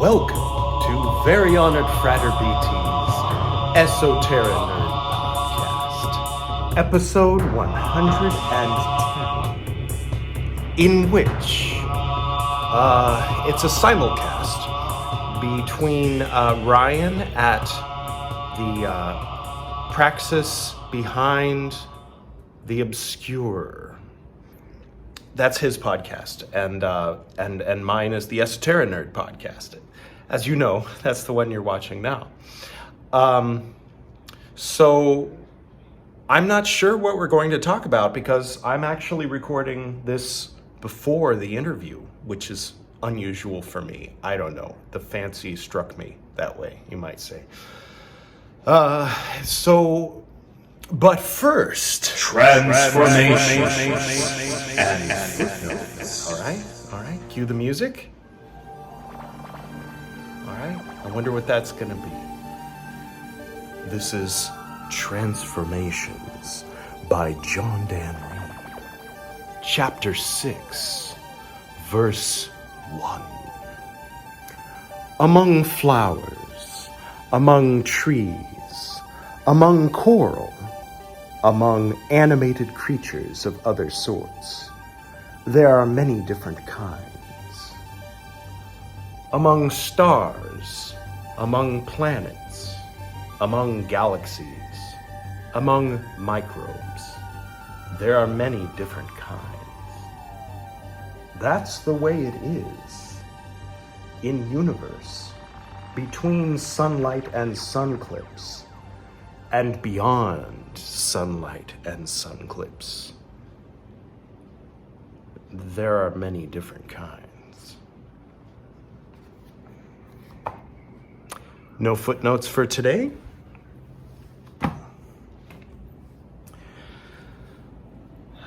Welcome to Very Honored Frater BT's Esoterinerd podcast, episode 110, in which it's a simulcast between Ryan at the Praxis behind the obscure. That's his podcast, and mine is the Esoterinerd podcast. As you know, that's the one you're watching now. So I'm not sure what we're going to talk about because I'm actually recording this before the interview, which is unusual for me. I don't know. The fancy struck me that way, you might say. But first, transformations and footnotes. All right. Cue the music. All right. I wonder what that's going to be. This is Transformations by John Dan Reed. Chapter 6, verse 1. Among flowers, among trees, among coral, among animated creatures of other sorts, there are many different kinds. Among stars, among planets, among galaxies, among microbes, there are many different kinds. That's the way it is in universe, between sunlight and sun clips, and beyond sunlight and sun clips. There are many different kinds. No footnotes for today.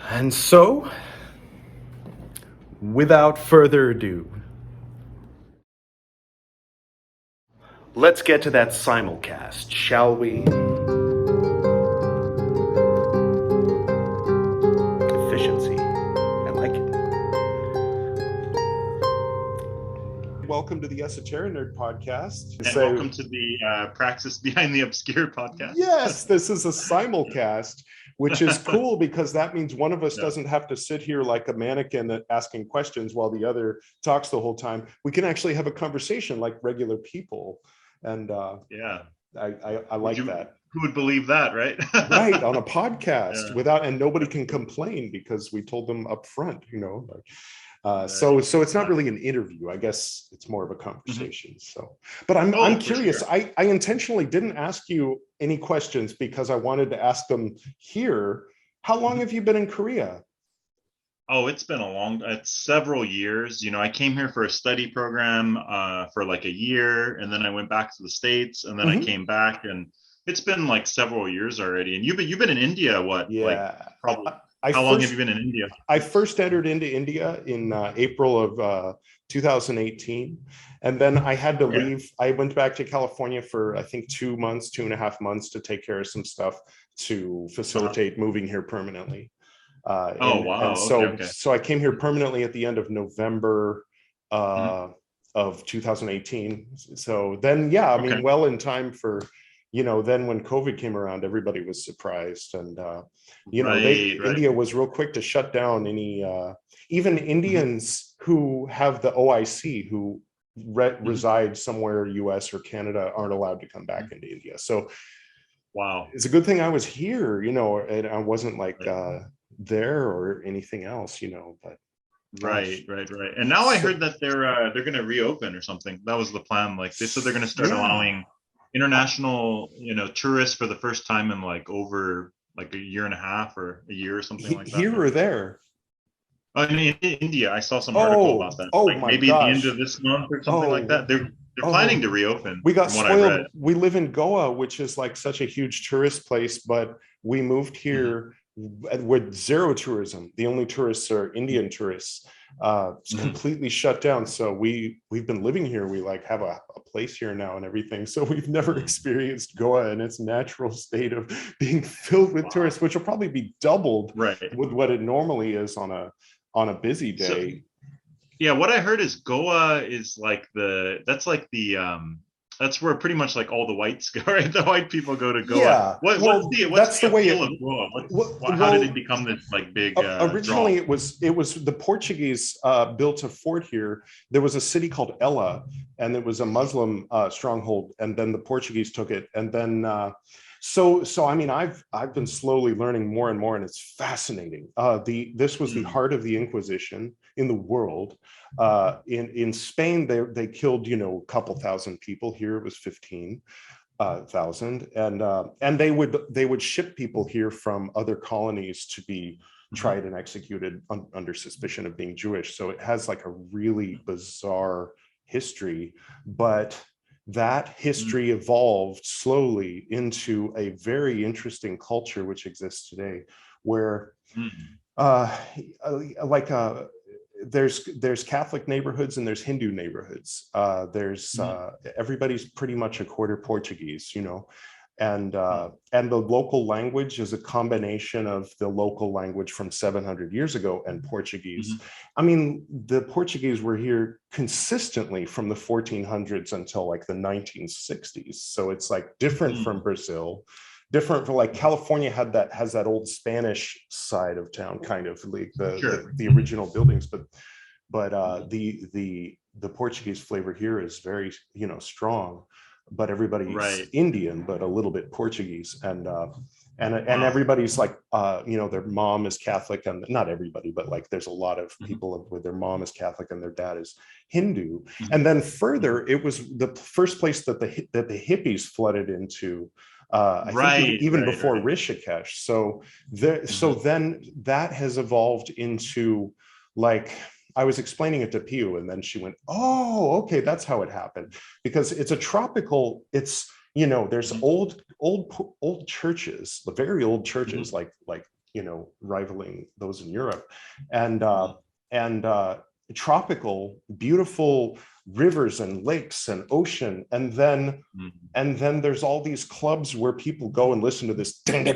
And so, without further ado, let's get to that simulcast, shall we? Welcome to the Esoterinerd podcast. And welcome to the Praxis Behind the Obscure podcast. Yes, this is a simulcast, which is cool because that means one of us doesn't have to sit here like a mannequin asking questions while the other talks the whole time. We can actually have a conversation like regular people. And I like that. Who would believe that, right? Right, on a podcast and nobody can complain because we told them up front, so it's not really an interview. I guess it's more of a conversation. So, but I'm curious. Sure. I intentionally didn't ask you any questions because I wanted to ask them here. How long have you been in Korea? Oh, it's been it's several years. I came here for a study program for like a year, and then I went back to the States, and then I came back, and it's been like several years already. And you've been in India, what? Yeah, like probably. How long have you been in India? I first entered into India in April of 2018. And then I had to leave. I went back to California for, I think, 2.5 months to take care of some stuff to facilitate moving here permanently. Wow. So I came here permanently at the end of November of 2018. So then, well in time for, then when COVID came around, everybody was surprised. And, India was real quick to shut down any, even Indians who have the OIC, who reside somewhere US or Canada, aren't allowed to come back into India. So wow, it's a good thing I was here, and I wasn't like there or anything else, but. Right. And now I heard that they're going to reopen or something. That was the plan. Like they said, they're going to start allowing international, tourists for the first time in like over like a year and a half or a year or something like that. Here or there? I mean, in India, I saw some article about that. Maybe at the end of this month or something like that. They're planning to reopen. We got spoiled. We live in Goa, which is like such a huge tourist place, but we moved here with zero tourism. The only tourists are Indian tourists. It's completely shut down. So we've been living here. We like have a place here now and everything. So we've never experienced Goa in its natural state of being filled with tourists, which will probably be doubled with what it normally is on a busy day. Yeah, what I heard is Goa is like that's where pretty much like all the whites go, right? The white people go to Goa. Yeah, What's well, the that's the way appeal it. of Goa? How did it Well, become this like big draw? originally it was the Portuguese built a fort here. There was a city called Ella, and it was a Muslim stronghold, and then the Portuguese took it, and then so I mean I've been slowly learning more and more, and it's fascinating. This was the heart of the Inquisition in the world. In Spain, they killed a couple thousand people. Here it was 15,000, and they would ship people here from other colonies to be tried and executed under suspicion of being Jewish. So it has like a really bizarre history, but that history evolved slowly into a very interesting culture which exists today, where uh, like there's Catholic neighborhoods and there's Hindu neighborhoods. There's everybody's pretty much a quarter Portuguese, and the local language is a combination of the local language from 700 years ago and Portuguese. I mean, the Portuguese were here consistently from the 1400s until like the 1960s. So it's like different from Brazil, different for like California has that old Spanish side of town, kind of like the original buildings, but the Portuguese flavor here is very strong, but everybody's Indian, but a little bit Portuguese, and everybody's like their mom is Catholic, and not everybody, but like there's a lot of people with their mom is Catholic and their dad is Hindu. And then further, it was the first place that the hippies flooded into. I think even before Rishikesh. So then that has evolved into, like, I was explaining it to Piu, and then she went, "Oh, okay, that's how it happened." Because it's a tropical. There's old churches, the very old churches, like rivaling those in Europe, and tropical, beautiful rivers and lakes and ocean, and then there's all these clubs where people go and listen to this and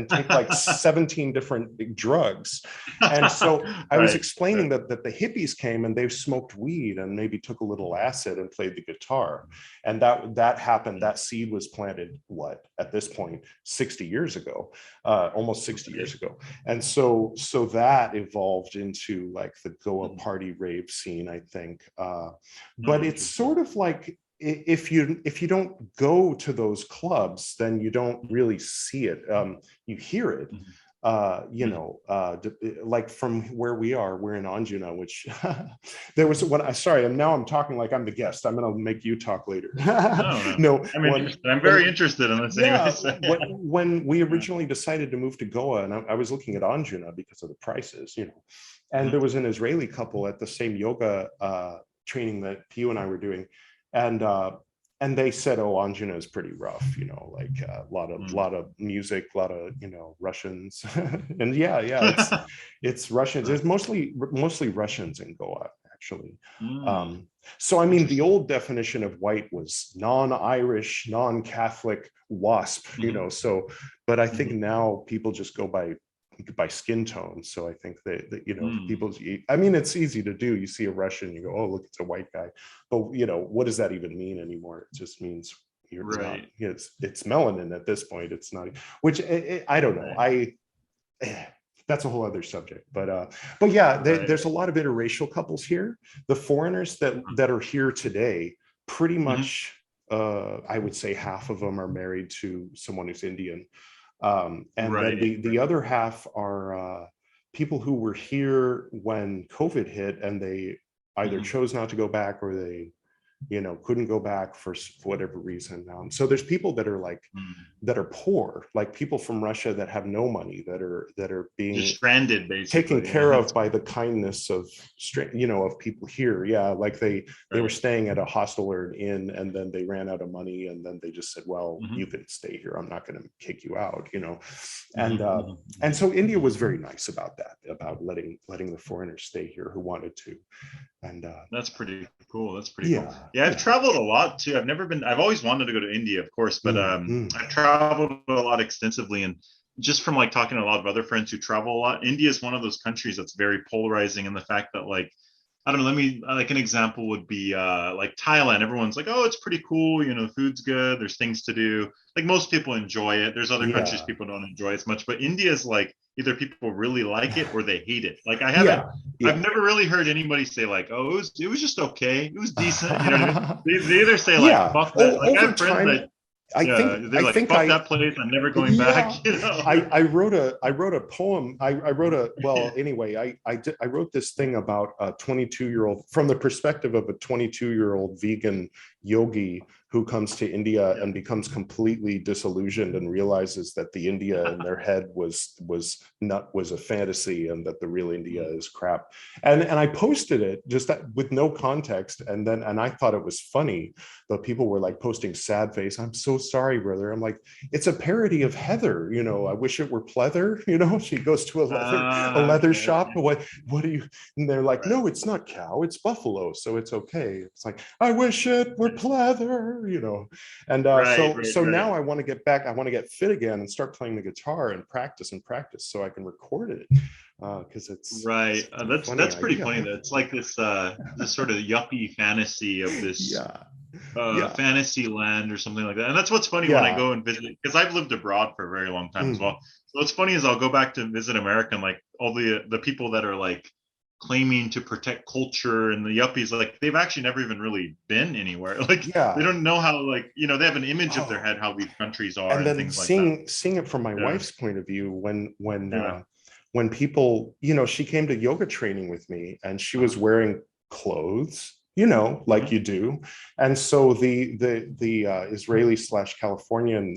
take like 17 different drugs. And so I was explaining that the hippies came and they smoked weed and maybe took a little acid and played the guitar, and that happened. That seed was planted at this point 60 years ago, almost 60 years ago. And so that evolved into like the Goa party rave scene, I think. But it's sort of like, if you don't go to those clubs, then you don't really see it. You hear it, like from where we're in Anjuna, which there was I'm talking like I'm the guest. I'm going to make you talk later. No, I'm very interested in this. Yeah, when we originally decided to move to Goa, and I was looking at Anjuna because of the prices, and there was an Israeli couple at the same yoga training that Piu and I were doing, and they said, "Oh, Anjuna is pretty rough, like a lot of music, a lot of Russians," and it's Russians. There's mostly Russians in Goa, actually. So I mean, the old definition of white was non-Irish, non-Catholic, WASP, So, but I think now people just go by skin tone. So I think that people, I mean, it's easy to do. You see a Russian, you go, "Oh, look, it's a white guy," but what does that even mean anymore? It just means not, it's melanin at this point. It's not, which I don't know. That's a whole other subject, but yeah, there's a lot of interracial couples here. The foreigners that are here today, pretty much, I would say half of them are married to someone who's Indian. And then the other half are people who were here when COVID hit, and they either chose not to go back, or they couldn't go back for whatever reason. So there's people that are like that are poor, like people from Russia that have no money, that are being just stranded, basically taken care of by the kindness of of people here. Yeah, like they were staying at a hostel or an inn, and then they ran out of money, and then they just said, "Well, you can stay here. I'm not going to kick you out," and so India was very nice about that, about letting the foreigners stay here who wanted to. And that's pretty cool. That's pretty cool. Yeah, I've traveled a lot too. I've always wanted to go to India, of course, but I've traveled a lot extensively, and just from like talking to a lot of other friends who travel a lot, India is one of those countries that's very polarizing in the fact that like I don't know, let me, like an example would be like Thailand. Everyone's like, oh, it's pretty cool, you know, the food's good, there's things to do. Like most people enjoy it. There's other countries Yeah. people don't enjoy as much, but India is like either people really like it or they hate it. Like Yeah. I've Yeah. never really heard anybody say like, oh, it was just okay, it was decent. You know what I mean? They either say like, Yeah. fuck that. Like I Over have friends time, that, yeah, they're I like, think fuck that place, I'm never going back. yeah, You know? I wrote a poem. I wrote a, well, anyway, I wrote this thing about a 22-year-old from the perspective of a 22-year-old vegan yogi who comes to India Yeah. and becomes completely disillusioned and realizes that the India in their head was a fantasy, and that the real India is crap. And I posted it just with no context, and I thought it was funny, but people were like posting sad face. I'm so sorry, brother. I'm like, it's a parody of Heather. You know, I wish it were pleather. You know, she goes to a leather Okay, shop. okay. What do you? And they're like, Right. no, it's not cow, it's buffalo, so it's okay. It's like, I wish it were pleather. You know, and Right, right, so right. now I want to get back. I want to get fit again and start playing the guitar and practice so I can record it, because Right. it's a funny That's pretty idea. funny. That's like this sort of yuppie fantasy of this Yeah, yeah, fantasy land or something like that. And that's what's funny when I yeah. go and visit, because I've lived abroad for a very long time as Mm. well. So what's funny is I'll go back to visit America, and like all the people that are like claiming to protect culture and the yuppies, like they've actually never even really been anywhere. Like they Yeah. don't know how, like, you know, they have an image of their Oh, head how these countries are and and then things like that. seeing it from my Yeah. wife's point of view, Yeah. when people, you know, she came to yoga training with me and she was wearing clothes, you know, like Mhm. you do. And so the Israeli slash Californian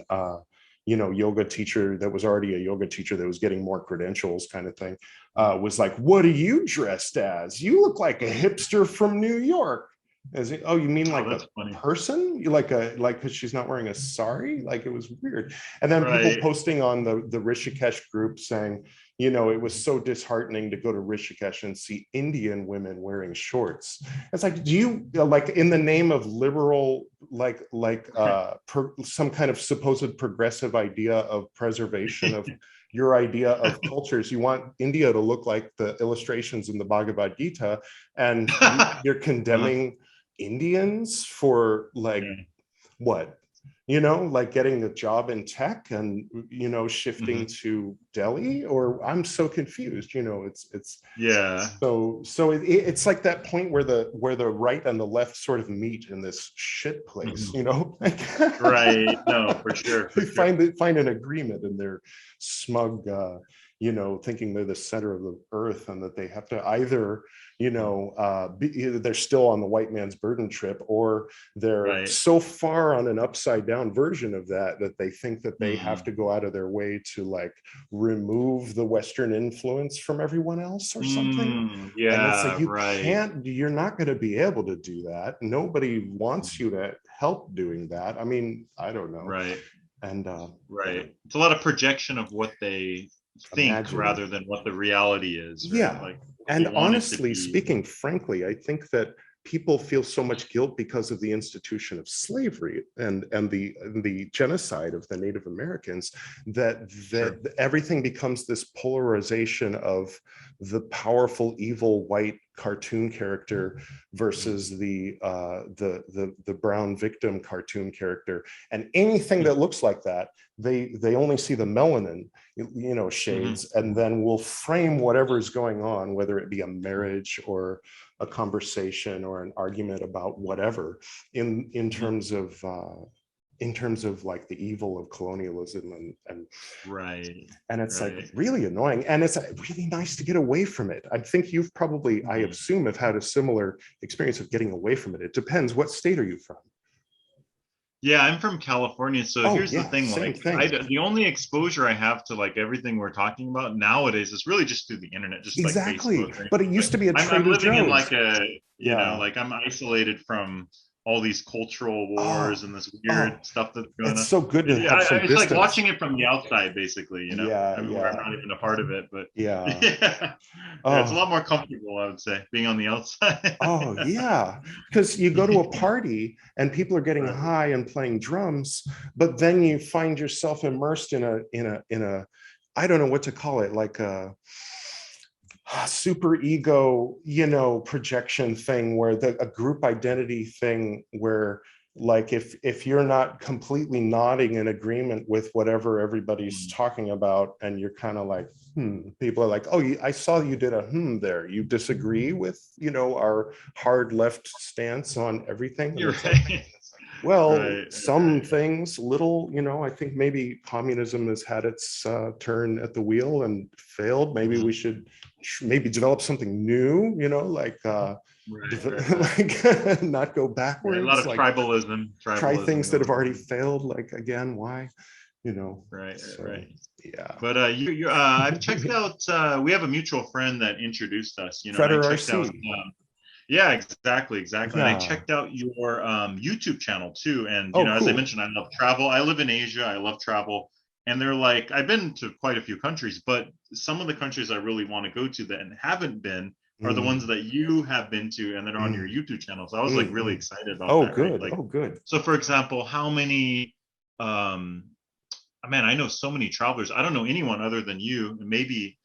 you know, yoga teacher that was already a yoga teacher that was getting more credentials kind of thing, was like, what are you dressed as? You look like a hipster from New York. As it, oh, you mean Oh, like a that's funny. person? You like because she's not wearing a sari? Like, it was weird. And then people Right. posting on the Rishikesh group saying, you know, it was so disheartening to go to Rishikesh and see Indian women wearing shorts. It's like, do you like, in the name of liberal, some kind of supposed progressive idea of preservation of your idea of cultures, you want India to look like the illustrations in the Bhagavad Gita, and you're Uh-huh. condemning Indians for like Yeah. what, you know, like getting a job in tech and, you know, shifting Mhm. to Delhi, or I'm so confused, you know. It's Yeah. it's like that point where the right and the left sort of meet in this shit place, Mhm. you know. Right. No, for sure, They for sure. find an agreement in their smug, you know, thinking they're the center of the earth, and that they have to either, you know, either they're still on the white man's burden trip, or they're Right. so far on an upside down version of that that they think that they have Mm. to go out of their way to like remove the Western influence from everyone else or something. Mm. And it's like, Yeah, you right. can't, you're not going to be able to do that. Nobody wants Mhm. you to help doing that. I mean, I don't know. Right. And yeah, Right. It's a lot of projection of what they think imagine. rather than what the reality is, right? Yeah. Like what they And want it to honestly be. speaking, frankly, I think that people feel so much guilt because of the institution of slavery and the genocide of the Native Americans, that Sure. everything becomes this polarization of the powerful evil white cartoon character Mhm. versus the brown victim cartoon character. And anything that looks like that, they only see the melanin, you know, Mhm. shades, and then will frame whatever is going on, whether it be a marriage or a conversation or an argument about whatever, Mhm. in terms of like the evil of colonialism, Right. and it's like Right. really annoying, and it's really nice to get away from it. I think you've probably, I Mhm. assume, have had a similar experience of getting away from it. It depends, what state are you from? Yeah, I'm from California, so Oh here's the yeah, thing, same like thing. the only exposure I have to like everything we're talking about nowadays is really just through the internet, just like Facebook Exactly, or but it anything. But used to be a I'm Trader living in like Joe's. a, you know, Yeah. like I'm isolated from all these cultural wars Oh, and this oh, weird stuff that's going it's on. so good to have some It's like distance. watching it from the outside, basically, you know. Yeah, I mean, where I'm yeah, not even a part of it, but yeah. yeah, yeah, it's a lot Oh, more comfortable, I would say, being on the outside. oh, yeah. Because you go to a party and people are getting Right. high and playing drums, but then you find yourself immersed in a I don't know what to call it, like super ego, projection thing, where a group identity thing, where like if you're not completely nodding in agreement with whatever everybody's talking about, and you're kind of like, people are like, oh, I saw you did a there, you disagree with our hard left stance on everything. And You're it's right. like, well, Right, some right. things, little, I think maybe communism has had its turn at the wheel and failed. Maybe we should maybe develop something new, like Right. like not go Right. A lot backwards, of like try tribalism things that have going already on. failed. Like, again, why, Right, so right. yeah. But I've checked out. We have a mutual friend that introduced us. And I Freder checked out. RC. Yeah, exactly. And I Yeah. checked out your YouTube channel too. And Oh, as I cool. mentioned, I love travel. I live in Asia. I love travel. And they're like, I've been to quite a few countries, but some of the countries I really want to go to that and haven't been are the ones that you have been to and that are on your Mm, YouTube channel. So I was like mm, really mm. excited about Oh, that, right? good. Like, Oh, good. so for example, how many man, I know so many travelers. I don't know anyone other than you, and maybe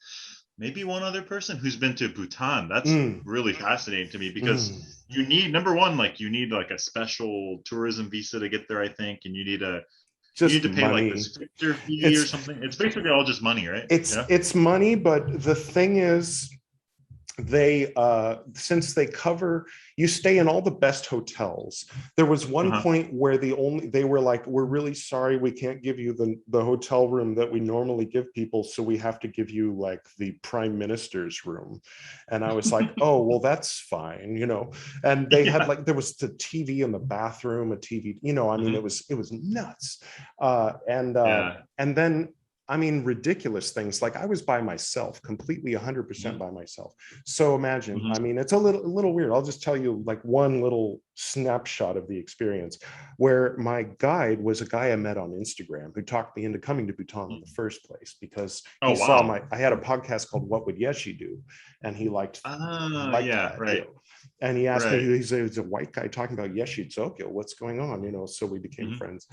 one other person who's been to Bhutan. That's Mm, really fascinating to me because mm. you need, number one, like you need like a special tourism visa to get there, I think, and you need Just to pay like money. this victor fee or It's something. It's basically all just money, right? it's Yeah. it's money, but the thing is, they since they cover, you stay in all the best hotels. There was one Uh-huh. point where they were like, we're really sorry, we can't give you the hotel room that we normally give people, so we have to give you like the prime minister's room. And I was like, oh, well, that's fine. And they had Yeah. like, there was the TV in the bathroom, a TV, I mean, Mhm. it was nuts. Yeah. And then, I mean, ridiculous things. Like, I was by myself, completely 100% Mhm. by myself. So imagine, I Mhm. mean, it's a little weird. I'll just tell you like one little snapshot of the experience, where my guide was a guy I met on Instagram who talked me into coming to Bhutan in the first place, because Oh he saw wow. I had a podcast called What Would Yeshi Do? And he liked Yeah, that, right. And he asked me, Right. he's a white guy talking about Yeshi Tsokyo, what's going on? So we became Mhm. friends.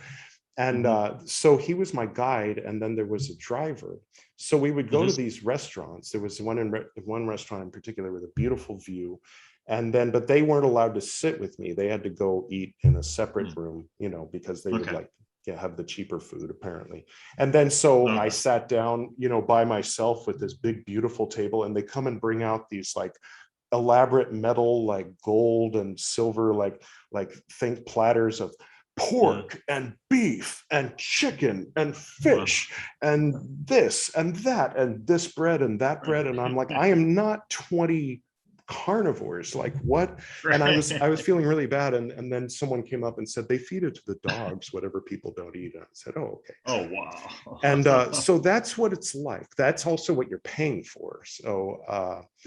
And Mhm. so he was my guide, and then there was a driver. So we would go to Mhm. these restaurants. There was one restaurant in particular with a beautiful view, and then, but they weren't allowed to sit with me. They had to go eat in a separate Mm. room, because they would Okay. like, yeah, have the cheaper food apparently. And then so I Okay. sat down, by myself with this big beautiful table, and they come and bring out these like elaborate metal, like gold and silver, like think platters of Mhm. pork and beef and chicken and Wow. fish and this and that and this bread and that bread. And I'm like, I am not 20 carnivores, like what? And I was Right. feeling really bad, and then someone came up and said they feed it to the dogs, whatever people don't eat. And I said, oh, okay. Oh wow. And so that's what it's like. That's also what you're paying for. So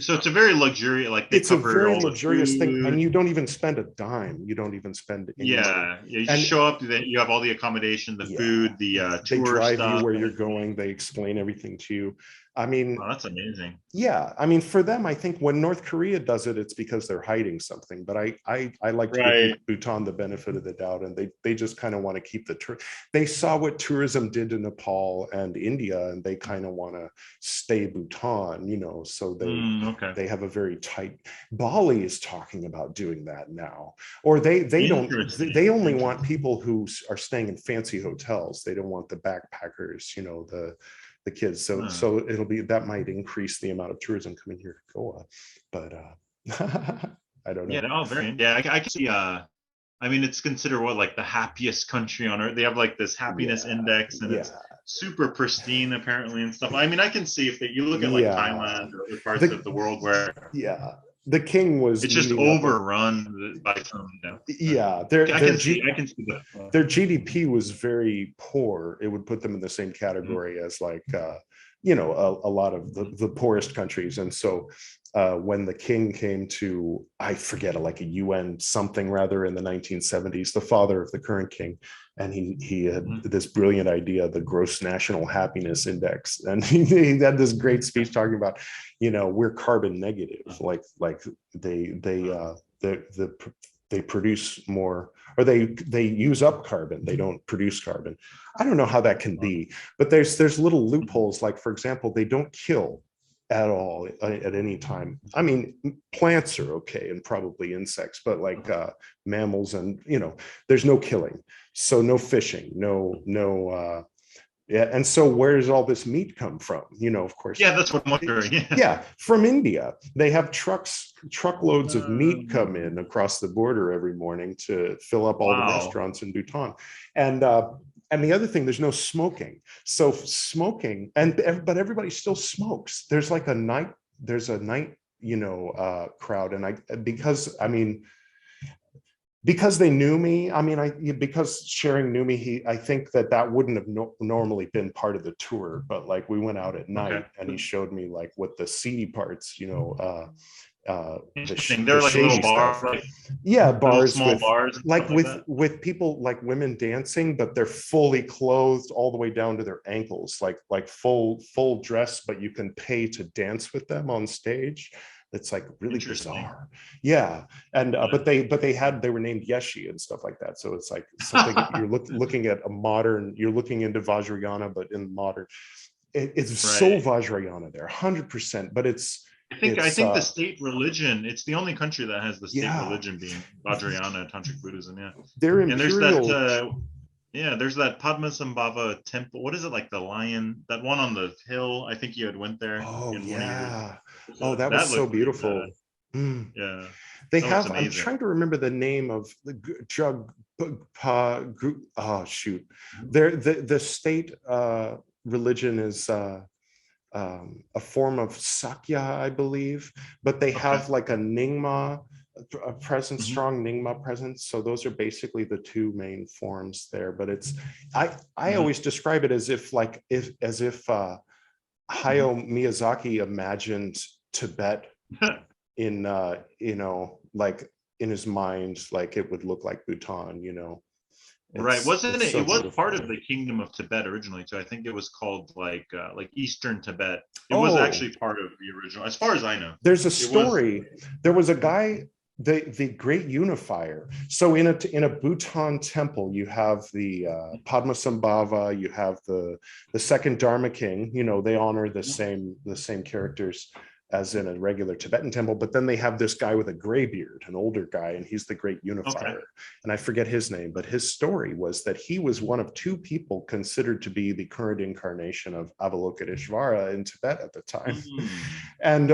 So it's a very luxurious, like they it's a cover very all the luxurious thing, and food. you don't even spend a dime. You don't even spend any money. Yeah, yeah. You just And show up. That you have all the accommodation, the yeah, food, the they tour drive you stuff, where you're everything. going. They explain everything to you. I mean, Oh, that's amazing. yeah, I mean, for them, I think when North Korea does it, it's because they're hiding something. But I like to give Right. Bhutan the benefit of the doubt, and they just kind of want to keep the tour. They saw what tourism did to Nepal and India, and they kind of want to stay Bhutan, So Okay. they have a very tight. Bali is talking about doing that now, or they don't. They Interesting. only want Interesting. people who are staying in fancy hotels. They don't want the backpackers, the kids. So Huh. so it'll be, that might increase the amount of tourism coming here to Goa, but I don't Yeah. know. Oh, very. Yeah, I can see. I mean, it's considered what like the happiest country on earth. They have like this happiness Yeah, index, and it's yeah, super pristine apparently and stuff. I mean, I can see if you look at like yeah. Thailand or other parts The of the world where yeah, the king was it's just meeting up with, overrun by some. yeah, I can see that. their GDP was very poor. It would put them in the same Mhm. category as like a lot of the poorest countries. And so when the king came to, I forget, like a UN something rather, in the 1970s, the father of the current king, and he had Mhm. this brilliant idea, the gross national happiness index, and he had this great speech talking about, we're carbon negative, like the they produce more, or they use up carbon, they don't produce carbon. I don't know how that can be, but there's little loopholes. Like, for example, they don't kill at all at any time. I mean, plants are okay, and probably insects, but like mammals, and there's no killing, so no fishing, no. Yeah, and so where does all this meat come from? Of course. Yeah, that's what I'm wondering. Yeah, from India. They have truckloads of meat come in across the border every morning to fill up all the restaurants in Bhutan. And the other thing, there's no smoking. So smoking, but everybody still smokes. There's a night crowd, and because they knew me, because Sharing knew me, I think that wouldn't have normally been part of the tour, but like we went out at night and he showed me like what the seedy parts, the They're like shady little bars, stuff. like Yeah, bars small with bars, with people, like women dancing, but they're fully clothed all the way down to their ankles, like full dress, but you can pay to dance with them on stage. It's like really bizarre. Yeah. And but they were named Yeshi and stuff like that. So it's like something you're looking at you're looking into Vajrayana, but in modern, it's so Vajrayana there, 100%. But I think the state religion, it's the only country that has the state religion being Vajrayana Tantric Buddhism. Yeah. They're imperial. And there's that Padmasambhava temple. What is it, like the lion? That one on the hill. I think you had went there. Oh yeah. That was so beautiful. Yeah. They have. I'm trying to remember the name of the drug. Oh shoot. The state religion is a form of Sakya, I believe, but they have like a Nyingma presence, strong Nyingma presence. So those are basically the two main forms there. But I always describe it as if Hayao Miyazaki imagined Tibet in like in his mind, like it would look like Bhutan. Wasn't it? So it was beautiful. Part of the Kingdom of Tibet originally too. I think it was called like Eastern Tibet. It was actually part of the original, as far as I know. There's a story. There was a guy, the great unifier. So in a Bhutan temple, you have the Padmasambhava, you have the second Dharma king. They honor the same characters as in a regular Tibetan temple, but then they have this guy with a gray beard, an older guy, and he's the great unifier. And I forget his name, but his story was that he was one of two people considered to be the current incarnation of Avalokiteshvara in Tibet at the time. And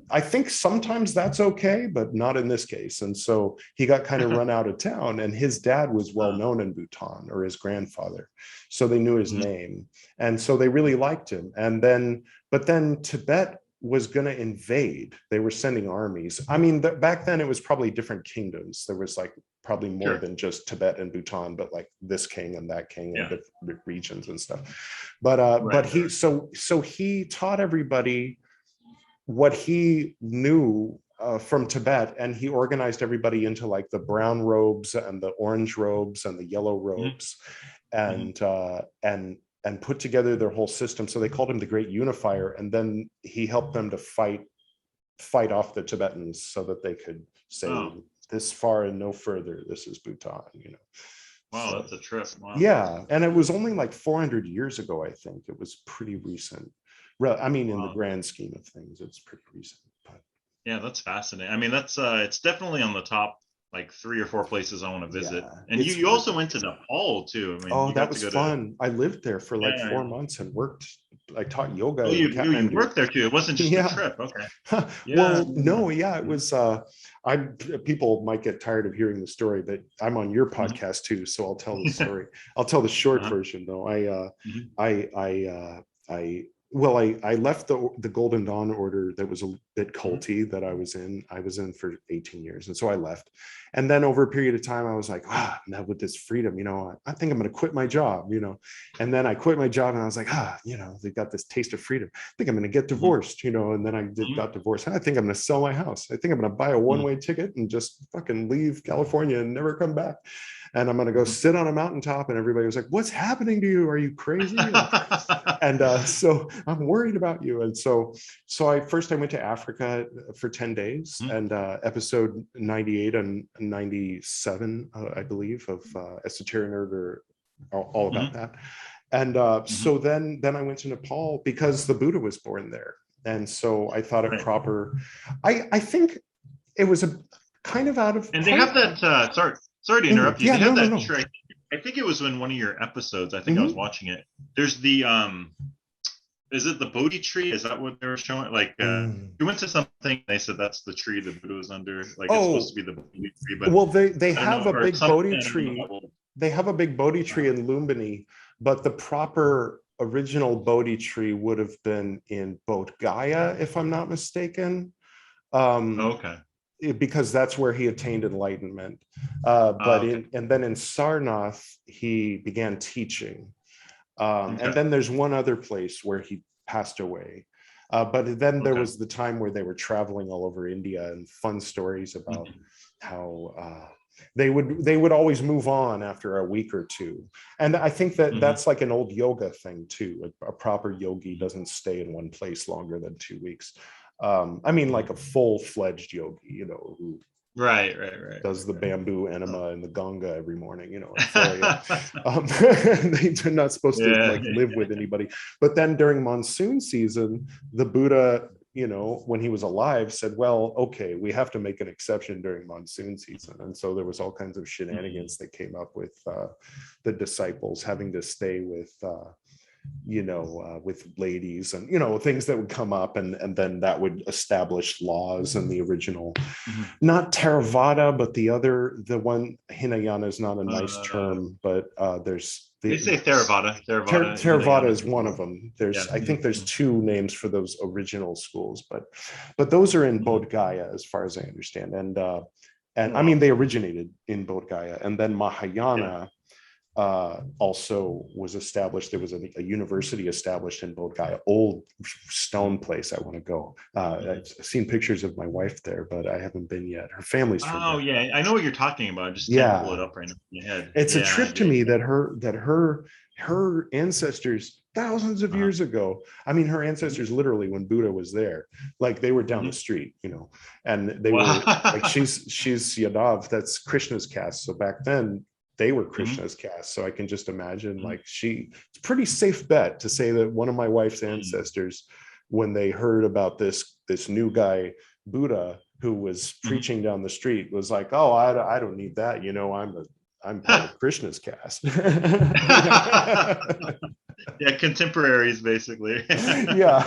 I think sometimes that's okay, but not in this case. And so he got kind of run out of town, and his dad was well known in Bhutan, or his grandfather. So they knew his name. And so they really liked him. But then Tibet was going to invade. They were sending armies. I mean, back then it was probably different kingdoms. There was like probably more than just Tibet and Bhutan, but like this king and that king and different regions and stuff. But he taught everybody what he knew from Tibet, and he organized everybody into like the brown robes and the orange robes and the yellow robes, and put together their whole system. So they called him the Great Unifier. And then he helped them to fight off the Tibetans so that they could say, this far and no further, this is Bhutan, Wow, so, that's a trip. Wow. Yeah. And it was only like 400 years ago, I think. It was pretty recent. I mean, in the grand scheme of things, it's pretty recent. But yeah, that's fascinating. I mean, that's it's definitely on the top, like 3 or 4 places I want to visit. And you also went to Nepal too. I mean, that was fun. I lived there for like 4 months and worked. I taught yoga. You worked there too. It wasn't just a trip. Okay. Well, no, it was. People might get tired of hearing the story, but I'm on your podcast too, so I'll tell the story. I'll tell the short version though. I left the Golden Dawn order that was a bit culty that I was in. I was in for 18 years. And so I left. And then over a period of time, I was like, now with this freedom, I think I'm going to quit my job, And then I quit my job and I was like, they got this taste of freedom. I think I'm going to get divorced, and then I got divorced. And I think I'm going to sell my house. I think I'm going to buy a one-way ticket and just fucking leave California and never come back. And I'm going to go sit on a mountaintop. And everybody was like, what's happening to you? Are you crazy? So I'm worried about you. And so I went to Africa for 10 days, and episode 98 and 97, I believe, of Esoterinerd are all about that. And so then I went to Nepal because the Buddha was born there. And so I thought it Right. proper. I think it was a kind of out of And they have that. Sorry to interrupt you. Yeah, They no, have no, that no. trick. I think it was in one of your episodes. I think I was Hmm. watching it. There's the is it the Bodhi tree? Is that what they were showing? Like, Mm. you went to something. They said that's the tree the Buddha was under. Like, it's supposed to Oh, be the Bodhi tree, but well, they I don't have know, a or big something. Bodhi I don't know tree. that will. They have a big Bodhi tree in Lumbini, but the proper original Bodhi tree would have been in Bodh Gaya, if I'm not mistaken. Um, Okay. because that's where he attained enlightenment. Okay. And then in Sarnath, he began teaching. And Okay. then there's one other place where he passed away. But then there Okay. was the time where they were traveling all over India, and fun stories about Mhm. how they would always move on after a week or two. And I think that Mhm. that's like an old yoga thing too. A proper yogi doesn't stay in one place longer than 2 weeks. I mean, like a full-fledged yogi, who Right. Right. Right. does the Right. bamboo Oh. enema in the Ganga every morning, at 4 a.m. They're not supposed to Yeah. like live with anybody. But then during monsoon season, the Buddha, when he was alive, said, well, okay, we have to make an exception during monsoon season. And so there was all kinds of Mhm. shenanigans that came up with the disciples having to stay with ladies, and things that would come up, and then that would establish laws. And the original, Mhm. not Theravada, but the one, Hinayana is not a nice Uh, term, but there's they the say Theravada. Theravada and Theravada Hinayana. is one of them. Yeah. I think there's Mhm. two names for those original schools, but those are in Mhm. Bodh Gaya, as far as I understand. And Oh I mean, wow. they originated in Bodh Gaya, and then Yeah. Mahayana also was established. There was a university established in Bodh Gaya, old stone place. I want to go. Mhm. I've seen pictures of my wife there, but I haven't been yet. Her family's from Oh there. yeah, I know what you're talking about. I just can't pull it Yeah, up right now in my head. it's a Yeah, trip to yeah, me yeah. that her ancestors thousands of Uh-huh. years ago. I mean, her Mhm. ancestors literally, when Buddha was there, like they were down the Mhm. street, and they were like, Wow. she's Yadav, that's Krishna's caste. So back then they were Mhm. Krishna's caste. So I can just imagine, Mhm. like, it's a pretty safe bet to say that one of my wife's Mhm. ancestors, when they heard about this new guy Buddha who was Mhm. preaching down the street, was like, oh, I don't need that, I'm part of Krishna's caste. Yeah, contemporaries basically. Yeah,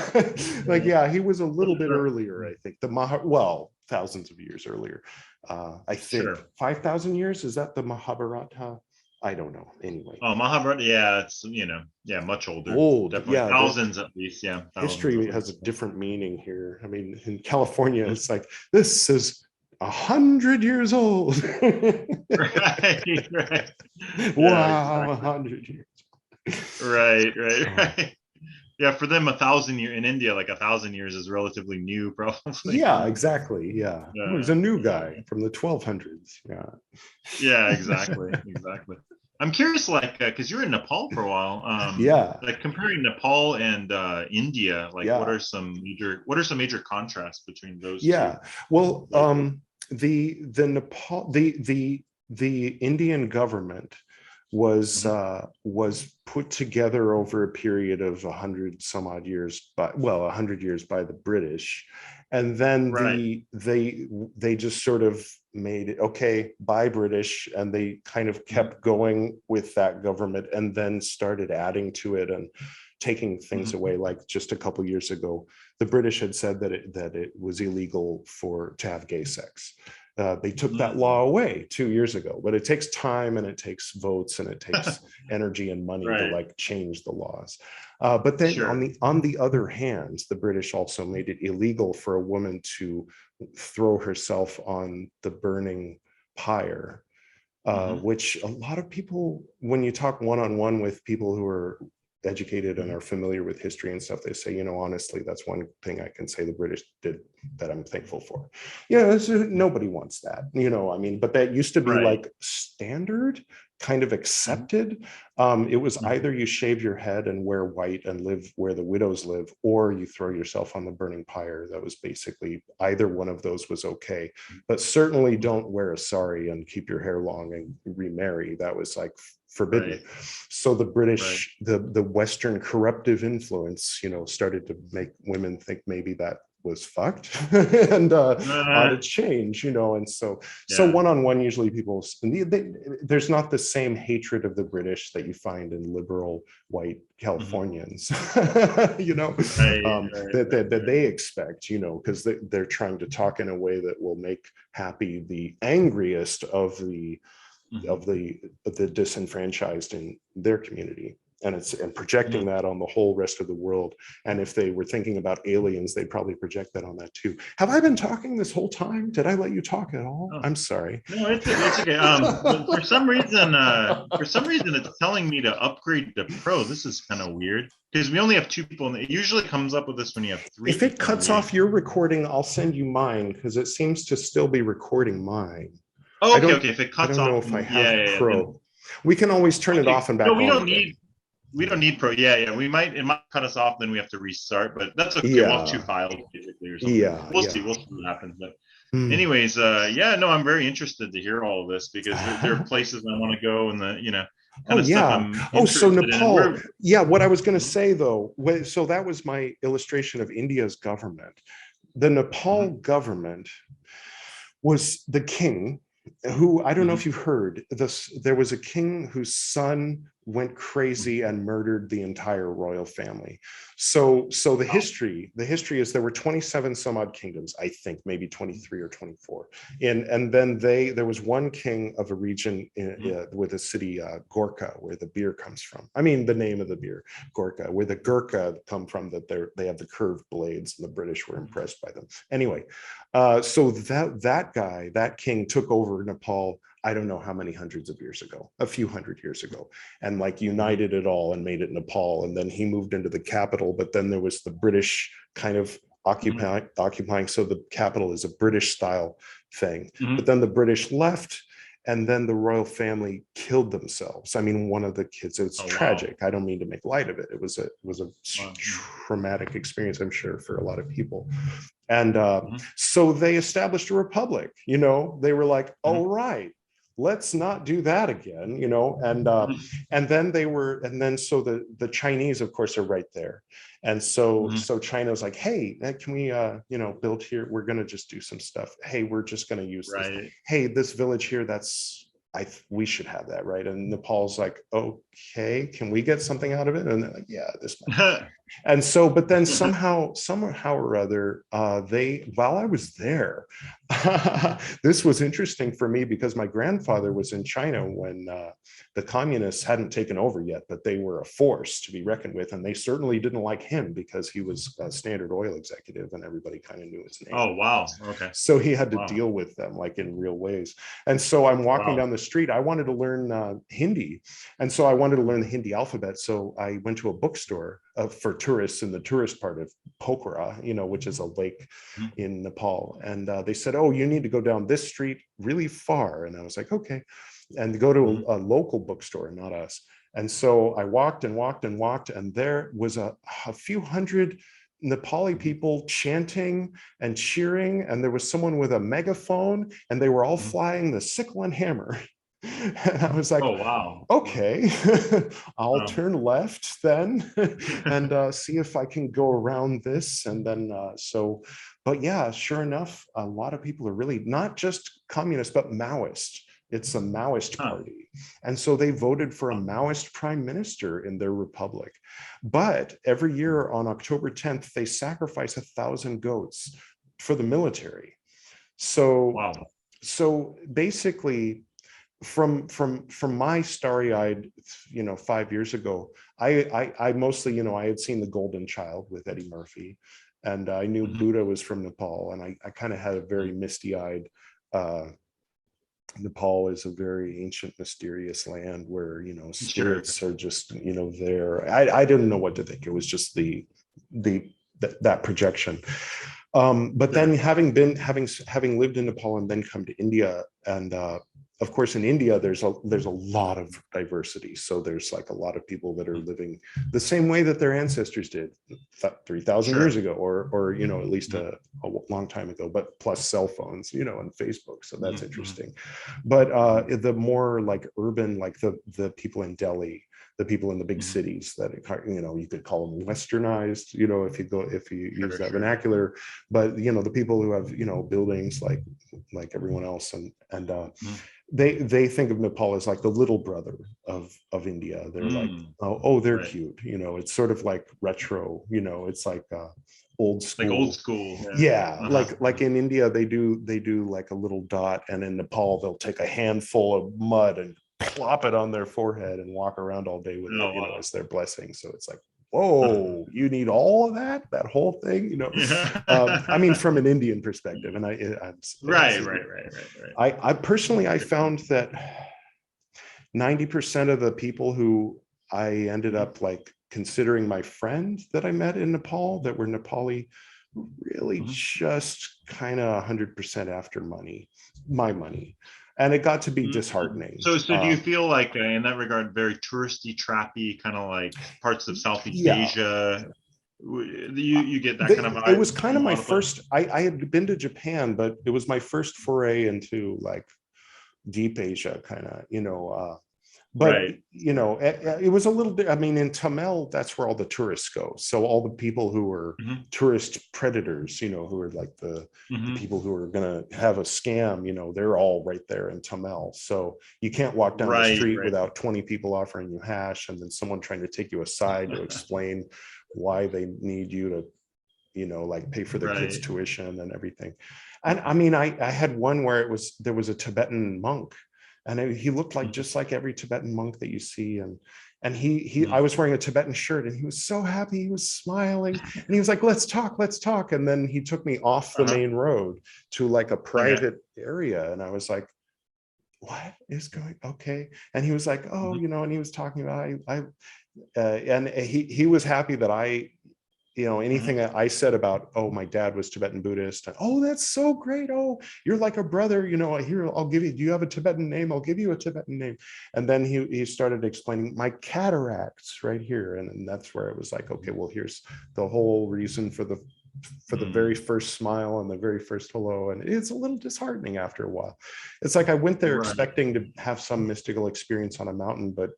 like, Yeah. yeah, he was a little bit earlier, I think. Well, thousands of years earlier. I think Sure. 5,000 years. Is that the Mahabharata? I don't know. Anyway, Oh, Mahabharata, yeah, it's yeah, much older. old. Definitely Yeah, the thousands at least. Yeah, thousands at history has a least. different meaning here. I mean, in California, Mhm. it's like, this is 100 years old. Right, right. Yeah, Wow, exactly. 100 years. Right, right, Oh. right. Yeah, for them, 1,000 year in India, like 1,000 years is relatively new, probably. Yeah, exactly. Yeah. Oh, he's Yeah, a new yeah, guy from the 1200s. Yeah. yeah, exactly, exactly. I'm curious, like, because you were in Nepal for a while, Yeah. like comparing Nepal and India, like, Yeah. what are some major contrasts between those two? Yeah. Well, Like, the Nepal the Indian government mhm. was put together over a period of 100 some odd years, well, 100 years by the British, and then Right. they just sort of made it okay by British, and they kind of Mhm. kept going with that government, and then started adding to it and taking things Mhm. away. Like just a couple years ago, the British had said that it was illegal to have gay sex. They took that law Mhm. away 2 years ago, but it takes time, and it takes votes, and it takes energy and money to Right. like change the laws. But then on Sure. the other hand, the British also made it illegal for a woman to throw herself on the burning pyre, Mhm. which a lot of people, when you talk one-on-one with people who are educated and Mhm. are familiar with history and stuff, they say, honestly, that's one thing I can say the British did that I'm thankful for. Nobody wants that, I mean, but that used to be Right. like standard, kind of Mhm. accepted. It was Mhm. either you shave your head and wear white and live where the widows live, or you throw yourself on the burning pyre. That was basically, either one of those was okay. But certainly Mhm. don't wear a sari and keep your hair long and remarry. That was like forbidden. Right. So the British, the Western corruptive influence, started to make women think maybe that was fucked and ought to change, and so one-on-one, usually people, there's not the same hatred of the British that you find in liberal white Californians, that they expect, because they're trying to talk in a way that will make happy the angriest of the disenfranchised in their community. And projecting that on the whole rest of the world. And if they were thinking about aliens, they'd probably project that on that too. Have I been talking this whole time? Did I let you talk at all? Oh. I'm sorry. No, it's okay. For some reason, it's telling me to upgrade to Pro. This is kind of weird because we only have 2 people, and it usually comes up with this when you have 3. If it cuts off your recording, I'll send you mine because it seems to still be recording mine. Oh, okay. If it cuts off, I don't know if I have Pro. We can always turn it off and back on. We don't need Pro. Yeah. It might cut us off, then we have to restart, but that's okay. We'll have 2 files basically or something. We'll see what happens. But anyways, I'm very interested to hear all of this because there are places I want to go and so Nepal. What I was going to say though, so that was my illustration of India's government. The Nepal government was the king, who, I don't know if you've heard this, there was a king whose son went crazy and murdered the entire royal family. So the history is there were 27 some odd kingdoms, I think maybe 23 or 24. And then there was one king of a region with a city, Gorkha, where the beer comes from. I mean, the name of the beer, Gorkha, where the Gurkha come from, that they have the curved blades, and the British were impressed by them. Anyway, so that king took over Nepal, I don't know how many hundreds of years ago, a few hundred years ago, and united it all and made it Nepal. And then he moved into the capital, but then there was the British kind of occupying. So the capital is a British style thing, but then the British left, and then the royal family killed themselves. I mean, one of the kids, it's tragic. Wow. I don't mean to make light of it. It was a traumatic experience, I'm sure, for a lot of people. And so they established a republic, they were like, all right, let's not do that again, and then so the Chinese, of course, are right there. And so China was like, hey, can we build here? We're going to just do some stuff. Hey, we're just going to use this. Hey, this village here, we should have that, right? And Nepal's like, okay, can we get something out of it? And they're like, yeah, this might. And so, but then somehow or other, while I was there, this was interesting for me because my grandfather was in China when the communists hadn't taken over yet, but they were a force to be reckoned with. And they certainly didn't like him because he was a Standard Oil executive and everybody kind of knew his name. Oh, wow. Okay. So he had to deal with them in real ways. And so I'm walking down the street. I wanted to learn Hindi. And so I wanted to learn the Hindi alphabet. So I went to a bookstore for tourists in the tourist part of Pokhara, which is a lake in Nepal. And they said, oh, you need to go down this street really far. And I was like, okay. And go to a local bookstore, not us. And so I walked and walked and walked. And there was a few hundred Nepali people chanting and cheering. And there was someone with a megaphone, and they were all flying the sickle and hammer. And I was like, oh, wow, okay, I'll turn left then and see if I can go around this. And then but yeah, sure enough, a lot of people are really not just communist, but Maoist. It's a Maoist party. And so they voted for a Maoist prime minister in their republic. But every year on October 10th, they sacrifice 1,000 goats for the military. So, so basically, from my starry-eyed 5 years ago, I mostly I had seen The Golden Child with Eddie Murphy, and I knew Buddha was from Nepal, and I kind of had a very misty-eyed Nepal is a very ancient, mysterious land where spirits are just there. I didn't know what to think. It was just that projection. But then having lived in Nepal and then come to India, and of course, in India, there's a lot of diversity. So there's like a lot of people that are living the same way that their ancestors did 3,000 years ago, or you know, at least a long time ago, but plus cell phones, you know, and Facebook. So that's interesting. But the more like urban, like the people in Delhi, the people in the big cities that, you know, you could call them westernized, you know, if you use that vernacular, but you know, the people who have, you know, buildings like everyone else, and they think of Nepal as like the little brother of India. They're like, oh, they're cute, you know, it's sort of like retro, you know, it's like old school. Like old school. Yeah. Like in India, they do like a little dot, and in Nepal, they'll take a handful of mud and plop it on their forehead and walk around all day with it, you know, as their blessing. So it's like, whoa, you need all of that whole thing, you know. I mean, from an Indian perspective, and I personally, I found that 90% of the people who I ended up like considering my friend that I met in Nepal that were Nepali, really just kind of 100% after my money. And it got to be disheartening. So do you feel like, in that regard, very touristy, trappy, kind of like parts of Southeast Asia? You get that kind of vibe? It was kind of my first. I had been to Japan, but it was my first foray into like deep Asia, kind of, you know. But you know, it was a little bit. I mean, in Tamil, that's where all the tourists go. So all the people who were tourist predators, you know, who are like the people who are going to have a scam, you know, they're all right there in Tamil. So you can't walk down the street without 20 people offering you hash, and then someone trying to take you aside to explain why they need you to, you know, like pay for their kids' tuition and everything. And I mean, I had one where there was a Tibetan monk. And he looked like just like every Tibetan monk that you see, and I was wearing a Tibetan shirt, and he was so happy, he was smiling, and he was like, let's talk. And then he took me off the main road to like a private area, and I was like, what is going? Okay. And he was like, oh, you know, and he was talking about and he was happy that I, you know, anything that I said about, oh, my dad was Tibetan Buddhist. Oh, that's so great. Oh, you're like a brother, you know, here, I'll give you, do you have a Tibetan name? I'll give you a Tibetan name. And then he started explaining my cataracts right here. And that's where it was like, okay, well, here's the whole reason for the very first smile and the very first hello. And it's a little disheartening after a while. It's like I went there expecting to have some mystical experience on a mountain, but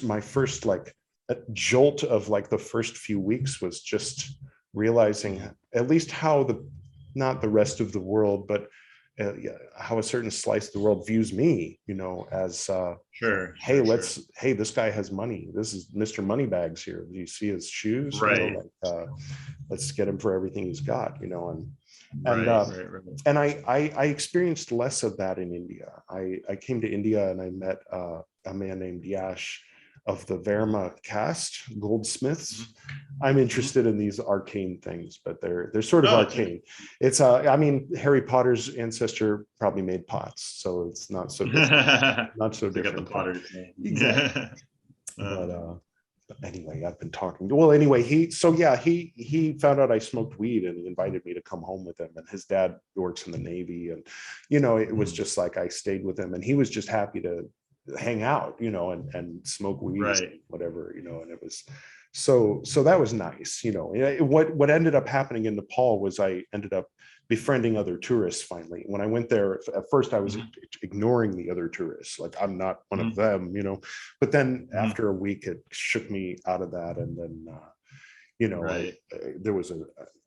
my first like a jolt of like the first few weeks was just realizing at least how not the rest of the world, but how a certain slice of the world views me, you know, as hey, this guy has money. This is Mr. Moneybags here. Do you see his shoes? You know, like, let's get him for everything he's got, you know. And I experienced less of that in India. I came to India and I met a man named Yash of the Verma caste, goldsmiths. I'm interested in these arcane things, but they're sort of arcane. It's I mean, Harry Potter's ancestor probably made pots, so it's not so different. Not so different. Exactly. But anyway, I've been talking. Well, anyway, he found out I smoked weed, and he invited me to come home with him. And his dad works in the Navy, and you know, it was just like I stayed with him, and he was just happy to hang out, you know, and smoke weed, whatever, you know. And it was so that was nice, you know. What ended up happening in Nepal was I ended up befriending other tourists finally. When I went there, at first I was ignoring the other tourists, like I'm not one of them, you know. But then after a week, it shook me out of that, and then you know, there was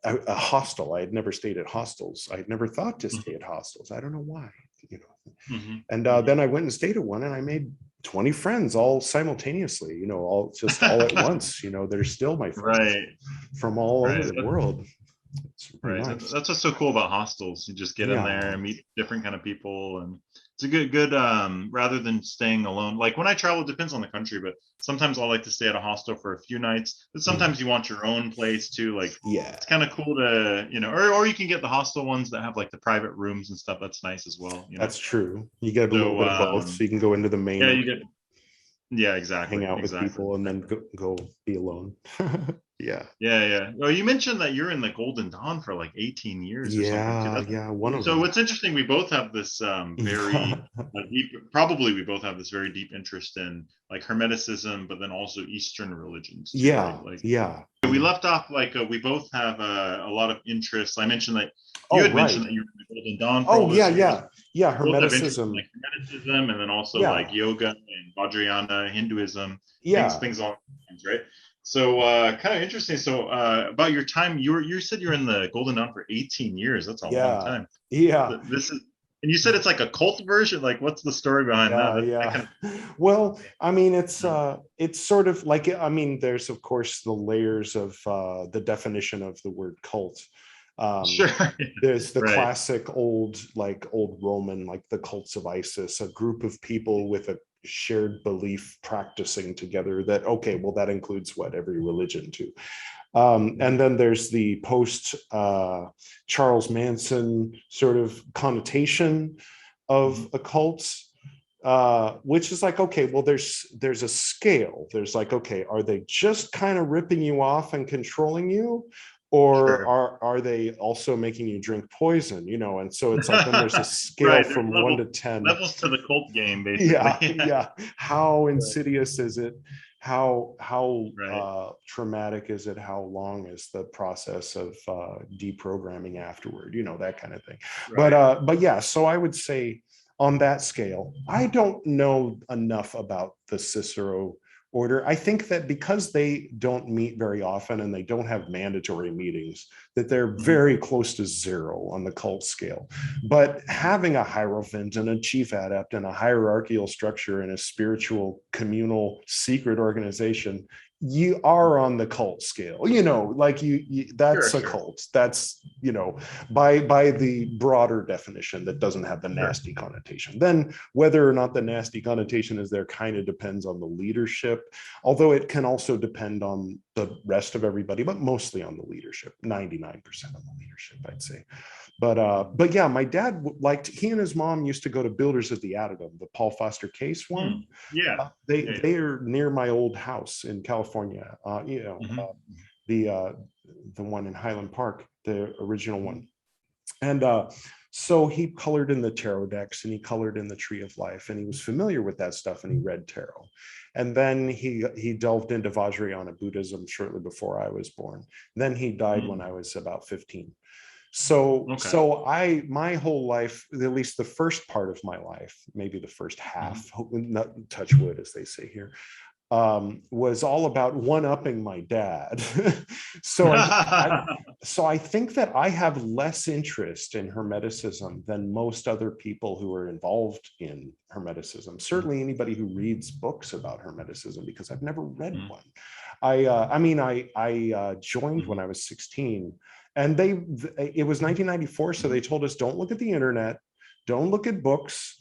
a hostel. I had never stayed at hostels. I had never thought to stay at hostels. I don't know why, you know. And then I went and stayed at one, and I made 20 friends all simultaneously, you know, all at once, you know. They're still my friends from all over the world. Nice. That's what's so cool about hostels. You just get in there and meet different kind of people, and it's a good rather than staying alone. Like when I travel, it depends on the country, but sometimes I like to stay at a hostel for a few nights, but sometimes you want your own place too. Like it's kind of cool to, you know, or you can get the hostel ones that have like the private rooms and stuff. That's nice as well, you know? That's true. You get a little bit of both, so you can go into the main exactly, hang out with people, and then go be alone. Yeah. Well, you mentioned that you're in the Golden Dawn for like 18 years or something too. One of So them. what's interesting, we both have this Yeah, very deep, probably we both have this very deep interest in like Hermeticism, but then also Eastern religions too, right? yeah, Like yeah. we left off like we both have a lot of interests. I mentioned that you Oh, had mentioned right. that you were in the Golden Dawn for all Oh, those years. yeah. We both have interest in Hermeticism. like Hermeticism and then also Yeah, like yoga and Vajrayana Hinduism, yeah, things along those lines, right? So kind of interesting. So about your time, you said you're in the Golden Dawn for 18 years. That's a long yeah, time. yeah. This is, and you said it's like a cult version. Like, what's the story behind that? That Yeah. kind Well, I mean, of, it's sort of like, I mean, there's of course the layers of the definition of the word cult. sure, There's the right, classic old Roman, like the cults of Isis, a group of people with a shared belief practicing together that, okay, well, that includes what every religion too. And then there's the post Charles Manson sort of connotation of occults, which is like, okay, well, there's a scale. There's like, okay, are they just kind of ripping you off and controlling you? Or sure. are they also making you drink poison? And so it's like, then there's a scale Right, there's from 1 to 10. levels to the cult game, basically. Yeah. How Right, insidious is it? How right, traumatic is it? How long is the process of deprogramming afterward? That kind of thing. right. But yeah, so I would say on that scale, I don't know enough about the Cicero order. I think that because they don't meet very often and they don't have mandatory meetings, that they're Mhm. very close to zero on the cult scale. But having a hierophant and a chief adept and a hierarchical structure and a spiritual communal secret organization, you are on the cult scale. Like Sure, that's a sure, cult. That's by the broader definition that doesn't have the sure. nasty connotation. Then whether or not the nasty connotation is there kind of depends on the leadership, although it can also depend on the rest of everybody, but mostly on the leadership. 99% on the leadership, I'd say. But yeah, my dad liked, he and his mom used to go to Builders of the Addendum, the Paul Foster Case one. Yeah, yeah, They are near my old house in California. yeah. Mhm. The one in Highland Park, the original Mhm. one. And so he colored in the tarot decks and he colored in the Tree of Life, and he was familiar with that stuff, and he read tarot. And then he delved into Vajrayana Buddhism shortly before I was born. Then he died when Mhm. I was about 15. So Okay. so I my whole life, at least the first part of my life, maybe the first Mhm. half, not touch wood as they say here, was all about one-upping my dad. so I think that I have less interest in Hermeticism than most other people who are involved in Hermeticism. Certainly anybody who reads books about Hermeticism, because I've never read Mhm. one. I joined when Mhm. I was 16, and it was 1994, so they Mhm. told us, don't look at the internet, don't look at books,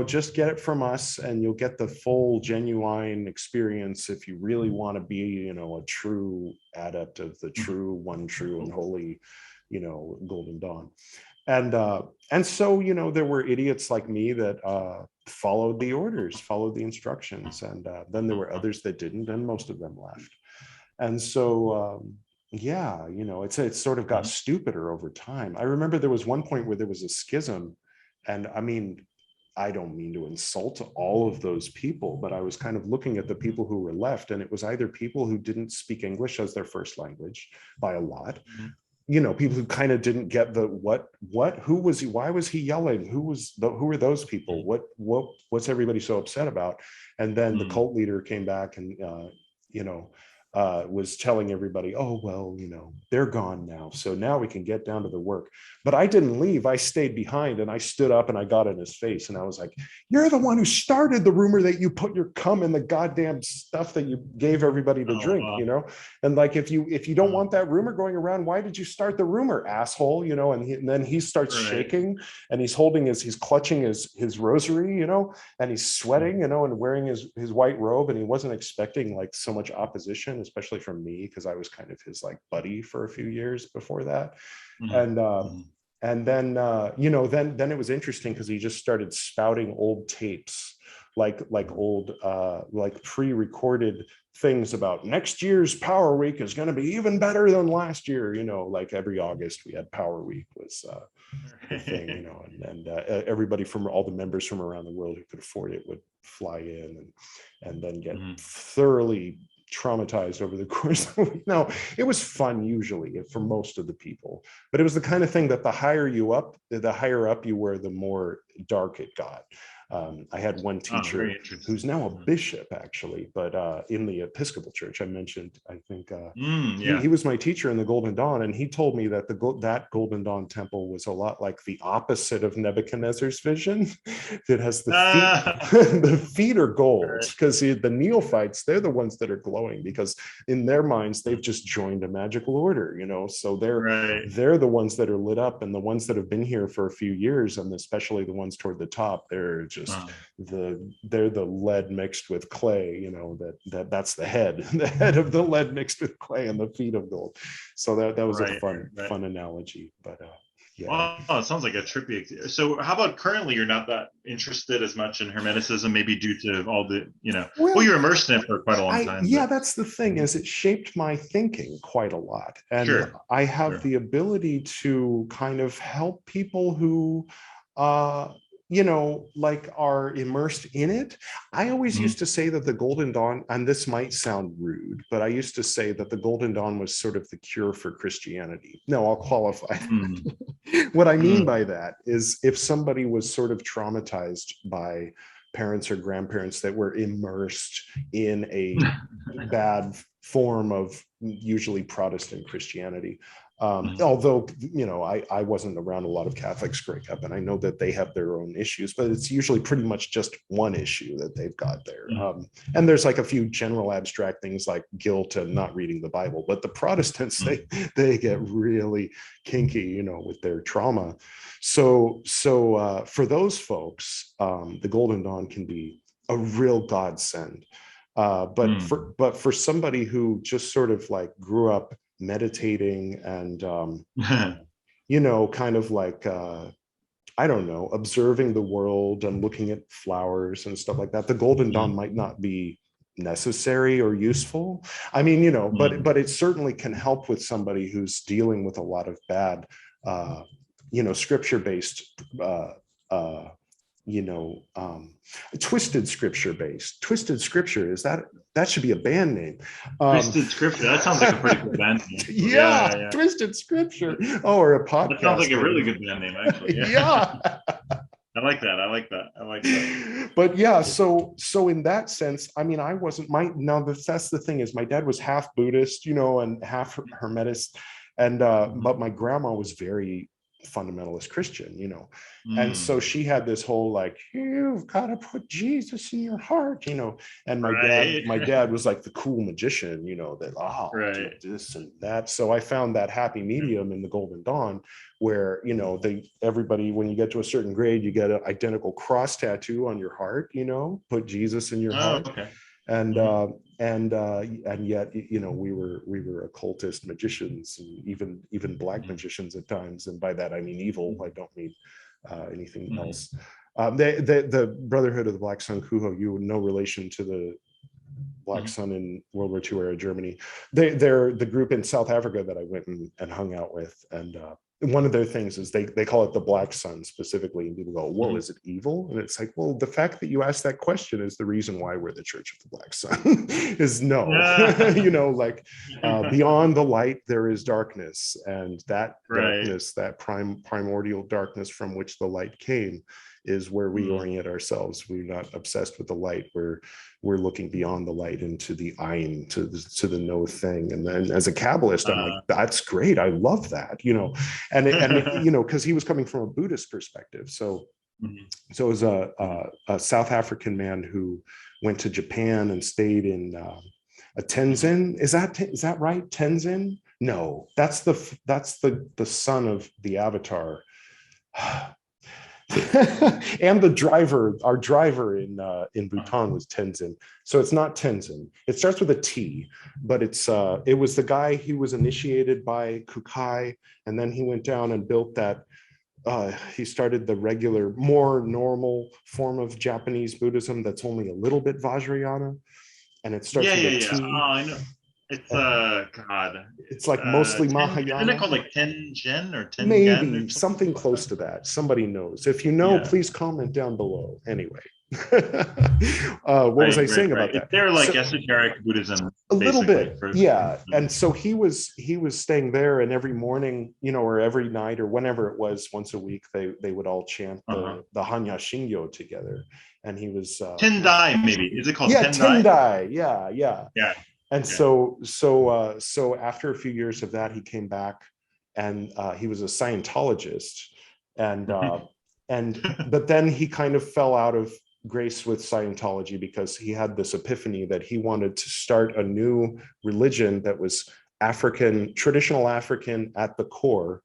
just get it from us, and you'll get the full genuine experience if you really want to be, a true adept of the Mhm. true one true and holy, Golden Dawn. And so, there were idiots like me that followed the orders, followed the instructions, and then there were others that didn't, and most of them left. And so yeah, it's sort of got Mhm. stupider over time. I remember there was one point where there was a schism, and I mean, I don't mean to insult all of those people, but I was kind of looking at the people who were left, and it was either people who didn't speak English as their first language by a lot, Mhm. people who kind of didn't get the who was he, why was he yelling, who were those people, Mhm. what's everybody so upset about? And then the Mhm. cult leader came back and you know was telling everybody, oh well, they're gone now, so now we can get down to the work. But I didn't leave. I stayed behind, and I stood up and I got in his face, and I was like, you're the one who started the rumor that you put your cum in the goddamn stuff that you gave everybody to Oh, drink, and like, if you don't wow. want that rumor going around, why did you start the rumor, asshole? And then he starts Right. shaking, and he's clutching his rosary, and he's sweating, and wearing his white robe, and he wasn't expecting like so much opposition, especially from me, because I was kind of his like buddy for a few years before that. Mhm. And Mhm. and then then it was interesting because he just started spouting old tapes like old like pre-recorded things about next year's Power Week is going to be even better than last year. Like every August we had Power Week was the thing. And everybody from all the members from around the world who could afford it would fly in and then get thoroughly traumatized over the course of a week. No, it was fun usually for most of the people, but it was the kind of thing that the higher up you were, the more dark it got. I had one teacher who's now a bishop, actually, but in the Episcopal Church, I mentioned, I think he was my teacher in the Golden Dawn, and he told me that that Golden Dawn temple was a lot like the opposite of Nebuchadnezzar's vision. It has the feet, the feet are gold, because the neophytes, they're the ones that are glowing, because in their minds, they've just joined a magical order, so they're the ones that are lit up, and the ones that have been here for a few years, and especially the ones toward the top, they're just they're the lead mixed with clay, that's the head of the lead mixed with clay and the feet of gold. So that was a fun analogy. But yeah. Wow, it sounds like a trippy. So how about currently you're not that interested as much in Hermeticism, maybe due to all the, well, you're immersed in it for quite a long time. Yeah, that's the thing, is it shaped my thinking quite a lot. And I have the ability to kind of help people who like are immersed in it. I always used to say that the Golden Dawn, and this might sound rude, but I used to say that the Golden Dawn was sort of the cure for Christianity. No, I'll qualify. What I mean by that is if somebody was sort of traumatized by parents or grandparents that were immersed in a bad form of usually Protestant Christianity. Although, I wasn't around a lot of Catholics growing up, and I know that they have their own issues, but it's usually pretty much just one issue that they've got there. And there's like a few general abstract things like guilt and not reading the Bible, but the Protestants, they get really kinky, with their trauma. So for those folks, the Golden Dawn can be a real godsend. But for somebody who just sort of like grew up meditating and kind of like I don't know, observing the world and looking at flowers and stuff like that, the Golden Dawn might not be necessary or useful. I mean, but it certainly can help with somebody who's dealing with a lot of bad scripture-based twisted scripture is that should be a band name. Twisted Scripture, that sounds like a pretty good band name. Yeah. Twisted Scripture. Or a podcast. That sounds like a really good band name, actually. Yeah. I like that. But yeah, so in that sense, I mean, I wasn't that's the thing, is my dad was half Buddhist, and half Hermetist, and but my grandma was very fundamentalist Christian, and so she had this whole like, you've got to put Jesus in your heart, and my dad was like the cool magician, that do this and that. So I found that happy medium in the Golden Dawn, where everybody, when you get to a certain grade, you get an identical cross tattoo on your heart, put Jesus in your heart. Okay. And yet, we were occultist magicians, and even black magicians at times. And by that, I mean evil. I don't mean anything else. The Brotherhood of the Black Sun, Kuho, no relation to the Black Sun in World War II era Germany. They're the group in South Africa that I went and hung out with. And one of their things is they call it the Black Sun specifically, and people go, whoa, is it evil? And it's like, well, the fact that you asked that question is the reason why we're the Church of the Black Sun. Is no. Beyond the light there is darkness, and that darkness, that primordial darkness from which the light came, is where we orient ourselves. We're not obsessed with the light. We're looking beyond the light into the Ein, to the no thing. And then as a Kabbalist, I'm like, that's great. I love that, because he was coming from a Buddhist perspective. So it was a South African man who went to Japan and stayed in a Tenzin. Is that right? Tenzin? No, that's the son of the Avatar. And our driver in Bhutan was Tenzin. So it's not Tenzin. It starts with a T, but it was the guy who was initiated by Kukai, and then he went down and built that he started the regular, more normal form of Japanese Buddhism that's only a little bit Vajrayana, and it starts with a Yeah. T. Oh, I know. It's God. It's like mostly Isn't it Mahayana. called like Tengen or Tengen or Maybe something something like close that? to that. Somebody knows. If you know, Yeah. please comment down below. Anyway, what was I saying about Right. that? They're like So esoteric Buddhism, a little basically. bit, For yeah. And so he was staying there, and every morning, or every night, or whenever it was, once a week, they would all chant uh-huh. the Hanya Shingyo together. And he was Tendai, maybe. Is it called yeah, Tendai? Tendai, yeah. Yeah. And Yeah. so after a few years of that, he came back, and he was a Scientologist, and but then he kind of fell out of grace with Scientology because he had this epiphany that he wanted to start a new religion that was African, traditional African at the core,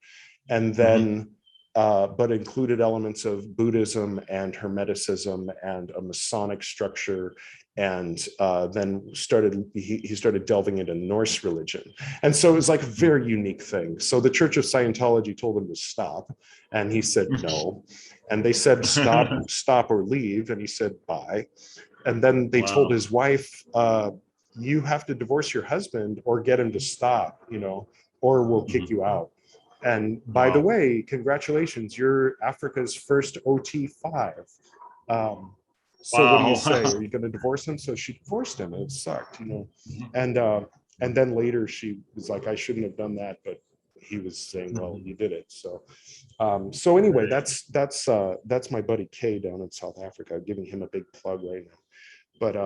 and then but included elements of Buddhism and Hermeticism and a Masonic structure, and then he started delving into Norse religion. And so it was like a very unique thing. So the Church of Scientology told him to stop, and he said no. And they said stop or leave, and he said bye. And then they told his wife, you have to divorce your husband or get him to stop, or we'll kick you out. And by the way, congratulations, you're Africa's first OT5. So what do you say? Are you going to divorce him? So she divorced him, and it sucked, and then later she was like, I shouldn't have done that, but he was saying, well, you did it. So anyway, that's my buddy Kay down in South Africa, giving him a big plug right now. But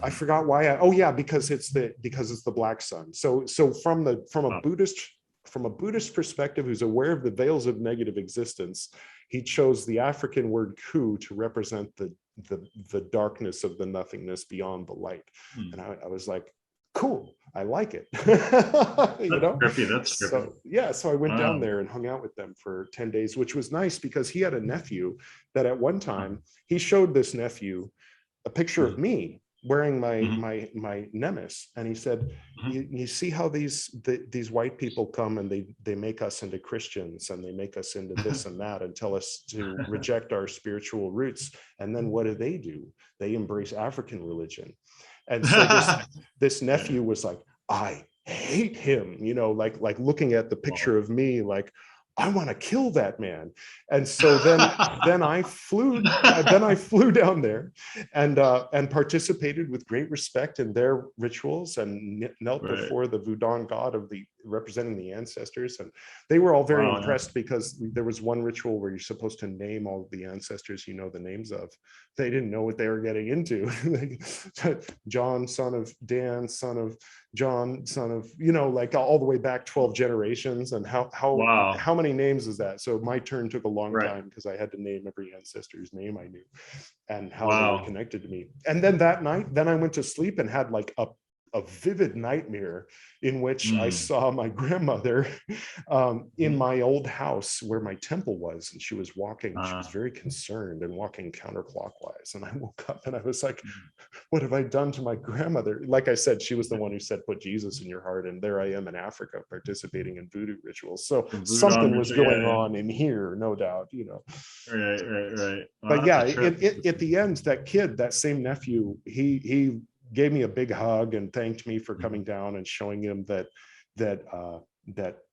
I forgot why. Because it's the black sun. So from a Buddhist perspective, who's aware of the veils of negative existence, he chose the African word ku to represent the darkness of the nothingness beyond the light. And I was like, cool, I like it. That's trippy. So I went down there and hung out with them for 10 days, which was nice because he had a nephew that at one time he showed this nephew a picture of me wearing my nemes, and he said, you see how these white people come and they make us into Christians, and they make us into this and that, and tell us to reject our spiritual roots, and then what do? They embrace African religion. And so this nephew was like, I hate him, like looking at the picture of me, like, I want to kill that man. And so then I flew down there and participated with great respect in their rituals and knelt before the Voodoo god representing the ancestors. And they were all very impressed because there was one ritual where you're supposed to name all of the ancestors you know the names of. They didn't know what they were getting into. John, son of Dan, son of John, son of, like all the way back 12 generations. And how many names is that? So my turn took a long time because I had to name every ancestor's name I knew and how they were connected to me. And then that night, I went to sleep and had like a vivid nightmare in which I saw my grandmother in my old house where my temple was, and she was walking. She was very concerned and walking counterclockwise. And I woke up and I was like, what have I done to my grandmother? Like I said, she was the one who said, put Jesus in your heart. And there I am in Africa participating in voodoo rituals. So something was going on in here, no doubt, Right. But yeah, at the end, that same nephew, he gave me a big hug and thanked me for coming down and showing him that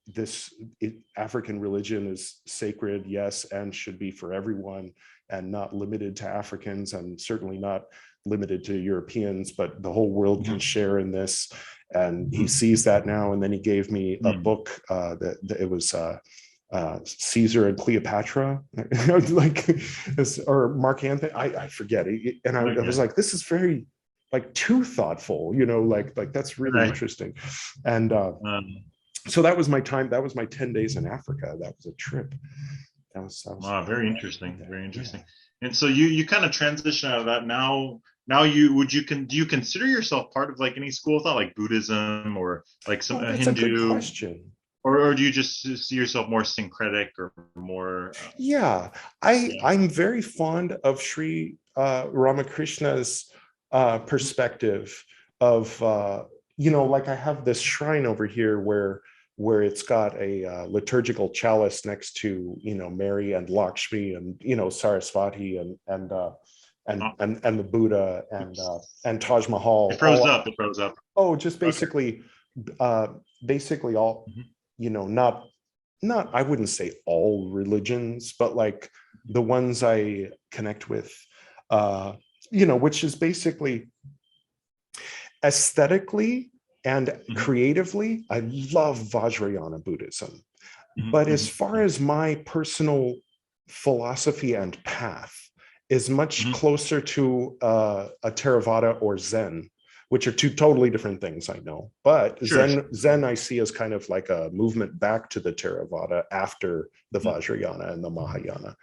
this African religion is sacred, yes, and should be for everyone and not limited to Africans, and certainly not limited to Europeans, but the whole world can share in this. And he sees that now. And then he gave me a book that it was Caesar and Cleopatra, or Mark Anthony, I forget. And I was like, this is very like too thoughtful, like that's really interesting. And so that was my time. That was my 10 days in Africa. That was a trip. That was very interesting. Very interesting. Yeah. And so you kind of transition out of that now. Do you consider yourself part of like any school of thought, like Buddhism or like some that's Hindu? A good question. Or do you just see yourself more syncretic or more? I'm very fond of Sri Ramakrishna's perspective of, like I have this shrine over here where where it's got a liturgical chalice next to, Mary and Lakshmi and, Saraswati and the Buddha and Taj Mahal. It froze up. It froze up. Oh, just basically, basically all, not I wouldn't say all religions, but like the ones I connect with, which is basically aesthetically and creatively, I love Vajrayana Buddhism. But as far as my personal philosophy and path is much closer to a Theravada or Zen, which are two totally different things, I know. But Zen I see as kind of like a movement back to the Theravada after the Vajrayana and the Mahayana.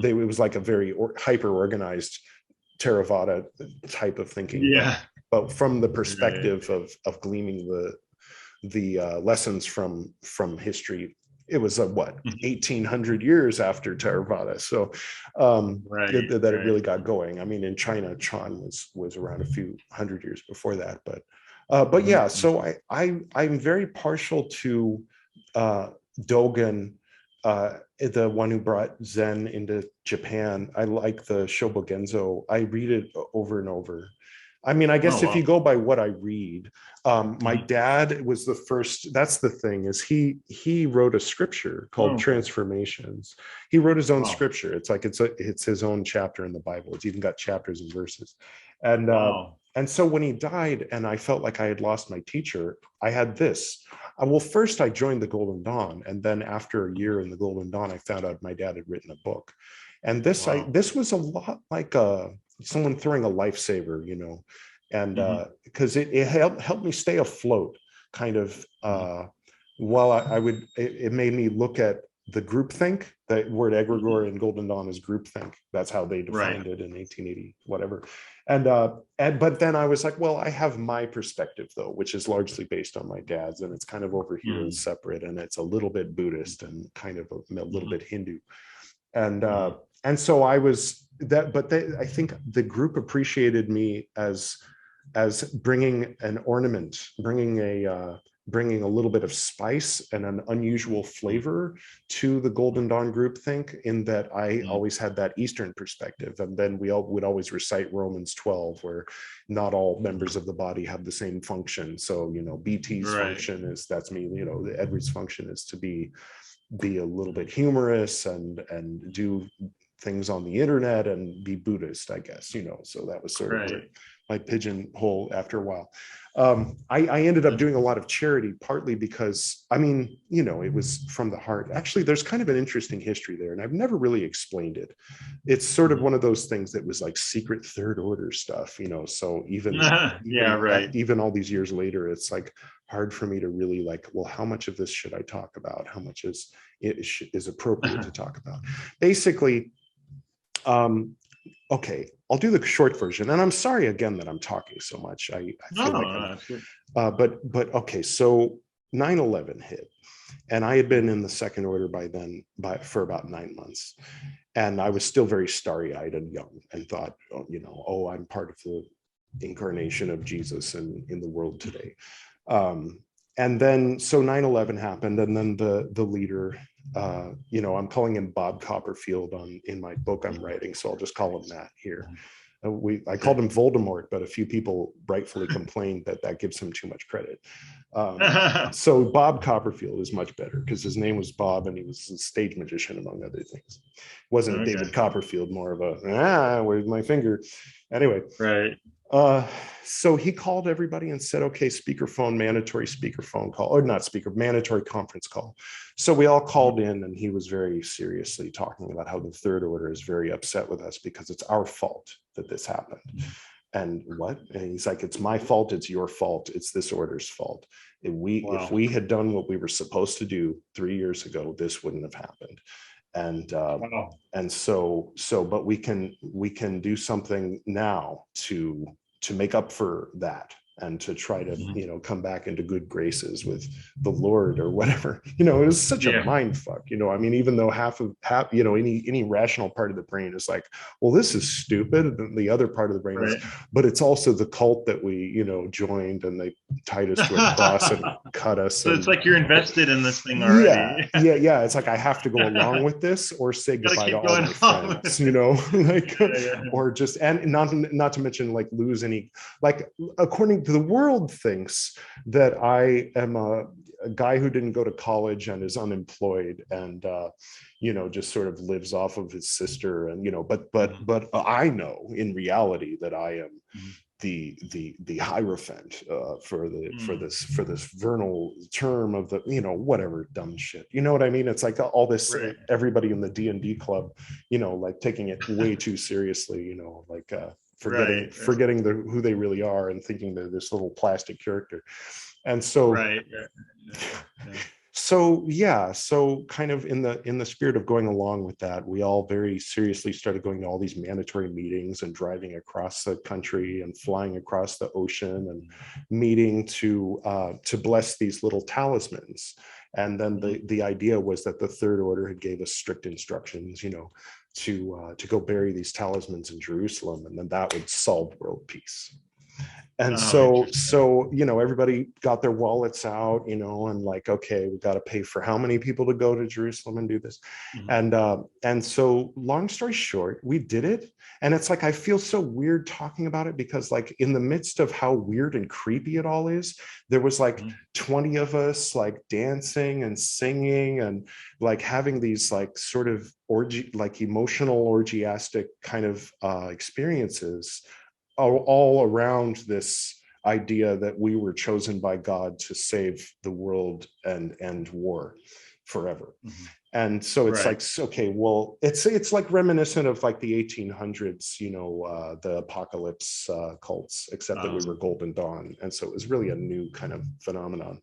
It was like a very hyper-organized Theravada type of thinking. Yeah. But from the perspective of gleaming the lessons from history, it was 1800 years after Theravada, so that it really got going. I mean, in China, Chan was around a few hundred years before that, but yeah. So I'm very partial to Dogen, the one who brought Zen into Japan. I like the Shobogenzo. I read it over and over. I mean, I guess if you go by what I read, my dad was the first. That's the thing, is he wrote a scripture called Transformations. He wrote his own scripture. It's like it's his own chapter in the Bible. It's even got chapters and verses. And so when he died, and I felt like I had lost my teacher, I had this. Well, first I joined the Golden Dawn, and then after a year in the Golden Dawn, I found out my dad had written a book, and this was a lot like someone throwing a lifesaver, and because it helped me stay afloat, kind of. While it made me look at the groupthink. The word egregore in Golden Dawn is groupthink. That's how they defined it in 1880, whatever. But then I was like, well, I have my perspective though, which is largely based on my dad's, and it's kind of over here and separate, and it's a little bit Buddhist and kind of a little bit Hindu, and so I was that. But I think the group appreciated me as bringing an ornament, bringing a little bit of spice and an unusual flavor to the Golden Dawn groupthink, in that I always had that Eastern perspective. And then we would always recite Romans 12, where not all members of the body have the same function. So, BT's function is, that's me, Edward's function is to be a little bit humorous and do things on the internet and be Buddhist, I guess, so that was sort of my pigeonhole after a while. I ended up doing a lot of charity, partly because, it was from the heart. Actually, there's kind of an interesting history there, and I've never really explained it. It's sort of one of those things that was like secret third order stuff, so even all these years later, it's like hard for me to really well, how much of this should I talk about? How much is appropriate to talk about? Basically, okay, I'll do the short version, and I'm sorry again that I'm talking so much. I feel but okay, so 9/11 hit, and I had been in the second order by then for about 9 months, and I was still very starry-eyed and young, and thought, I'm part of the incarnation of Jesus in the world today. And then so 9/11 happened, and then the leader, I'm calling him Bob Copperfield in my book I'm writing, so I'll just call him that here. I called him Voldemort, but a few people rightfully complained that gives him too much credit. So Bob Copperfield is much better, because his name was Bob, and he was a stage magician, among other things. Wasn't David Copperfield, more of where's my finger? Anyway. Right. So he called everybody and said, okay, mandatory speakerphone call, or not mandatory conference call. So we all called in, and he was very seriously talking about how the third order is very upset with us because it's our fault that this happened. And what? And he's like, it's my fault, it's your fault, it's this order's fault. If we had done what we were supposed to do 3 years ago, this wouldn't have happened. And so but we can do something now to make up for that. and to try to, you know, come back into good graces with the Lord or whatever. You know, it was such a mind fuck, you know. I mean, even though half, you know, any rational part of the brain is like, well, this is stupid, and the other part of the brain is, but it's also the cult that we, you know, joined, and they tied us to a cross and cut us. So it's like you're invested in this thing already. Yeah. It's like I have to go along with this or say goodbye to all my friends, you know, like, or just, and not to mention like lose any, like, according to the world thinks that I am a guy who didn't go to college and is unemployed and you know, just sort of lives off of his sister, and you know, but I know in reality that I am the hierophant for this vernal term of the, you know, whatever dumb shit, you know what I mean? It's like all this everybody in the D&D club, you know, like taking it way too seriously, you know, like forgetting who they really are and thinking they're this little plastic character. And so so kind of in the spirit of going along with that, we all very seriously started going to all these mandatory meetings and driving across the country and flying across the ocean and meeting to bless these little talismans. And then the idea was that the Third Order had gave us strict instructions, you know, to go bury these talismans in Jerusalem, and then that would solve world peace. And so, you know, everybody got their wallets out, you know, and like, okay, we got to pay for how many people to go to Jerusalem and do this. And so long story short, we did it. And it's like, I feel so weird talking about it because like in the midst of how weird and creepy it all is, there was like 20 of us like dancing and singing and like having these like sort of emotional orgiastic kind of experiences all around this idea that we were chosen by God to save the world and end war forever. And so it's like, okay, well, it's like reminiscent of like the 1800s, you know, the apocalypse cults, except that we were Golden Dawn. And so it was really a new kind of phenomenon.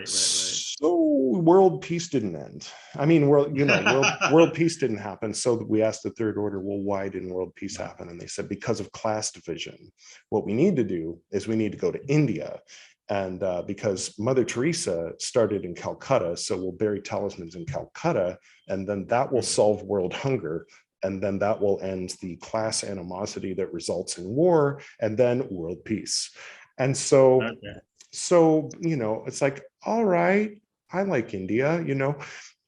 So world peace didn't end. I mean, world peace didn't happen. So we asked the Third Order, well, why didn't world peace happen? And they said, because of class division. What we need to do is we need to go to India. And because Mother Teresa started in Calcutta, so we'll bury talismans in Calcutta, and then that will solve world hunger. And then that will end the class animosity that results in war, and then world peace. And so, you know, it's like, all right, I like India, you know,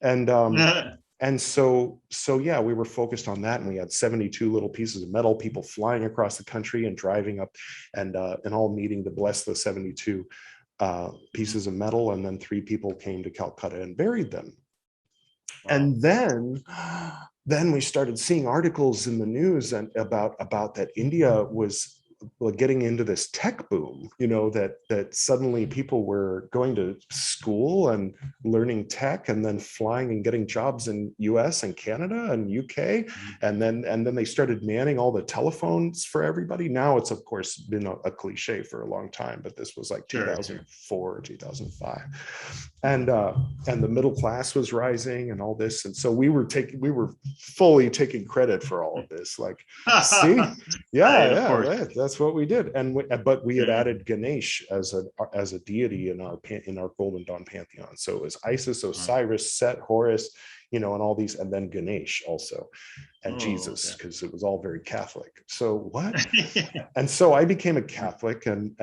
and so yeah, we were focused on that, and we had 72 little pieces of metal, people flying across the country and driving up, and all meeting to bless the 72 pieces of metal, and then 3 people came to Calcutta and buried them. And then we started seeing articles in the news and about that India was getting into this tech boom, you know, that suddenly people were going to school and learning tech and then flying and getting jobs in US and Canada and UK. And then they started manning all the telephones for everybody. Now it's of course been a cliche for a long time, but this was like 2004, 2005. And the middle class was rising and all this. And so we were fully taking credit for all of this. Like, see, that's what we did. But we had added Ganesh as a deity in our Golden Dawn pantheon. So it was Isis, Osiris, Set, Horus, you know, and all these, and then Ganesh also, and Jesus, because it was all very Catholic. So what? And so I became a Catholic and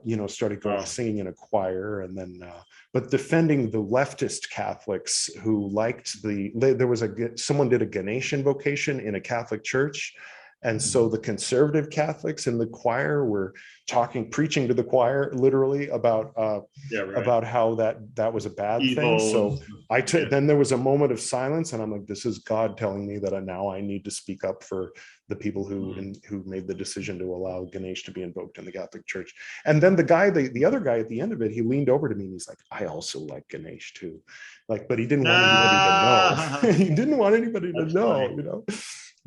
you know, started going singing in a choir, and then but defending the leftist Catholics who liked someone did a Ganesh invocation in a Catholic church. And so the conservative Catholics in the choir were preaching to the choir literally about how that was a bad thing. So then there was a moment of silence, and I'm like, this is God telling me that now I need to speak up for the people who made the decision to allow Ganesh to be invoked in the Catholic Church. And then the other guy at the end of it, he leaned over to me and he's like, I also like Ganesh too. Like, but he didn't want anybody to know. He didn't want anybody to know, you know.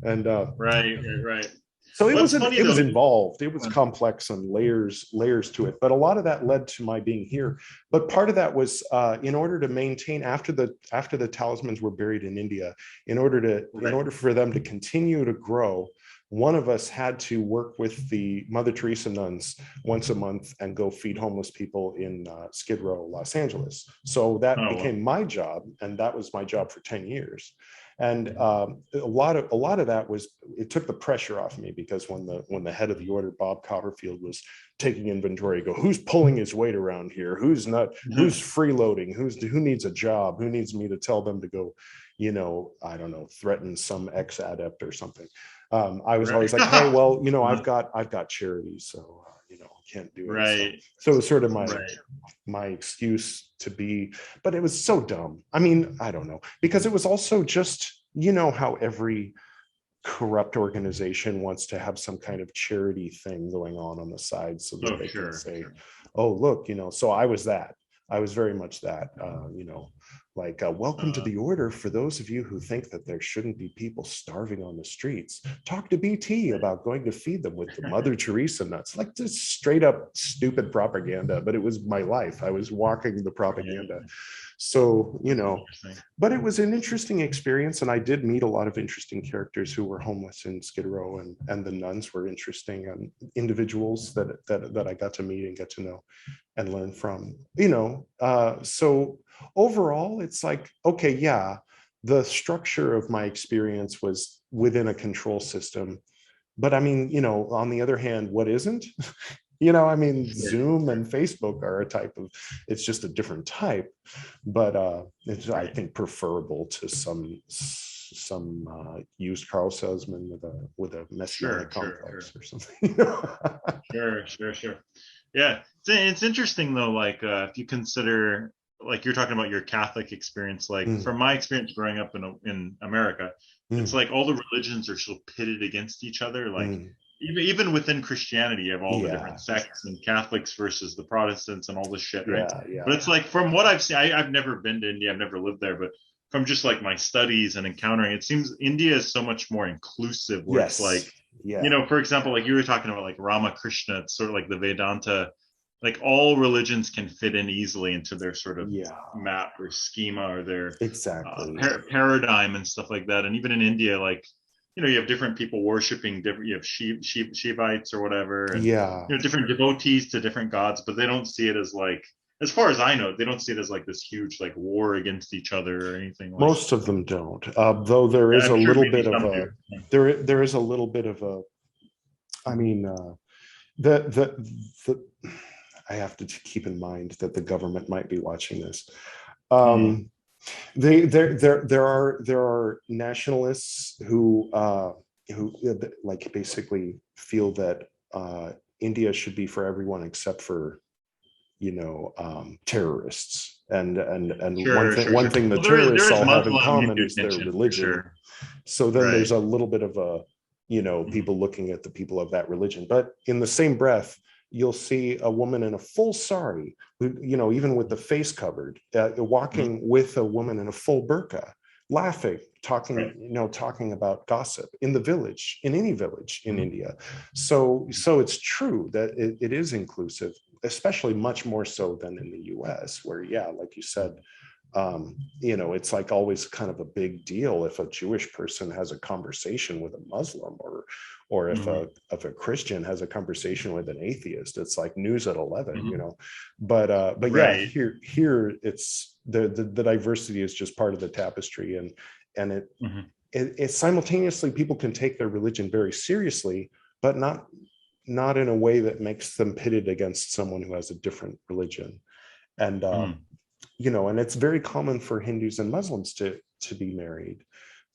And right. So Well, it's funny it was though. involved. It was complex and layers to it. But a lot of that led to my being here. But part of that was in order to maintain after the talismans were buried in India, in order for them to continue to grow, one of us had to work with the Mother Teresa nuns once a month and go feed homeless people in Skid Row, Los Angeles. So that became my job, and that was my job for 10 years. And a lot of that was, it took the pressure off me, because when the head of the order, Bob Copperfield, was taking inventory, go, who's pulling his weight around here? Who's not? Who's freeloading? Who needs a job? Who needs me to tell them to go, I don't know, threaten some ex-adept or something? I was always like, hey, well, I've got charities, so can't do it. So it was sort of my excuse to be, but it was so dumb. I mean, I don't know, because it was also just, how every corrupt organization wants to have some kind of charity thing going on the side, so that they can say, oh, look, so I was very much that, like, welcome to the order. For those of you who think that there shouldn't be people starving on the streets, talk to BT about going to feed them with the Mother Teresa nuts. Like, just straight up stupid propaganda, but it was my life. I was walking the propaganda. So, but it was an interesting experience, and I did meet a lot of interesting characters who were homeless in Skid Row, and the nuns were interesting individuals that I got to meet and get to know and learn from, so overall, it's like, okay, yeah, the structure of my experience was within a control system. But I mean, on the other hand, what isn't? Zoom and Facebook are a type of, it's just a different type, but it's, I think, preferable to some used car salesman with a messianic complex or something. Sure. Yeah, it's interesting though. Like, if you consider, like, you're talking about your Catholic experience, like from my experience growing up in America, it's like all the religions are so pitted against each other. Like even within Christianity, you have all the different sects, and Catholics versus the Protestants and all this shit, right? But it's like, from what I've seen, I've never been to India, I've never lived there, but from just like my studies and encountering, it seems India is so much more inclusive, where it's like, for example, like you were talking about, like Ramakrishna, it's sort of like the Vedanta, like all religions can fit in easily into their sort of map or schema or their paradigm and stuff like that. And even in India, like, you have different people worshiping different, you have Shivites or whatever, and different devotees to different gods, but they don't see it as, like, as far as I know, they don't see it as like this huge like war against each other or anything like Most of them don't, though there is a little bit of a there is a little bit of a, I mean, the I have to keep in mind that the government might be watching this. There are nationalists who like basically feel that India should be for everyone except for terrorists, and one thing the terrorists all have in common is their religion. So then there's a little bit of a people looking at the people of that religion, but in the same breath, you'll see a woman in a full sari, even with the face covered, walking with a woman in a full burqa, laughing, talking about gossip in the village, in any village in India. So it's true that it is inclusive, especially much more so than in the US, where, like you said, it's like always kind of a big deal if a Jewish person has a conversation with a Muslim, or if a Christian has a conversation with an atheist. It's like news at 11, but here it's the diversity is just part of the tapestry, and it simultaneously, people can take their religion very seriously, but not in a way that makes them pitted against someone who has a different religion. And and it's very common for Hindus and Muslims to be married,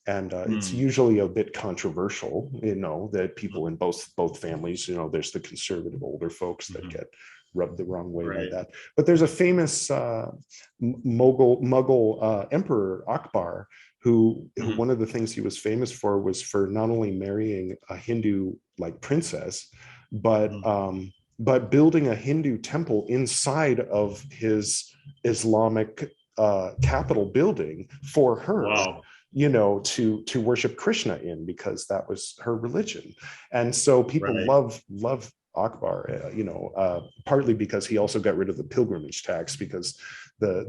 and it's usually a bit controversial, that people in both families, there's the conservative older folks that get rubbed the wrong way by that. But there's a famous Mughal emperor, Akbar, who one of the things he was famous for was for not only marrying a Hindu like princess, but building a Hindu temple inside of his Islamic capital building for her. to worship Krishna in, because that was her religion. And so people love Akbar, partly because he also got rid of the pilgrimage tax, because the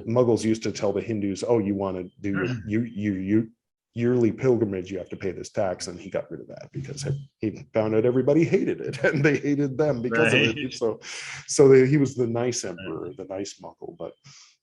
Mughals used to tell the Hindus, oh, you want to do your yearly pilgrimage, you have to pay this tax, and he got rid of that because he found out everybody hated it, and they hated them because of it. So he was the nice emperor, the nice Mughal, but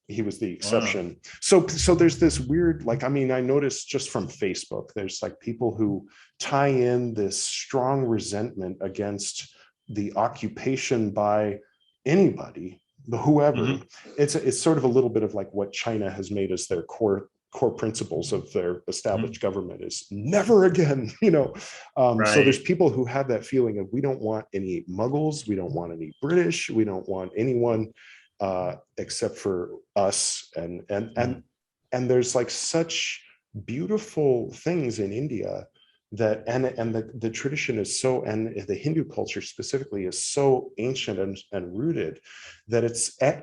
he was the exception. Wow. So there's this weird, I noticed just from Facebook, there's people who tie in this strong resentment against the occupation by anybody, whoever. It's sort of a little bit of what China has made as their core principles of their established government is never again, So there's people who have that feeling of, we don't want any Mughals, we don't want any British, we don't want anyone except for us. And there's such beautiful things in India that, and the tradition is so, and the Hindu culture specifically is so ancient and rooted, that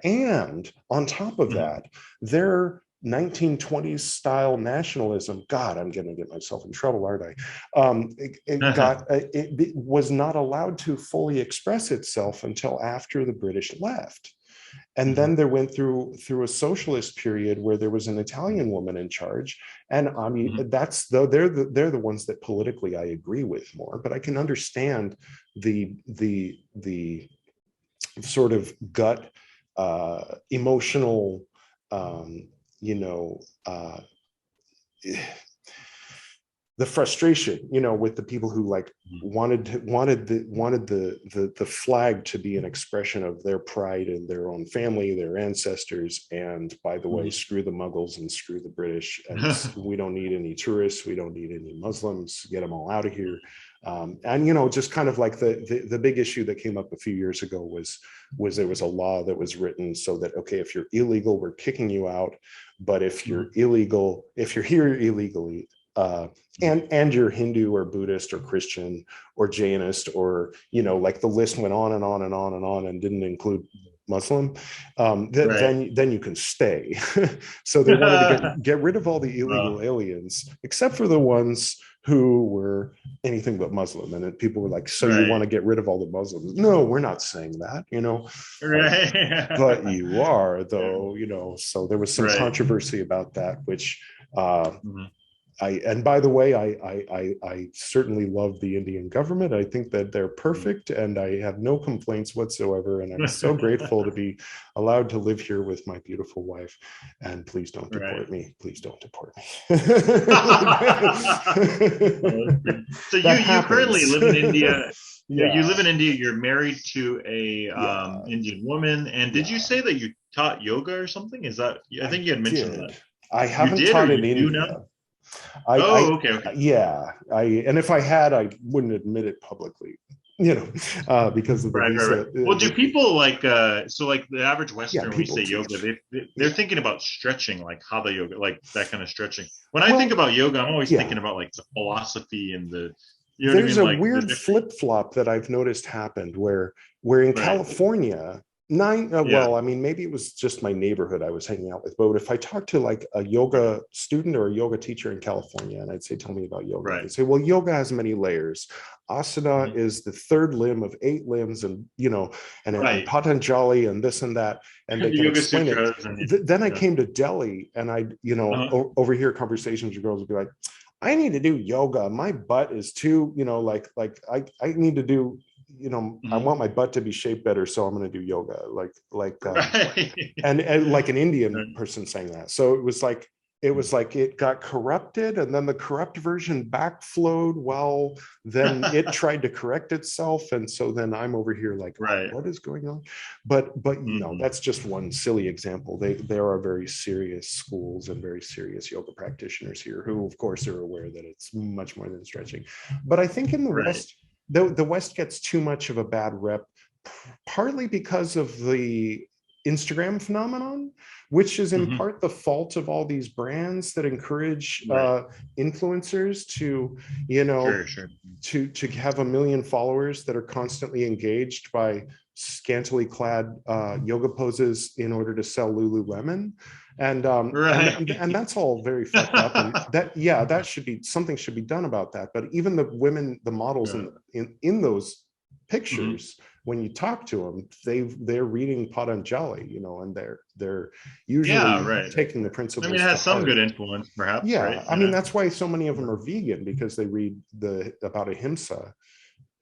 and on top of that, their 1920s style nationalism, God, I'm going to get myself in trouble, aren't I? It was not allowed to fully express itself until after the British left. And then there went through a socialist period where there was an Italian woman in charge. And I mean, they're the ones that politically I agree with more, but I can understand the sort of gut emotional the frustration, with the people who wanted the flag to be an expression of their pride in their own family, their ancestors. And by the way, screw the Mughals and screw the British. And we don't need any tourists. We don't need any Muslims. Get them all out of here. And just kind of the big issue that came up a few years ago was there was a law that was written so that, okay, if you're illegal, we're kicking you out. But if you're illegal, if you're here illegally, and you're Hindu or Buddhist or Christian or Jainist, or the list went on and on and on and on and didn't include Muslim, then you can stay. So they wanted to get rid of all the illegal aliens, except for the ones who were anything but Muslim. And then people were like, so you want to get rid of all the Muslims? No, we're not saying that, but you are, though, so there was some controversy about that, which and by the way, I certainly love the Indian government. I think that they're perfect, and I have no complaints whatsoever. And I'm so grateful to be allowed to live here with my beautiful wife. And please don't deport me. Please don't deport me. So you currently live in India. Yeah. You live in India. You're married to a Indian woman. And did you say that you taught yoga or something? Is that? I think you had mentioned that. I haven't taught in India. Okay. Yeah, and if I had, I wouldn't admit it publicly, because of the visa. Well, do people the average Westerner, when we say yoga, they're thinking about stretching, like hatha yoga, like that kind of stretching. When I think about yoga, I'm always thinking about the philosophy and the. There's a weird flip flop that I've noticed happened where in California. Well, I mean, maybe it was just my neighborhood I was hanging out with, but if I talked to a yoga student or a yoga teacher in California, and I'd say, tell me about yoga, they'd say, well, yoga has many layers. Asana is the third limb of 8 limbs, and and Patanjali and this and that, and they can explain it. Then I came to Delhi, and I overhear conversations with girls would be like, I need to do yoga. My butt is too, I need to do. I want my butt to be shaped better, so I'm going to do yoga, and like an Indian person saying that. So it was like it got corrupted, and then the corrupt version backflowed while then it tried to correct itself, and so then I'm over here what is going on? But that's just one silly example. There are very serious schools and very serious yoga practitioners here who, of course, are aware that it's much more than stretching. But I think in the West. The West gets too much of a bad rep, partly because of the Instagram phenomenon, which is in part the fault of all these brands that encourage influencers to, to have 1 million followers that are constantly engaged by scantily clad yoga poses in order to sell Lululemon. And Right. and that's all very fucked up. And that should be, something should be done about that. But even the women, the models in those pictures, when you talk to them, they're reading Patanjali, you know, and they're usually taking the principles. I mean, it has some good influence, perhaps. Yeah, right? I mean, that's why so many of them are vegan, because they read about ahimsa.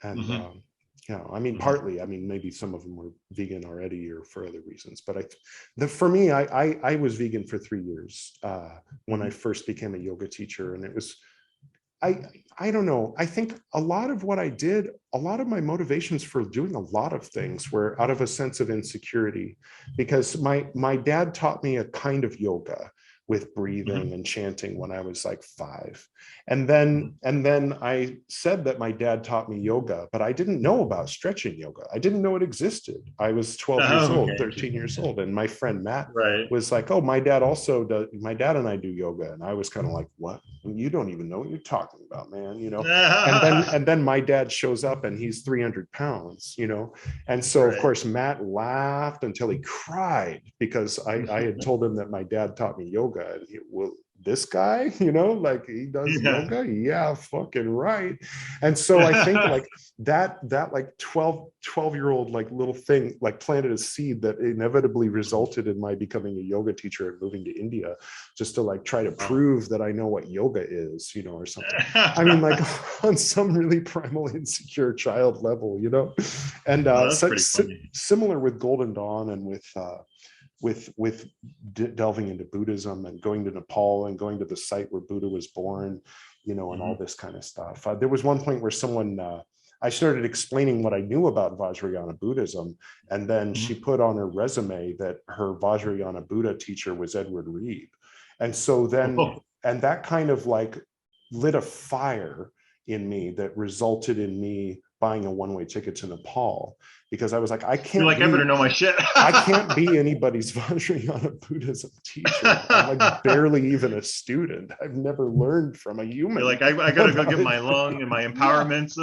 And you know, I mean, partly, I mean, maybe some of them were vegan already or for other reasons, but for me, I was vegan for 3 years when I first became a yoga teacher. And it was, I don't know, I think a lot of what I did, a lot of my motivations for doing a lot of things were out of a sense of insecurity, because my dad taught me a kind of yoga with breathing and chanting when I was like 5. And then I said that my dad taught me yoga, but I didn't know about stretching yoga. I didn't know it existed. I was 12 years old, 13 years old. And my friend Matt was like, oh, my dad and I do yoga. And I was kind of like, what? You don't even know what you're talking about, man, you know? And then my dad shows up and he's 300 pounds, you know? And so of course, Matt laughed until he cried, because I had told him that my dad taught me yoga. And well, this guy, you know, like, he does yoga. Yeah, fucking right. And so I think like that like 12-year-old like little thing like planted a seed that inevitably resulted in my becoming a yoga teacher and moving to India, just to like try to prove that I know what yoga is, you know, or something. I mean, like on some really primal insecure child level, you know. And similar with Golden Dawn, and with delving into Buddhism and going to Nepal and going to the site where Buddha was born, you know, and all this kind of stuff. There was one point where I started explaining what I knew about Vajrayana Buddhism, and then she put on her resume that her Vajrayana Buddha teacher was Edward Reed. And so then, and that kind of like lit a fire in me that resulted in me buying a one-way ticket to Nepal, because I was like, I better know my shit. I can't be anybody's Vajrayana Buddhism teacher. I'm like barely even a student. I've never learned from a human. You're like, I gotta go get my lung and my empowerments.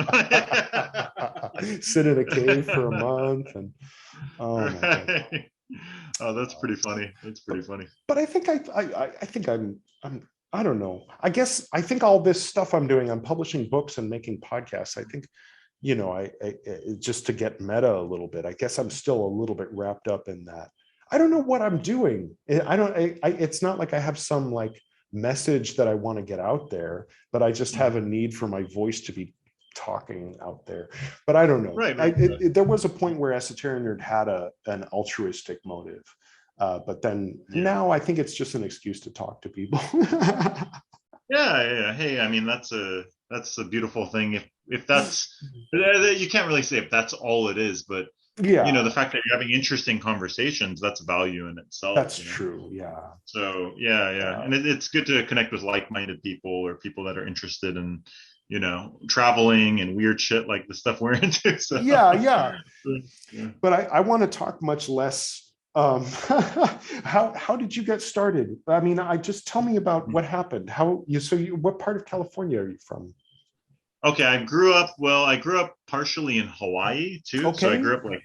Sit in a cave for a month, and oh my God. Oh, that's pretty funny. That's pretty funny. But I think I don't know. I think all this stuff I'm doing, I'm publishing books and making podcasts. I think, you know, I just to get meta a little bit, I guess I'm still a little bit wrapped up in that. I don't know what I'm doing. It's not like I have some like message that I want to get out there, but I just have a need for my voice to be talking out there. But I don't know. There was a point where Esoterinerd had an altruistic motive. But then now I think it's just an excuse to talk to people. Yeah. Hey, I mean, that's a beautiful thing. If that's, you can't really say if that's all it is, but you know, the fact that you're having interesting conversations, that's value in itself. That's true. Yeah. So and it's good to connect with like-minded people, or people that are interested in, you know, traveling and weird shit like the stuff we're into. So. Yeah. But I want to talk much less. How did you get started? I mean, just tell me about what happened. What part of California are you from? Okay, I grew up partially in Hawaii too. Okay. So I grew up like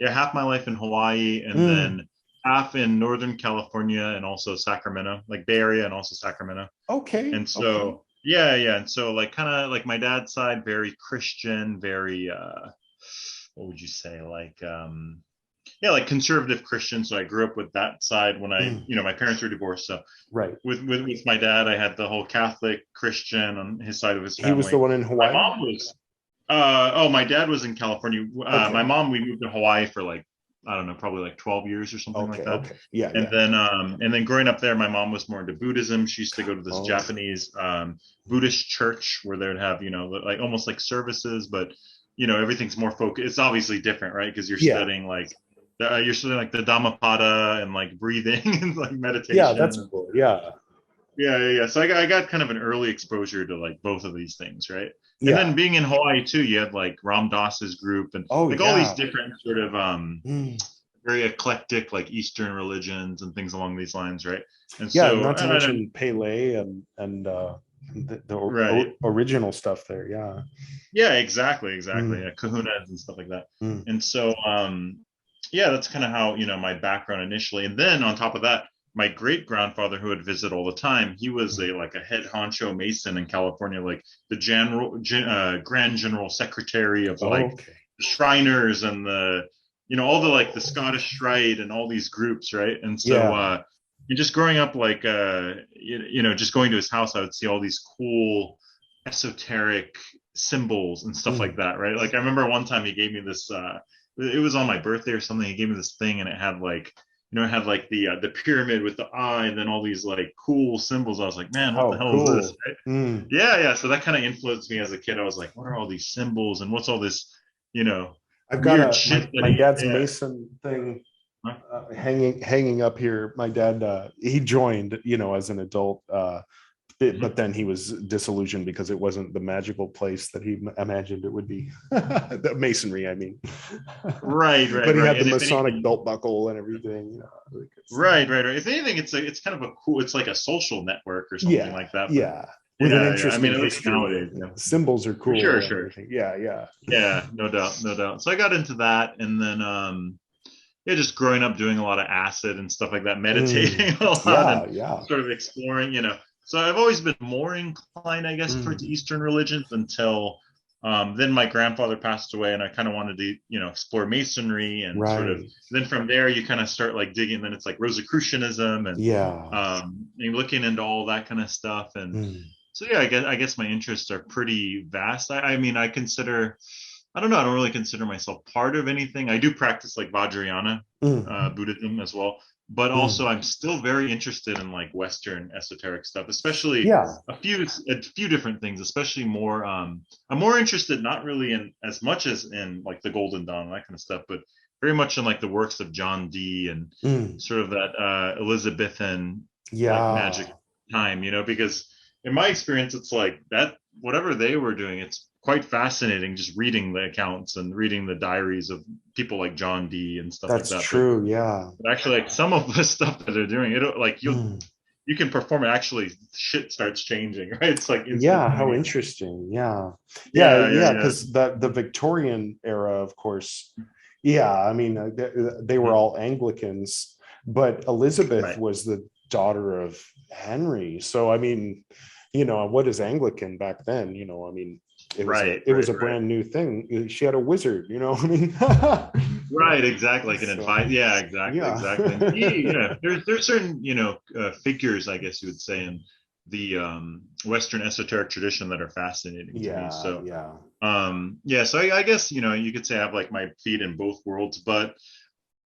half my life in Hawaii, and then half in Northern California, and also Sacramento, like Bay Area and also Sacramento. Okay. And so and so like kind of like my dad's side, very Christian, very what would you say, like like conservative Christian. So I grew up with that side when you know, my parents were divorced. So with my dad, I had the whole Catholic Christian on his side of his family. He was the one in Hawaii? My mom was, my dad was in California. My mom, we moved to Hawaii for like, I don't know, probably like 12 years or something like that. Okay. Yeah. And then growing up there, my mom was more into Buddhism. She used to go to this Japanese Buddhist church where they would have, you know, like almost like services, but you know, everything's more focused. It's obviously different, right? Because you're studying like you're studying like the Dhammapada and like breathing and like meditation. Yeah, that's cool. Yeah. So I got kind of an early exposure to like both of these things, right? And then being in Hawaii too, you had like Ram Dass's group and all these different sort of very eclectic like Eastern religions and things along these lines, right? And not to mention Pele and Right. original stuff there. Yeah. Yeah, exactly. Mm. Yeah, kahunas and stuff like that. Mm. And so, yeah, that's kind of how, my background initially. And then on top of that, my great grandfather, who would visit all the time, he was a head honcho Mason in California, like the Grand General Secretary of like Okay. the Shriners and all the like the Scottish Rite and all these groups, right? And so, Yeah. and just growing up, like, just going to his house, I would see all these cool esoteric symbols and stuff like that, right? Like I remember one time he gave me this it was on my birthday or something. He gave me this thing and it had like the pyramid with the eye and then all these like cool symbols. I was like, man, what the Oh, hell is this? cool. Right? Mm. Yeah. So that kind of influenced me as a kid. I was like, what are all these symbols and what's all this, I've got weird shit my dad's yeah. Mason thing hanging up here. My dad, he joined, as an adult, but then he was disillusioned because it wasn't the magical place that he imagined it would be. The masonry, I mean. Right. But he had And the if Masonic anything, belt buckle and everything. right. If anything, it's kind of a cool. It's like a social network or something like that. But Yeah. With an yeah. I mean, interesting at least history. nowadays, yeah. Symbols are For cool. sure. Yeah. Yeah, no doubt. So I got into that, and then yeah, just growing up doing a lot of acid and stuff like that, meditating a lot, and Yeah. sort of exploring. So I've always been more inclined, I guess, towards Eastern religions until then my grandfather passed away, and I kind of wanted to, explore Masonry and sort of. Then from there, you kind of start like digging. Then it's like Rosicrucianism and and looking into all that kind of stuff. And so yeah, I guess my interests are pretty vast. I mean, I don't know. I don't really consider myself part of anything. I do practice like Vajrayana Buddhism as well, but also I'm still very interested in like Western esoteric stuff, especially a few different things. Especially more, I'm more interested not really in as much as in like the Golden Dawn and that kind of stuff, but very much in like the works of John Dee and sort of that Elizabethan like magic time, because in my experience, it's like that whatever they were doing, it's quite fascinating just reading the accounts and reading the diaries of people like John Dee and stuff like that. That's true. Yeah. But actually, like some of the stuff that they're doing, it like you can perform it. Actually, shit starts changing, right? It's like how interesting. Yeah. Because the Victorian era, of course. Yeah, I mean, they were all Anglicans, but Elizabeth was the daughter of Henry. So I mean, what is Anglican back then? I mean, it was a brand new thing. She had a wizard, I mean. Right, exactly, like an advice. Yeah, exactly. There's certain figures, I guess you would say, in the Western esoteric tradition that are fascinating to me. So so I guess you could say I have like my feet in both worlds, but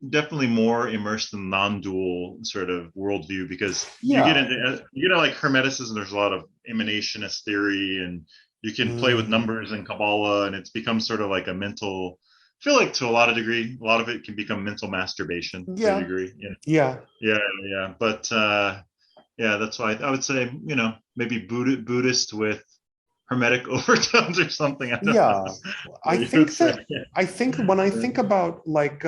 definitely more immersed in non-dual sort of worldview, because you get into like Hermeticism. There's a lot of emanationist theory, and you can play with numbers and Kabbalah, and it's become sort of like a mental. I feel like to a lot of it can become mental masturbation to a degree. Yeah. But that's why I would say maybe Buddhist with Hermetic overtones or something. I don't know. I think when I think about like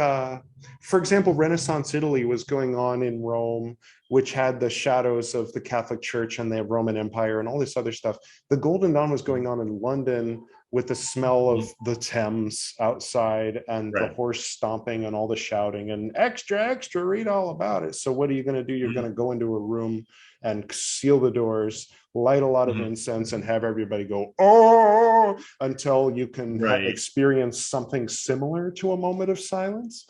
for example, Renaissance Italy was going on in Rome, which had the shadows of the Catholic Church and the Roman Empire and all this other stuff. The Golden Dawn was going on in London with the smell of the Thames outside and the horse stomping and all the shouting and extra, read all about it. So what are you going to do? You're going to go into a room and seal the doors, light a lot of incense, and have everybody go, oh, until you can experience something similar to a moment of silence.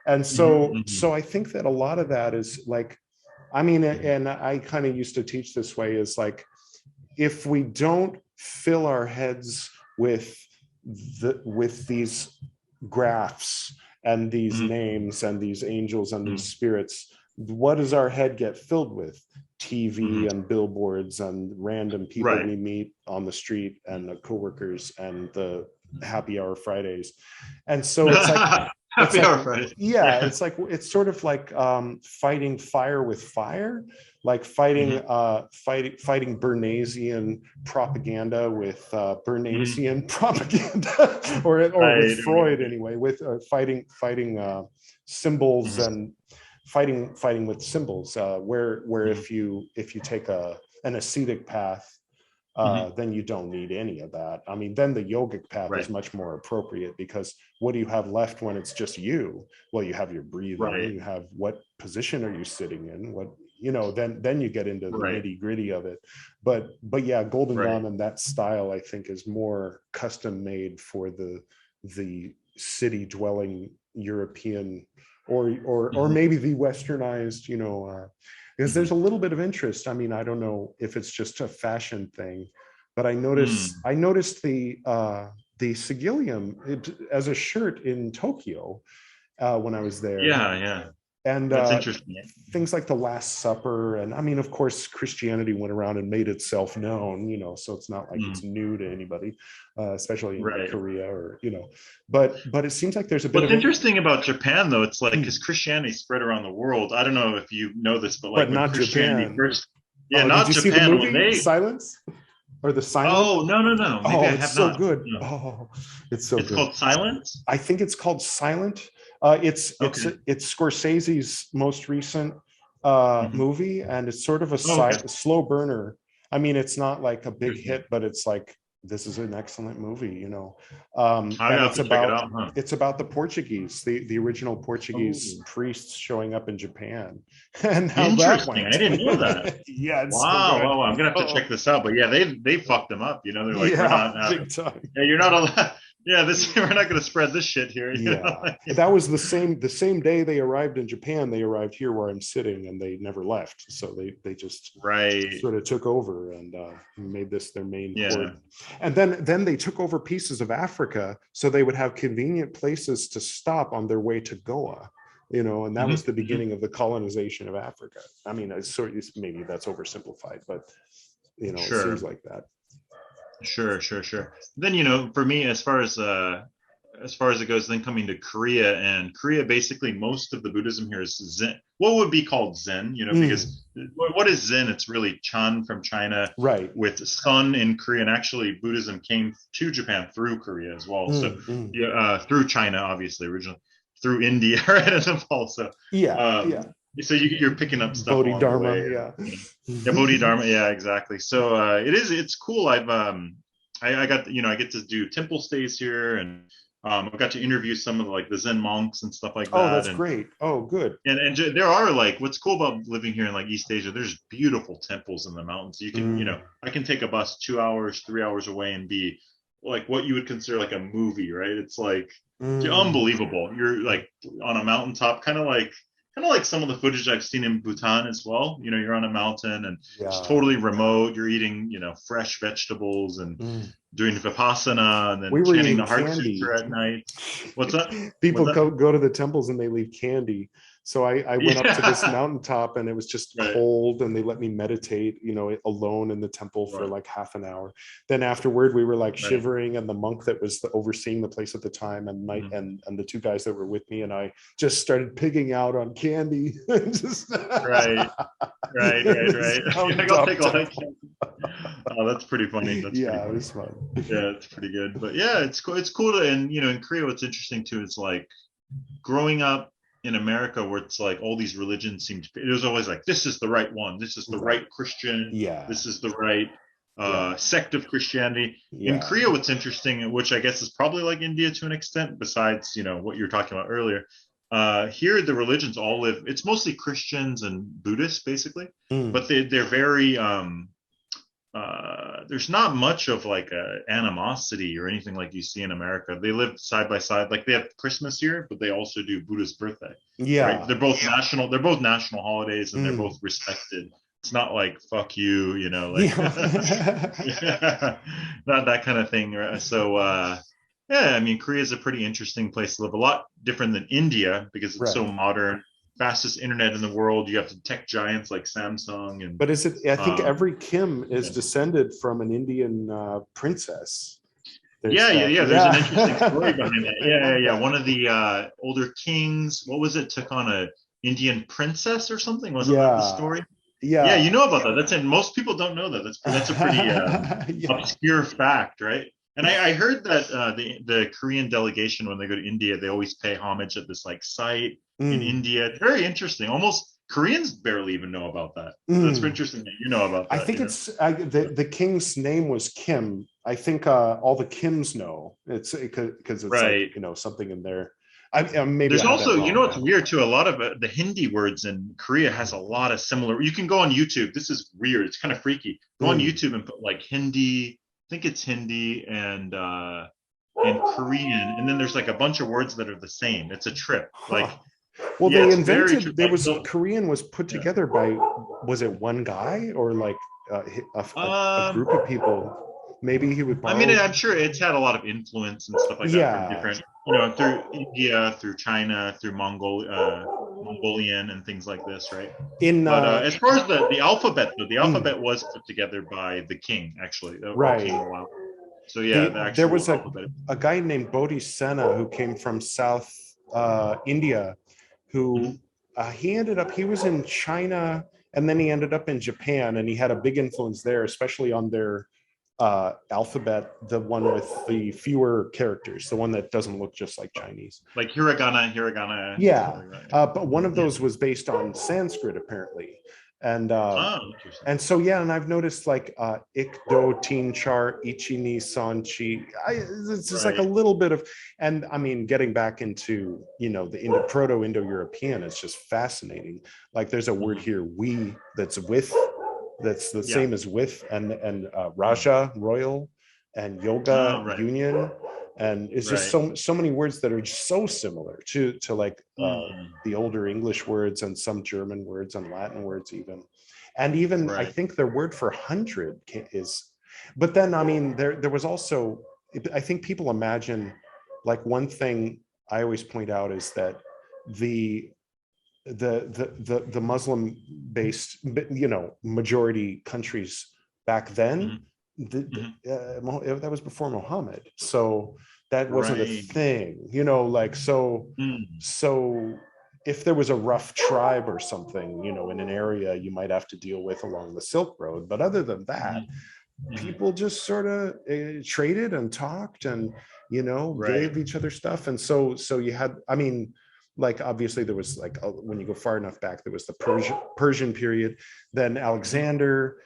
And so I think that a lot of that is like, I mean, and I kind of used to teach this way, is like, if we don't fill our heads with these graphs and these names and these angels and these spirits, what does our head get filled with? TV and billboards and random people we meet on the street and the coworkers and the happy hour Fridays. And so it's like it's sort of like fighting fire with fire, like fighting Bernaysian propaganda with Bernaysian propaganda, or with Freud anyway, with fighting symbols and fighting with symbols, where if you take an ascetic path, then you don't need any of that. I mean, then the yogic path is much more appropriate, because what do you have left when it's just you? Well, you have your breathing, you have what position are you sitting in, what, you know, then you get into the nitty gritty of it. But yeah, Golden Dawn and that style, I think, is more custom made for the city dwelling European, or maybe the westernized, you know, because there's a little bit of interest. I mean, I don't know if it's just a fashion thing, but I noticed the sigillium as a shirt in Tokyo when I was there. Yeah. And that's interesting. Things like the Last Supper, and I mean, of course, Christianity went around and made itself known, you know, so it's not like it's new to anybody, especially in Korea, or, you know, but it seems like there's a bit. What's interesting about Japan, though, it's like, because Christianity spread around the world. I don't know if you know this, but like, but not Japan. First, not did you Japan. See the movie Silence? Or the Silence? Oh, no. Maybe I have so not. good. No. Oh, it's so good. It's called Silence? I think it's called Silent. It's Scorsese's most recent movie, and it's sort of a slow burner. I mean, it's not like a big hit, but it's like, this is an excellent movie, you know. And it's about the Portuguese, the original Portuguese priests showing up in Japan, and how that went. I didn't know that. Yeah. Wow. I'm gonna have to check this out. But yeah, they fucked them up. You know, they're like, big time. Yeah, you're not allowed. Yeah, we're not going to spread this shit here. That was the same day they arrived in Japan. They arrived here where I'm sitting, and they never left. So they just sort of took over and made this their main port. And then they took over pieces of Africa, so they would have convenient places to stop on their way to Goa. You know, and that was the beginning of the colonization of Africa. I mean, maybe that's oversimplified, but you know, it seems like that. Sure. Then, you know, for me, as far as it goes, then coming to Korea, and Korea, basically most of the Buddhism here is Zen, what would be called Zen, you know, because what is Zen? It's really Chan from China, with Sun in Korean. Actually, Buddhism came to Japan through Korea as well. Through China, obviously, originally through India, right, as well. So so you're picking up stuff. Bodhidharma, Bodhidharma, exactly. So it's cool. I got, you know, I get to do temple stays here, and I got to interview some of the Zen monks and stuff like that. Oh, that's great. Oh, good. And there are, like, what's cool about living here in like East Asia, there's beautiful temples in the mountains. You can, you know, I can take a bus 2 hours, 3 hours away and be like what you would consider like a movie, right? It's like unbelievable. You're like on a mountaintop, kind of like some of the footage I've seen in Bhutan as well. You know, you're on a mountain and it's totally remote. You're eating, you know, fresh vegetables and doing vipassana, and then chanting the Heart Sutra at night. What's that? People go to the temples and they leave candy. So I went up to this mountaintop, and it was just cold, and they let me meditate, you know, alone in the temple for like half an hour. Then afterward, we were like shivering, and the monk that was overseeing the place at the time, and and the two guys that were with me and I just started pigging out on candy. Right. I'll take all that candy. Oh, that's pretty funny. It was fun. Yeah, it's pretty good. But yeah, it's cool. It's cool to, and you know, in Korea, what's interesting too is like growing up in America, where it's like all these religions seem to be, it was always like, this is the right one, this is the right Christian, this is the right sect of Christianity. In Korea, what's interesting, which I guess is probably like India to an extent, besides, you know, what you were talking about earlier, here the religions all live, it's mostly Christians and Buddhists basically, but they're very there's not much of like a animosity or anything like you see in America. They live side by side. Like they have Christmas here, but they also do Buddha's birthday. Right? They're both national. They're both national holidays, and they're both respected. It's not like fuck you, you know, like not that kind of thing. So I mean, Korea is a pretty interesting place to live. A lot different than India because it's so modern. Fastest internet in the world. You have the tech giants like Samsung, and but is it? I think every Kim is descended from an Indian princess. There's an interesting story behind that. Yeah. One of the older kings, what was it? Took on a Indian princess or something. Wasn't that the story? Yeah, you know about that. That's it. Most people don't know that. That's a pretty obscure fact, right? And I heard that the Korean delegation, when they go to India, they always pay homage at this like site in India. Very interesting, almost Koreans barely even know about that. That's interesting that you know about that. I think it's the king's name was Kim. I think all the Kims know. It's because it's like, you know, something in there. Maybe there's also, wrong, you know, what's weird too. A lot of the Hindi words in Korea has a lot of similar. You can go on YouTube. This is weird. It's kind of freaky. Go on YouTube and put like Hindi. I think it's Hindi and Korean, and then there's like a bunch of words that are the same. It's a trip. Like, well, they invented. There was Korean was put together by, was it one guy or like a group of people? Maybe he would borrow. I mean, I'm sure it's had a lot of influence and stuff like that from different, you know, through India, through China, through Mongolian and things like this, right? But as far as the alphabet, though, the alphabet was put together by the king, actually. Right. So yeah, there was a guy named Bodhisena who came from South India, who he was in China, and then he ended up in Japan, and he had a big influence there, especially on their alphabet, the one with the fewer characters, the one that doesn't look just like Chinese, like hiragana. Yeah, but one of those was based on Sanskrit apparently, and so yeah, and I've noticed like ik do tin char ichi ni san chi. It's just like a little bit of, and I mean, getting back into, you know, the Proto-Indo-European, it's just fascinating. Like there's a word here, we, that's with. That's the same as with, and Raja, royal, and yoga, union, and it's just so many words that are just so similar to like the older English words and some German words and Latin words even, and even I think their word for 100 is. But then I mean there was also, I think people imagine, like one thing I always point out is that the Muslim based, you know, majority countries back then, that was before Muhammad, so that wasn't a thing, you know, like so if there was a rough tribe or something, you know, in an area you might have to deal with along the Silk Road, but other than that, people just sort of traded and talked and, you know, gave each other stuff. And so you had, I mean, like obviously there was like when you go far enough back, there was the Persian period, then Alexander,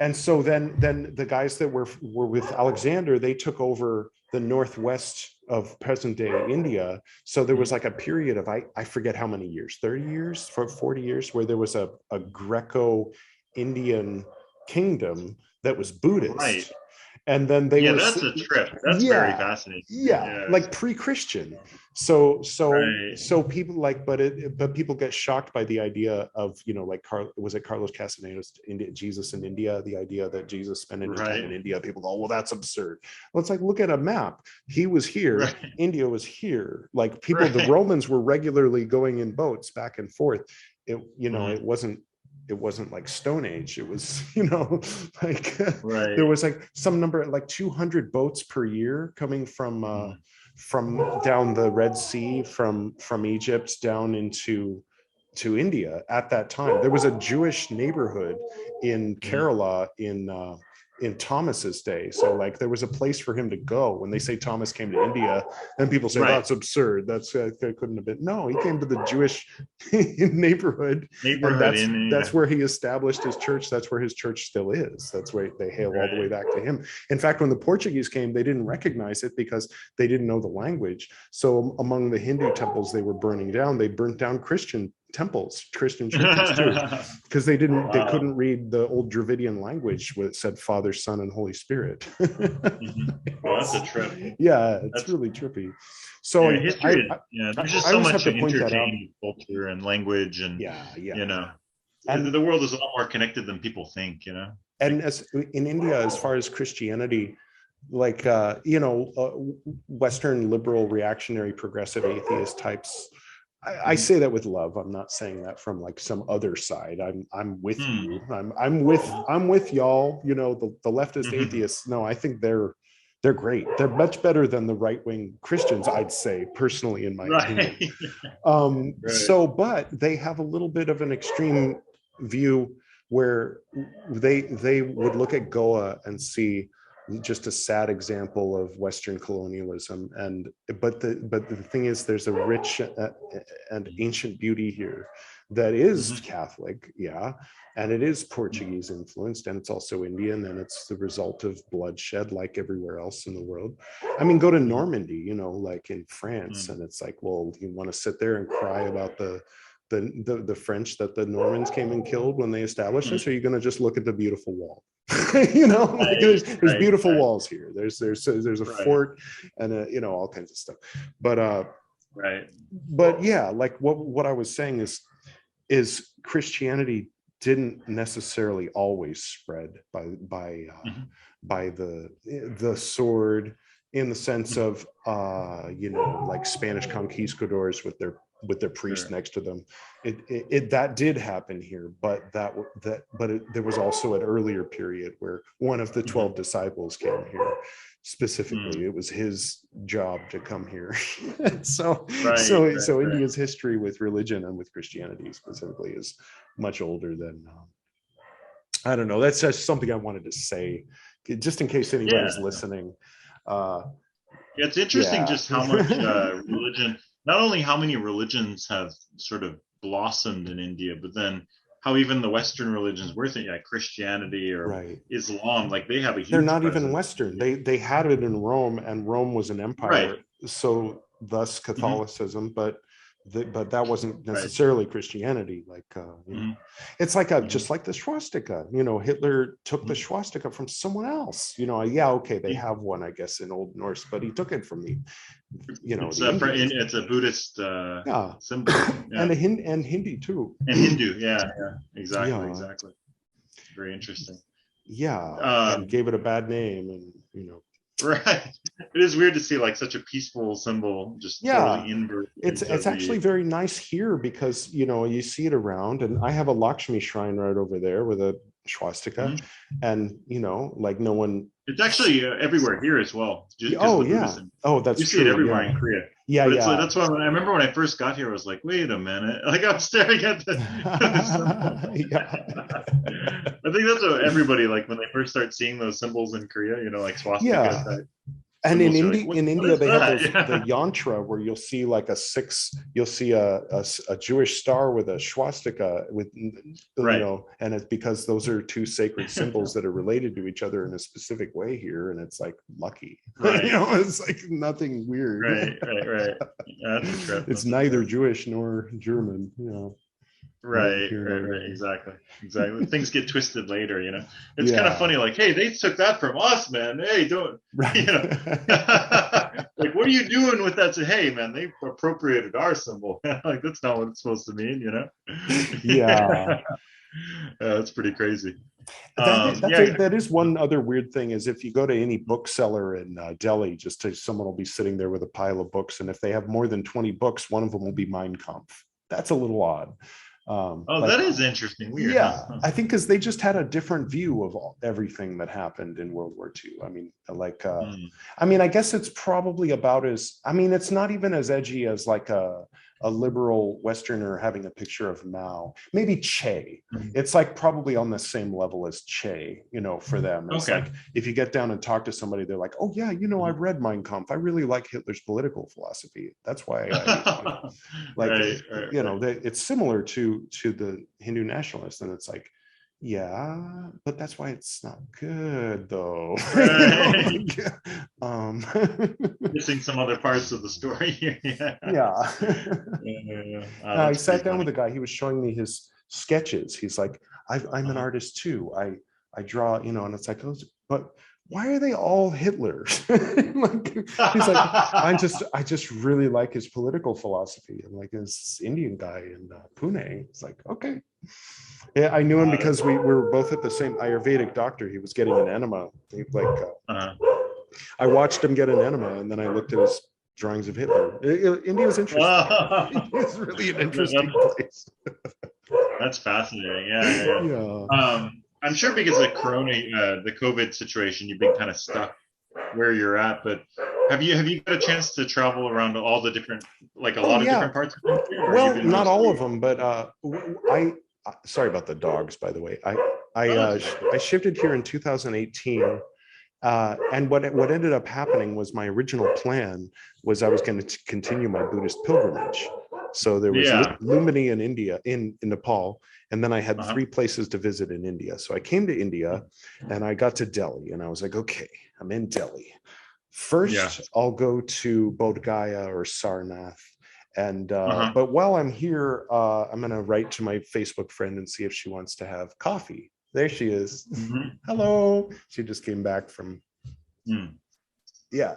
and so then the guys that were with Alexander, they took over the northwest of present day India. So there was like a period of I forget how many years, 30 years, for 40 years, where there was a Greco-Indian kingdom that was Buddhist. And then they were, that's a trip. That's very fascinating. Like pre-Christian. So people like, but people get shocked by the idea of, you know, like Carlos Castaneda's Jesus in India, the idea that Jesus spent any time in India. People go, well, that's absurd. Well, it's like, look at a map. He was here, India was here. Like people, the Romans were regularly going in boats back and forth. It, you know, it wasn't like Stone Age. It was, you know, like there was like some number, like 200 boats per year coming from down the Red Sea, from Egypt down into India at that time. There was a Jewish neighborhood in Kerala in Thomas's day. So like there was a place for him to go. When they say Thomas came to India, then people say that's absurd. That couldn't have been. No, he came to the Jewish neighborhood, and that's where he established his church. That's where his church still is. That's where they hail all the way back to him. In fact, when the Portuguese came, they didn't recognize it because they didn't know the language. So among the Hindu temples they were burning down, they burnt down Christian temples, Christian churches too, because they couldn't read the old Dravidian language where it said Father, Son, and Holy Spirit. That's a trip. Yeah, that's really trippy. So history, there's just so much interchange, culture and language, and you know, and the world is a lot more connected than people think, you know. And as in India, as far as Christianity, like you know, Western liberal, reactionary, progressive atheist types, I say that with love. I'm not saying that from like some other side. I'm with you. I'm with y'all. You know, the leftist atheists. No, I think they're great. They're much better than the right-wing Christians, I'd say, personally, in my opinion. So, but they have a little bit of an extreme view where they would look at Goa and see just a sad example of Western colonialism, but the thing is, there's a rich and ancient beauty here that is Catholic, yeah, and it is Portuguese influenced, and it's also Indian, and it's the result of bloodshed like everywhere else in the world. I mean, go to Normandy, you know, like in France, and it's like, well, you want to sit there and cry about the French that the Normans came and killed when they established us, or are you going to just look at the beautiful wall? You know, like there's beautiful walls here. There's a fort and you know, all kinds of stuff. But yeah, like what I was saying is Christianity didn't necessarily always spread by the sword, in the sense of you know, like Spanish conquistadors with their priest next to them. It that did happen here, but there was also an earlier period where one of the 12 disciples came here specifically. It was his job to come here. So India's history with religion and with Christianity specifically is much older than I don't know. That's just something I wanted to say, just in case anybody's listening. It's interesting just how much religion, not only how many religions have sort of blossomed in India, but then how even the Western religions, we're thinking Christianity or Islam, like they have a huge they're not presence. even Western. They had it in Rome, and Rome was an empire, so thus Catholicism, but that wasn't necessarily Christianity. Like you know, it's like just like the swastika. You know, Hitler took the swastika from someone else. You know, okay, they have one, I guess, in Old Norse, but he took it from the, you know, it's a Buddhist symbol, and Hindi too, and Hindu, exactly. Very interesting. And gave it a bad name, and you know. Right. It is weird to see like such a peaceful symbol just totally invert. It's actually very nice here, because you know, you see it around, and I have a Lakshmi shrine right over there with a swastika, and you know, like no one. It's actually everywhere here as well. That's you see true, it everywhere in Korea. Like, that's why I remember when I first got here, I was like, wait a minute, like I'm staring at the I think that's what everybody, like when they first start seeing those symbols in Korea, you know, like swastika. And in India, they have the yantra, where you'll see like you'll see a Jewish star with a swastika with, you know, and it's because those are two sacred symbols that are related to each other in a specific way here, and it's like lucky, you know, it's like nothing weird. Right. Yeah, that's a trip. It's neither Jewish nor German, you know. Right, exactly. Things get twisted later, you know. It's kind of funny, like, hey, they took that from us, man. Hey, don't, you know, like, what are you doing with that? Hey, man, they appropriated our symbol. Like, that's not what it's supposed to mean, you know. That's pretty crazy. That is one other weird thing, is if you go to any bookseller in Delhi, someone will be sitting there with a pile of books, and if they have more than 20 books, one of them will be Mein Kampf. That's a little odd. That is interesting. Weird. I think because they just had a different view of everything that happened in World War II. I mean, like, I mean, I guess it's probably about it's not even as edgy as like a liberal Westerner having a picture of Mao. Maybe Che. It's like probably on the same level as Che, you know, for them. It's like, if you get down and talk to somebody, they're like, oh yeah, you know, I've read Mein Kampf. I really like Hitler's political philosophy. That's why you know, it's similar to the Hindu nationalists, and it's like, yeah, but that's why it's not good though. Missing some other parts of the story here. I sat down with a guy, he was showing me his sketches. He's like, I'm an artist too. I draw, you know, and it's like, but why are they all Hitler? Like, he's like, I just really like his political philosophy. I'm like, this Indian guy in Pune. It's like, okay. Yeah, I knew him because we were both at the same Ayurvedic doctor. He was getting an enema. I watched him get an enema, and then I looked at his drawings of Hitler. India's interesting. It's really an interesting place. That's fascinating. Yeah. I'm sure because of the COVID situation, you've been kind of stuck where you're at. But have you got a chance to travel around all the different, like a lot of different parts of the country? Well, not all of them, but sorry about the dogs, by the way. I shifted here in 2018. And what ended up happening was, my original plan was I was going to continue my Buddhist pilgrimage. So there was Yeah. Lumini in India, in Nepal, and then I had 3 places to visit in India. So I came to India and I got to Delhi and I was like, okay, I'm in Delhi. First, I'll go to Bodh Gaya or Sarnath. And but while I'm here, I'm going to write to my Facebook friend and see if she wants to have coffee. There she is. Hello. She just came back from. Yeah.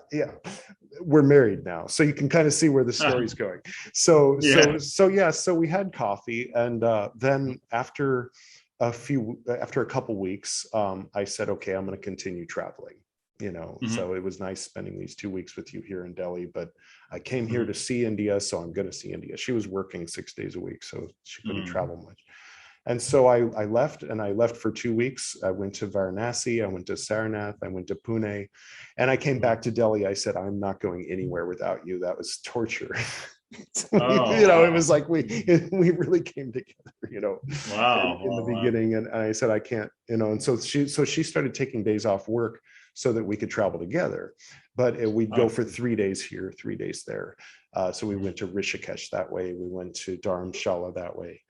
We're married now, so you can kind of see where the story's going. So we had coffee, and then after a couple weeks, I said, okay, I'm going to continue traveling. So it was nice spending these 2 weeks with you here in Delhi, but I came here to see India, so I'm going to see India. She was working 6 days a week, so she couldn't travel much. And so I left, and I left for 2 weeks. I went to Varanasi, I went to Sarnath, I went to Pune, and I came back to Delhi. I said, I'm not going anywhere without you. That was torture. It was like we really came together, in the beginning. And I said, I can't, and so she started taking days off work so that we could travel together. But we'd go for 3 days here, 3 days there. So we went to Rishikesh that way. We went to Dharamshala that way.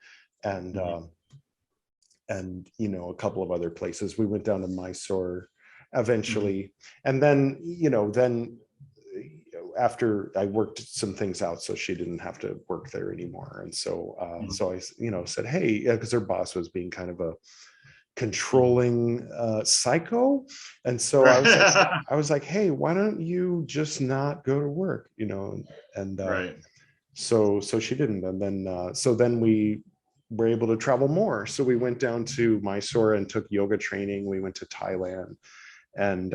And a couple of other places. We went down to Mysore eventually. And then, after I worked some things out, so she didn't have to work there anymore. And so, so I, said, hey, because her boss was being kind of a controlling psycho. And so I was like, hey, why don't you just not go to work, and so she didn't. And then, so then we were able to travel more. So we went down to Mysore and took yoga training. We went to Thailand. And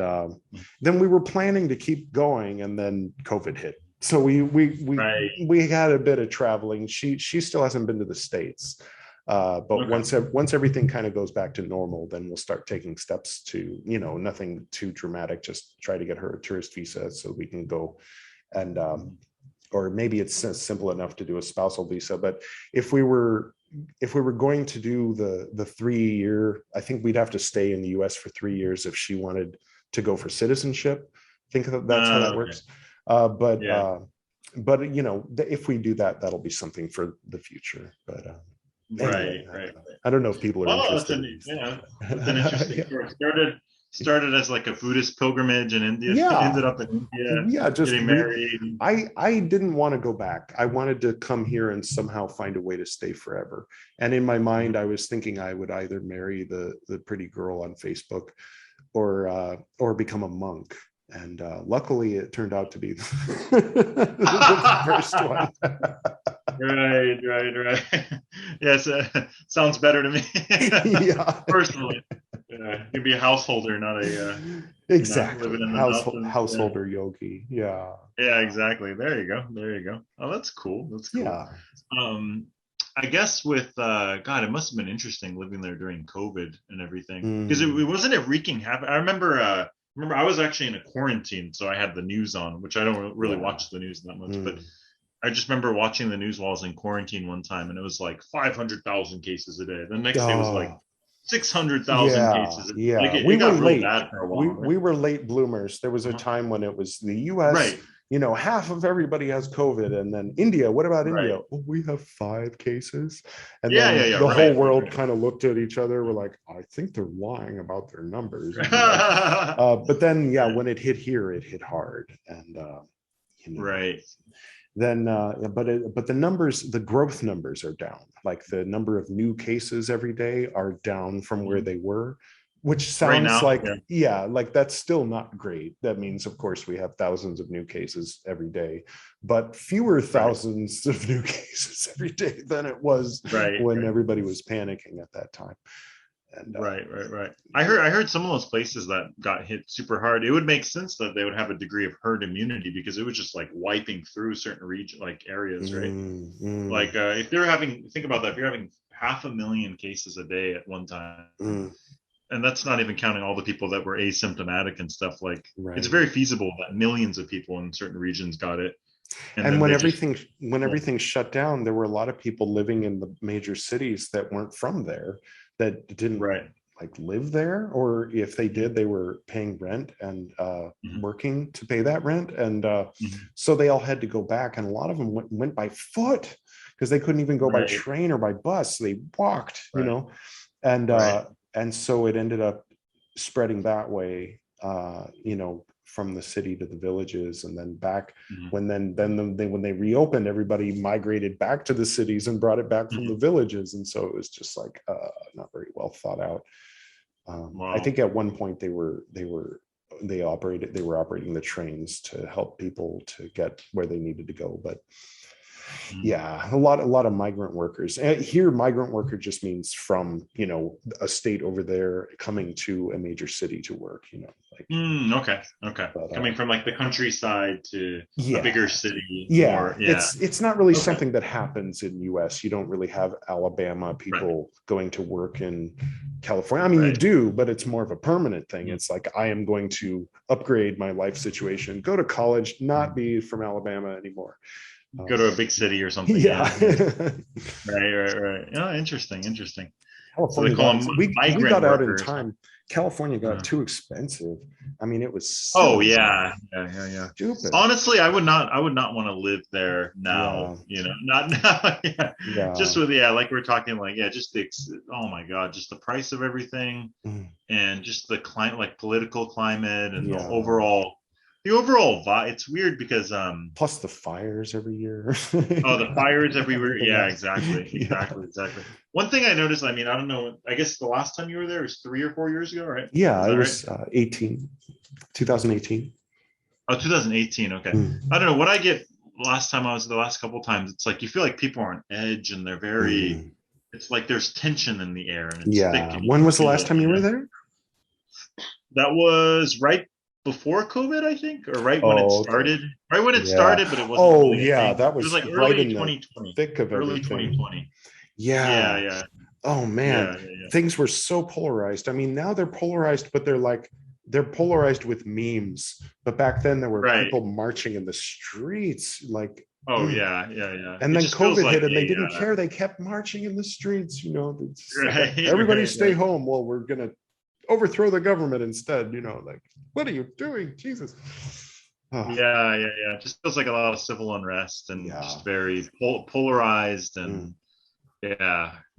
then we were planning to keep going, and then COVID hit. So we had a bit of traveling. She still hasn't been to the States, but once everything kind of goes back to normal, then we'll start taking steps to, nothing too dramatic. Just try to get her a tourist visa so we can go, and or maybe it's simple enough to do a spousal visa. But if we were going to do the 3-year, I think we'd have to stay in the US for 3 years if she wanted to go for citizenship. I think that's how that works. But if we do that, that'll be something for the future. But anyway, I don't know if people are interested. It's an interesting story. Started as like a Buddhist pilgrimage in India, ended up in India, just getting married. I didn't want to go back. I wanted to come here and somehow find a way to stay forever. And in my mind, I was thinking I would either marry the pretty girl on Facebook or become a monk. And luckily it turned out to be the first one. Right. Yes, sounds better to me. Personally. You'd be a householder, not a exactly living in the householder yogi. Yeah, exactly. There you go. Oh, that's cool. I guess with God, it must have been interesting living there during COVID and everything, because it wasn't wreaking havoc. I remember I was actually in a quarantine, so I had the news on, which I don't really watch the news that much, but I just remember watching the news while I was in quarantine one time, and it was like 500,000 cases a day. The next day was like 600,000 cases. Yeah, like we were got late. Bad for a while, we were late bloomers. There was a time when it was the US, half of everybody has COVID, and then India. What about India? Oh, we have 5 cases, and then the whole world kind of looked at each other. We're like, I think they're lying about their numbers. But then, when it hit here, it hit hard, and then but the numbers, the growth numbers are down. Like the number of new cases every day are down from where they were, which sounds like like that's still not great. That means, of course, we have thousands of new cases every day, but fewer thousands of new cases every day than it was when everybody was panicking at that time. And, right. I heard some of those places that got hit super hard, it would make sense that they would have a degree of herd immunity, because it was just like wiping through certain region, like areas, right? Like if they're having, think about that, if you're having 500,000 cases a day at one time, and that's not even counting all the people that were asymptomatic and stuff, like it's very feasible that millions of people in certain regions got it. And when everything shut down, there were a lot of people living in the major cities that weren't from there, that didn't like live there, or if they did, they were paying rent and working to pay that rent. And so they all had to go back, and a lot of them went by foot because they couldn't even go by train or by bus. They walked, you know, and so it ended up spreading that way, you know, from the city to the villages, and then back when when they reopened, everybody migrated back to the cities and brought it back from the villages. And so it was just like not very well thought out. I think at one point they were operating the trains to help people to get where they needed to go. But yeah, a lot of migrant workers. And here, migrant worker just means from, you know, a state over there coming to a major city to work, you know, like okay. But, coming from like the countryside to a bigger city. It's not really something that happens in US. You don't really have Alabama people going to work in California. I mean, you do, but it's more of a permanent thing. It's like, I am going to upgrade my life situation, go to college, not be from Alabama anymore. Go to a big city or something. Right. Oh, interesting. California, so we got out in time. California got too expensive. I mean, it was so stupid. Honestly, I would not want to live there now. You know, not now. Just with like we're talking, like just the oh my god, just the price of everything, and just the climate, like political climate, and the overall vibe. It's weird because plus the fires every year. The fires everywhere. Exactly. One thing I noticed, I mean, I don't know, I guess the last time you were there was 3 or 4 years ago, right? It was 2018. Oh, 2018. Okay. I don't know what I get. The last couple of times, it's like you feel like people are on edge, and they're very it's like there's tension in the air, and it's thick. When was the last time you were there? That was right before COVID, I think, or right when it started. Right when it started, but it wasn't. Really that was, it was like early 2020. Thick of early everything. 2020. Yeah. Oh man, things were so polarized. I mean, now they're polarized, but they're polarized with memes. But back then there were people marching in the streets, like. And then COVID hit, and they didn't care. They kept marching in the streets. You know, everybody stay home. Well, we're gonna overthrow the government instead. You know, like, what are you doing, Jesus? It just feels like a lot of civil unrest and just very polarized and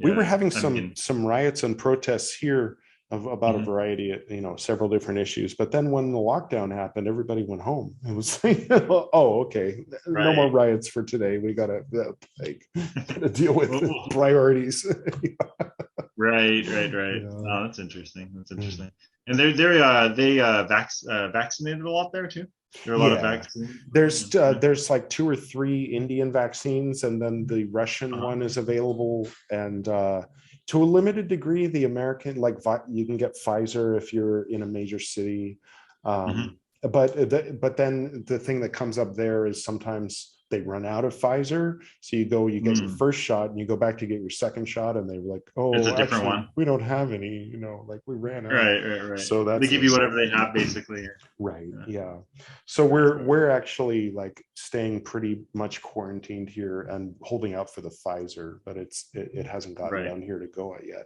we were having some riots and protests here about a variety of, you know, several different issues. But then when the lockdown happened, everybody went home. It was like, okay, no more riots for today. We gotta deal with priorities. Right. Oh, that's interesting. And they vaccinated a lot there too. There are a lot of vaccines. There's like 2 or 3 Indian vaccines, and then the Russian one is available, and to a limited degree, the American, like you can get Pfizer if you're in a major city, but then the thing that comes up there is sometimes they run out of Pfizer, so you get your first shot, and you go back to get your second shot, and they're like, "Oh, it's a different one. We don't have any, you know, like we ran out." Right. So they give you whatever they have, basically. Right. Yeah. So we're actually like staying pretty much quarantined here and holding out for the Pfizer, but it hasn't gotten down here to Goa yet.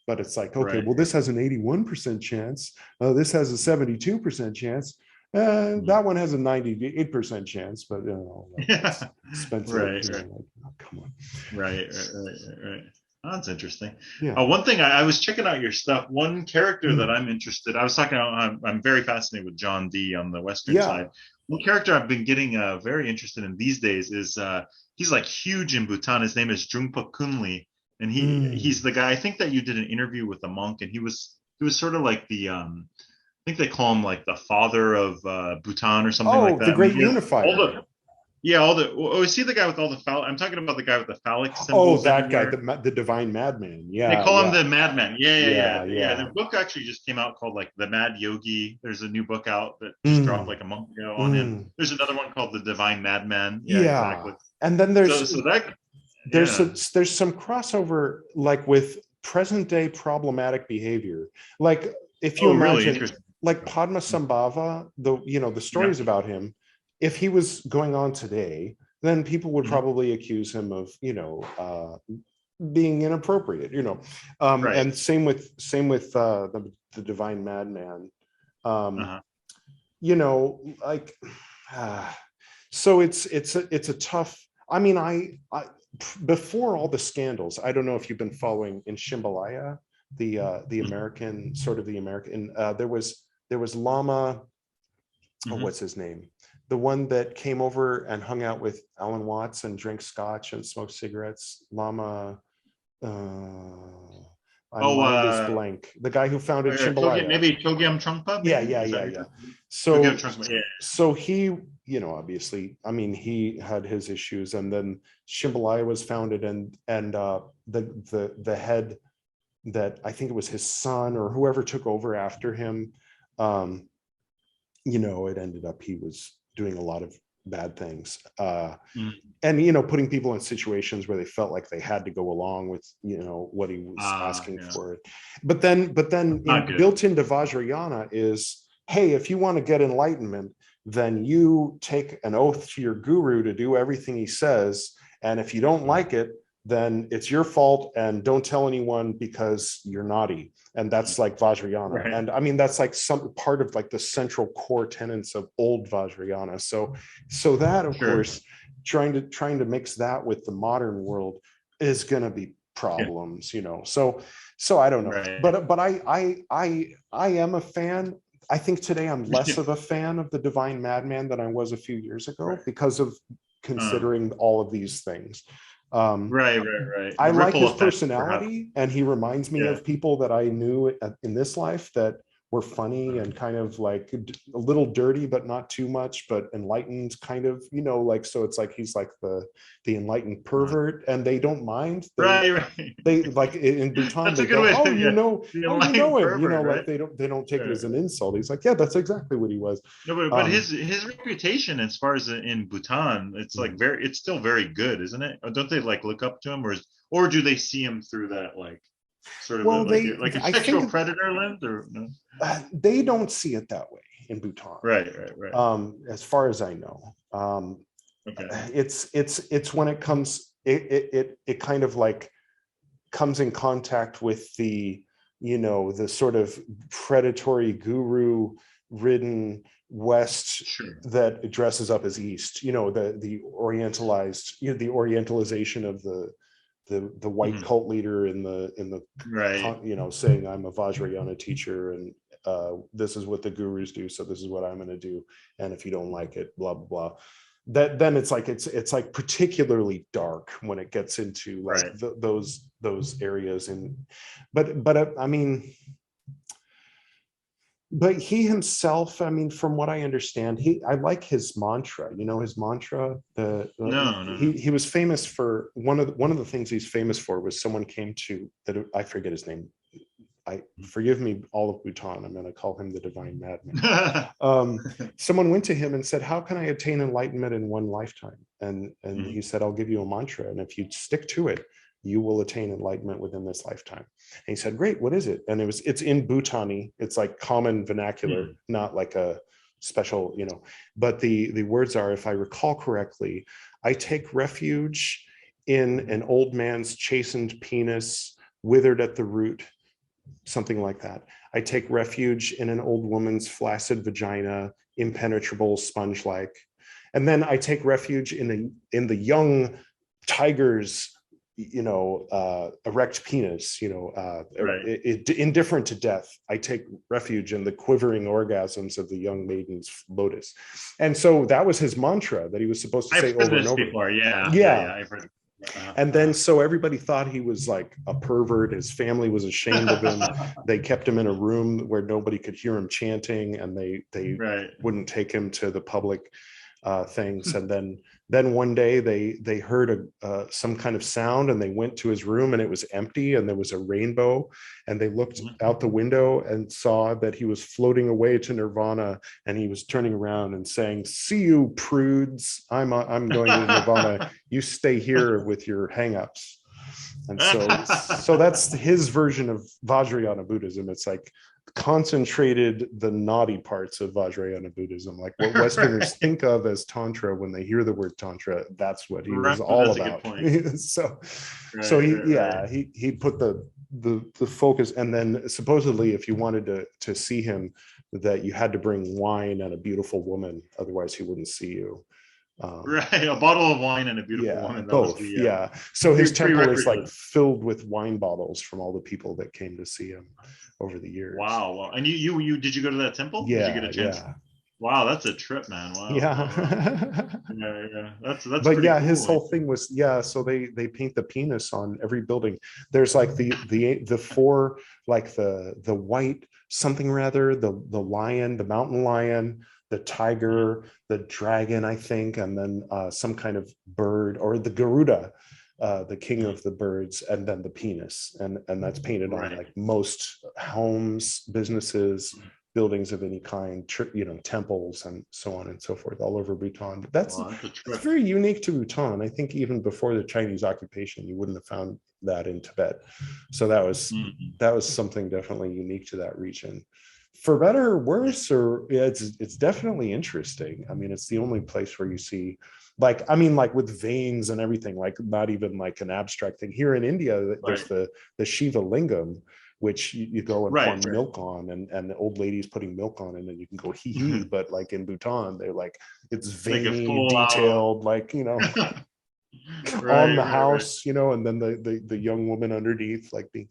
But it's like, okay, well, this has an 81% chance. This has a 72% chance. That one has a 98% chance, but you know, it's expensive. Right. Like, oh, come on. Right. Oh, that's interesting. One thing I was checking out your stuff. One character that I'm interested. I was talking. I'm very fascinated with John D on the Western side. One character I've been getting very interested in these days is he's like huge in Bhutan. His name is Drungpa Kunli, and he's the guy. I think that you did an interview with a monk, and he was sort of like the I think they call him like the father of Bhutan or something like that. The great unifier. Is he the guy with all the phallic? I'm talking about the guy with the phallic symbols. That guy, the divine madman. Yeah, they call him the madman. Yeah. The book actually just came out called like The Mad Yogi. There's a new book out that just dropped like a month ago on him. There's another one called The Divine Madman. Exactly. And then there's there's some crossover like with present day problematic behavior. Like if you imagine. Really like Padmasambhava, the stories about him, if he was going on today, then people would probably accuse him of, being inappropriate, Right. and same with the Divine Madman. Uh-huh. Like, so it's a tough. I mean, I before all the scandals, I don't know if you've been following in Shimbalaya, the American, sort of the American. There was Lama. Oh, what's his name? The one that came over and hung out with Alan Watts and drank scotch and smoked cigarettes. Lama. My mind is blank. The guy who founded Shimbalaya. Maybe Chogyam Trungpa. Yeah. Chogyam Trungpa, yeah. So he, obviously, I mean, he had his issues, and then Shimbalaya was founded, and the head, that I think it was his son or whoever took over after him, it ended up he was doing a lot of bad things, and putting people in situations where they felt like they had to go along with what he was asking for. But then built into Vajrayana is, hey, if you want to get enlightenment, then you take an oath to your guru to do everything he says, and if you don't like it, then it's your fault, and don't tell anyone because you're naughty. And that's like Vajrayana. Right. And I mean, that's like some part of like the central core tenets of old Vajrayana. So that, of course, trying to mix that with the modern world is going to be problems, so I don't know. Right. But I am a fan. I think today I'm less of a fan of the Divine Madman than I was a few years ago, because of considering all of these things. Right. I like his personality, and he reminds me of people that I knew in this life that were funny and kind of like a little dirty, but not too much, but enlightened, kind of, like, so it's like he's like the enlightened pervert, and they don't mind. They like in Bhutan, they go, oh, you know him, like they don't take it as an insult. He's like, yeah, that's exactly what he was. No, but his reputation as far as in Bhutan, it's like it's still very good, isn't it? Don't they like look up to him, or do they see him through that like sort of like a sexual predator lens, or no? They don't see it that way in Bhutan. Right. As far as I know, it's when it comes, it kind of like comes in contact with the the sort of predatory guru ridden West that dresses up as East. The orientalized, the orientalization of the white cult leader in the saying, I'm a Vajrayana teacher, and this is what the gurus do, so this is what I'm going to do, and if you don't like it, blah blah blah. Then it's like particularly dark when it gets into like those areas. But I mean, but he himself, I mean, from what I understand, I like his mantra. His mantra. He was famous for one of the things he's famous for was someone came to that, I forget his name. Forgive me, all of Bhutan. I'm going to call him the Divine Madman. Someone went to him and said, "How can I attain enlightenment in one lifetime?" And he said, "I'll give you a mantra, and if you stick to it, you will attain enlightenment within this lifetime." And he said, "Great, what is it?" And it's in Bhutani. It's like common vernacular, not like a special, but the words are, if I recall correctly, I take refuge in an old man's chastened penis, withered at the root, something like that. I take refuge in an old woman's flaccid vagina, impenetrable, sponge-like. And then I take refuge in the young tiger's erect penis, indifferent to death. I take refuge in the quivering orgasms of the young maiden's lotus. And so that was his mantra that he was supposed to say over and over. Before. Yeah, I've heard it. And then so everybody thought he was like a pervert. His family was ashamed of him. They kept him in a room where nobody could hear him chanting, and they wouldn't take him to the public things. And then one day they heard some kind of sound, and they went to his room, and it was empty, and there was a rainbow, and they looked out the window and saw that he was floating away to nirvana, and he was turning around and saying, "See you, prudes, I'm going to nirvana, you stay here with your hang-ups." And so that's his version of Vajrayana Buddhism. It's like concentrated the naughty parts of Vajrayana Buddhism, like what Westerners think of as Tantra when they hear the word Tantra. That's what he was all about. So he put the focus, and then supposedly if you wanted to see him, that you had to bring wine and a beautiful woman, otherwise he wouldn't see you. A bottle of wine and a beautiful woman. Both. So his temple is like filled with wine bottles from all the people that came to see him over the years. Wow. And you did you go to that temple? Yeah. Did you get a chance? Yeah. Wow, that's a trip, man. Wow. Yeah. Yeah. That's but yeah, cool. His whole thing was, so they paint the penis on every building. There's like the four, like the white something rather, the lion, the mountain lion, the tiger, the dragon, I think, and then some kind of bird, or the Garuda, the king of the birds, and then the penis, and that's painted on like most homes, businesses, buildings of any kind, temples, and so on and so forth, all over Bhutan. But that's very unique to Bhutan. I think even before the Chinese occupation, you wouldn't have found that in Tibet. So that was something definitely unique to that region. For better or worse, it's definitely interesting. I mean, it's the only place where you see, like with veins and everything, like not even like an abstract thing. Here in India, there's the Shiva Lingam, which you go and pour milk on, and the old lady's putting milk on, and then you can go hee hee. But like in Bhutan, they're like, it's veiny, detailed, like, on the house, and then the young woman underneath, like being.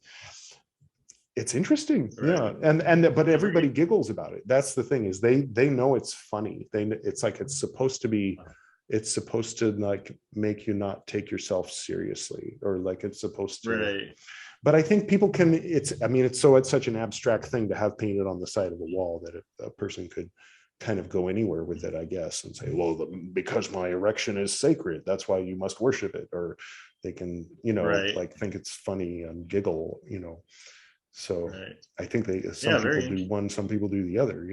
It's interesting, but everybody giggles about it. That's the thing, is they know it's funny. It's like it's supposed to like make you not take yourself seriously, or like it's supposed to. But I think people can. It's such an abstract thing to have painted on the side of a wall that a person could kind of go anywhere with it, I guess, and say, well, because my erection is sacred, that's why you must worship it, or they can, like think it's funny and giggle, So I think some people do one, some people do the other,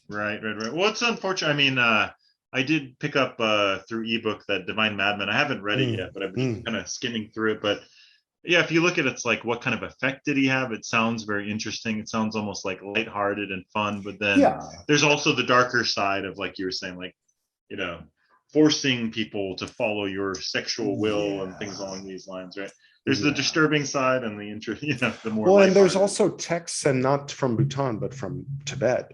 Right. Well, it's unfortunate. I mean, I did pick up through ebook that Divine Madman. I haven't read it yet, but I've been kind of skimming through it. But yeah, if you look at it, it's like, what kind of effect did he have? It sounds very interesting. It sounds almost like lighthearted and fun, but then there's also the darker side of, like you were saying, like, forcing people to follow your sexual will and things along these lines, right? There's the disturbing side and the more. Well, and there's also texts, and not from Bhutan, but from Tibet.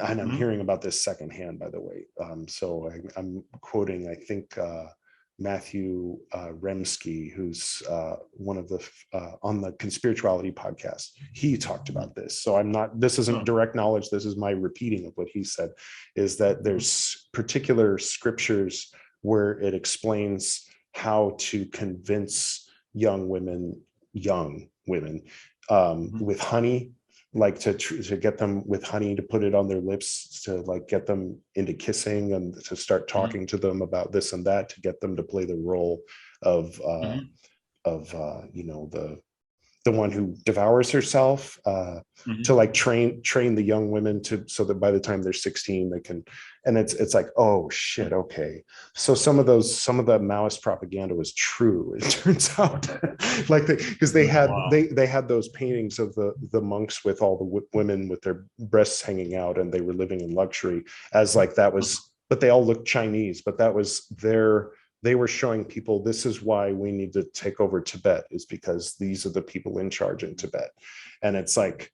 And I'm hearing about this secondhand, by the way. So I'm quoting, I think, Matthew Remsky, who's one of the on the Conspirituality podcast. He talked about this. So this isn't direct knowledge. This is my repeating of what he said, is that there's particular scriptures where it explains how to convince young women with honey, like to get them with honey, to put it on their lips, to like get them into kissing, and to start talking to them about this and that, to get them to play the role of the one who devours herself, to like train the young women so that by the time they're 16 they can. And it's like, oh shit, okay, so some of the Maoist propaganda was true, it turns out. Like because they had those paintings of the monks with all the women with their breasts hanging out, and they were living in luxury, as like that was, but they all looked Chinese, but that was they were showing people, this is why we need to take over Tibet, is because these are the people in charge in Tibet. And it's like,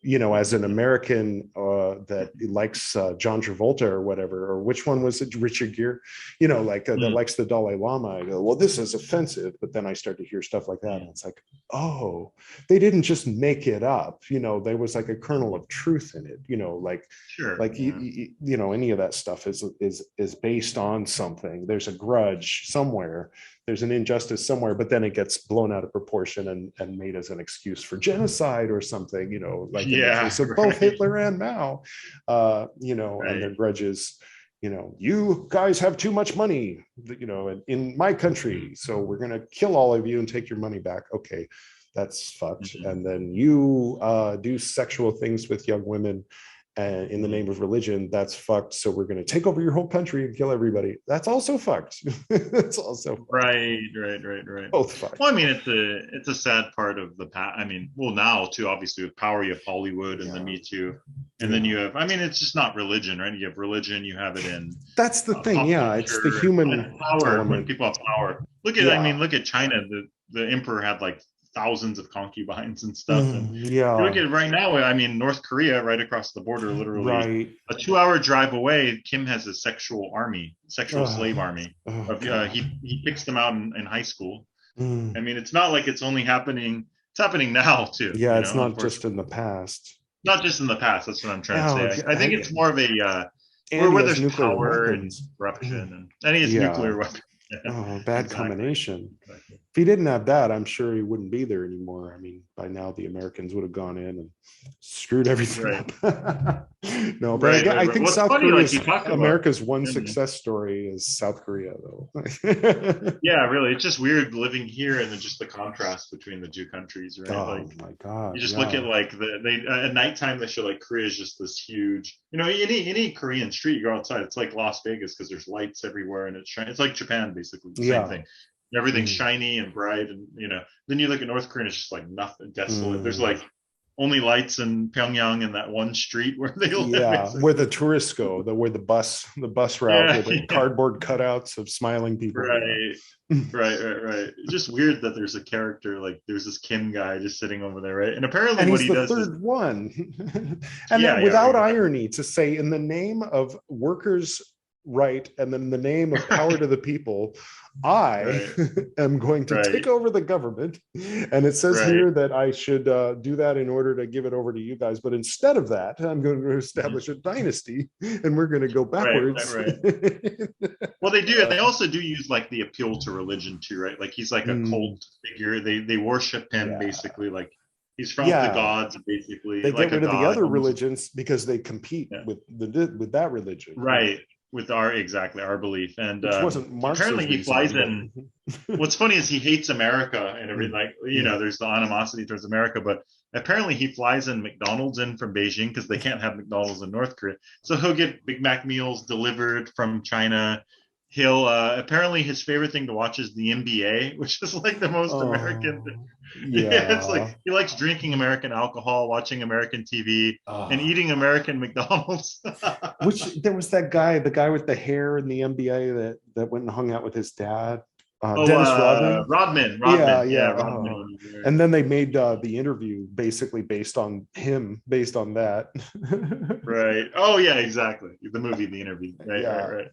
as an American that likes John Travolta or whatever, or which one was it, Richard Gere, that likes the Dalai Lama, I go, well, this is offensive. But then I start to hear stuff like that, and it's like, oh, they didn't just make it up. There was like a kernel of truth in it. Any of that stuff is based on something. There's a grudge somewhere. There's an injustice somewhere, but then it gets blown out of proportion and made as an excuse for genocide or something, in the case of both Hitler and Mao, and their grudges, you guys have too much money, in my country, so we're going to kill all of you and take your money back. Okay, that's fucked. And then you do sexual things with young women, in the name of religion, that's fucked. So we're going to take over your whole country and kill everybody. That's also fucked. That's also fucked. Right. Both fucked. Well, I mean, it's a sad part of the past. I mean, well, now too, obviously with power, you have Hollywood and the Me Too, and then you have. I mean, it's just not religion, right? You have religion, you have it in. That's the thing. Yeah, it's the human power. element. When people have power, look at. I mean, look at China. The emperor had like thousands of concubines and stuff. And you look at it right now, I mean, North Korea, right across the border, literally a 2-hour drive away, Kim has a sexual slave army. He picks them out in high school. I mean, it's not like it's only happening. It's happening now too. Yeah, it's not just in the past. Not just in the past. That's what I'm trying to say. I think it's more of a where there's power and corruption, and he has nuclear weapons. Bad combination. If he didn't have that, I'm sure he wouldn't be there anymore. I mean, by now the Americans would have gone in and screwed everything up. No, but I think South Korea is America's one success story is South Korea, though. Yeah, really. It's just weird living here and then just the contrast between the two countries, right? Oh my God. You just look at like at nighttime they show like Korea is just this huge, any Korean street you go outside, it's like Las Vegas because there's lights everywhere and it's like Japan basically, the same thing. Everything's shiny and bright, and then you look at North Korea and it's just like nothing, desolate. There's like only lights in Pyongyang and that one street where they live. Yeah, where the tourists go, where the bus route, with the cardboard cutouts of smiling people. Right. It's just weird that there's a character like there's this Kim guy just sitting over there, right? And apparently and what he's he the does third one. And then without irony, to say in the name of workers' right and then the name of power to the people, I am going to take over the government, and it says here that I should do that in order to give it over to you guys, but instead of that I'm going to establish a dynasty and we're going to go backwards. Well, they also do use like the appeal to religion too, right? Like he's like a cult figure. They worship him basically, like he's from the gods, basically. They get rid of the other religions because they compete with that religion, right? With our belief, and which wasn't apparently he flies in. What's funny is he hates America and everything. Like there's the animosity towards America, but apparently he flies in McDonald's in from Beijing because they can't have McDonald's in North Korea. So he'll get Big Mac meals delivered from China. He'll apparently his favorite thing to watch is the NBA, which is like the most American thing. It's like he likes drinking American alcohol, watching American TV, and eating American McDonald's. Which there was that guy, the guy with the hair in the NBA that went and hung out with his dad. Dennis Rodman. Rodman. And then they made the interview basically based on that. Right. Oh yeah, exactly. The movie, the interview. Right.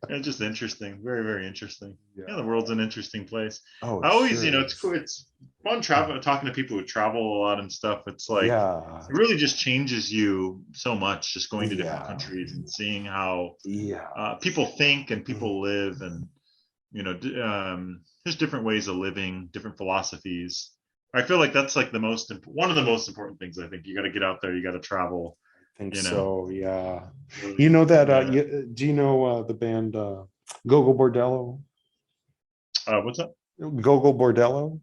It's just interesting. Very, very interesting. Yeah, the world's an interesting place. I always, it's cool. It's fun talking to people who travel a lot and stuff. It's like it really just changes you so much, just going to different countries and seeing how people think and people live, and there's different ways of living, different philosophies. I feel like that's like one of the most important things. I think you got to get out there, you got to travel. I think so, yeah. You know that? Do you know the band Gogol Bordello? What's that? Gogol Bordello.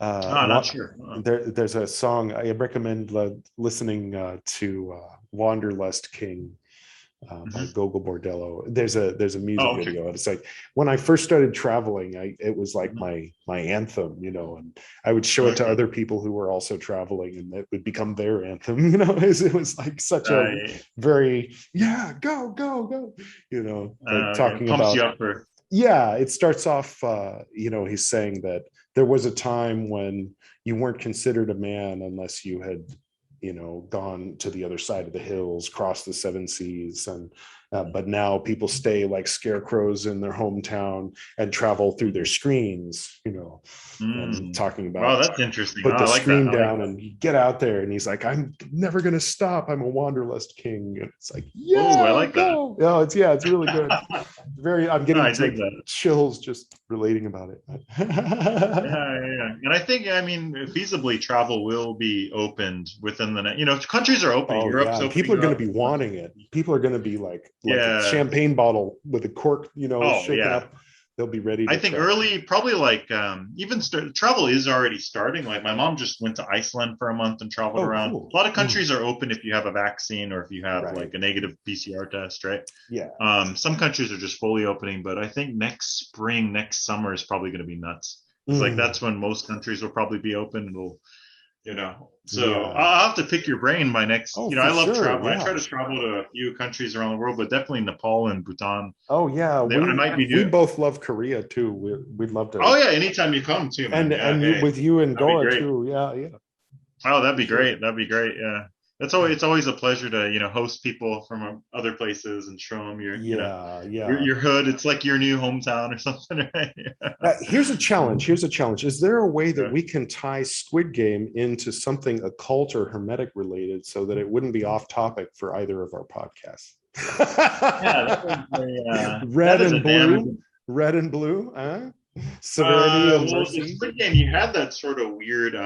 Not sure. There's a song I recommend listening to, "Wanderlust King" by Gogol Bordello. There's a music video, and it's like when I first started traveling, it was like my anthem, and I would show it to other people who were also traveling, and it would become their anthem. It was like such a very go, like talking about. You up for... Yeah, it starts off. He's saying that there was a time when you weren't considered a man unless you had gone to the other side of the hills, crossed the 7 seas, and but now people stay like scarecrows in their hometown and travel through their screens, and talking about, wow, that's interesting. Put the screen down and get out there. And he's like, I'm never going to stop. I'm a wanderlust king. And it's like, I like that. No, it's really good. I'm getting chills just relating about it. And I think, feasibly travel will be opened within the countries are open. Europe's open. People are going to be wanting it. People are going to be like a champagne bottle with a cork, shaken up. they'll be ready to I think travel. early, probably like travel is already starting. Like my mom just went to Iceland for a month and traveled around. Cool. A lot of countries are open if you have a vaccine or if you have Right. like a negative PCR test, right? Yeah. Some countries are just fully opening, but I think next spring, next summer is probably going to be nuts. It's like that's when most countries will probably be open. And will, so I'll have to pick your brain by next. I love travel. I try to travel to a few countries around the world, but definitely Nepal and Bhutan. Oh yeah, I might be we both love Korea too. We'd love to. Oh yeah, anytime you come too, man. And with you and Goa too. Yeah. Oh, that'd be great. That'd be great. Yeah. It's always a pleasure to host people from other places and show them your hood. It's like your new hometown or something, right? Here's a challenge. Is there a way that we can tie Squid Game into something occult or hermetic related so that it wouldn't be off topic for either of our podcasts? Red and blue. Severity and mercy. The Squid Game, you had that sort of weird.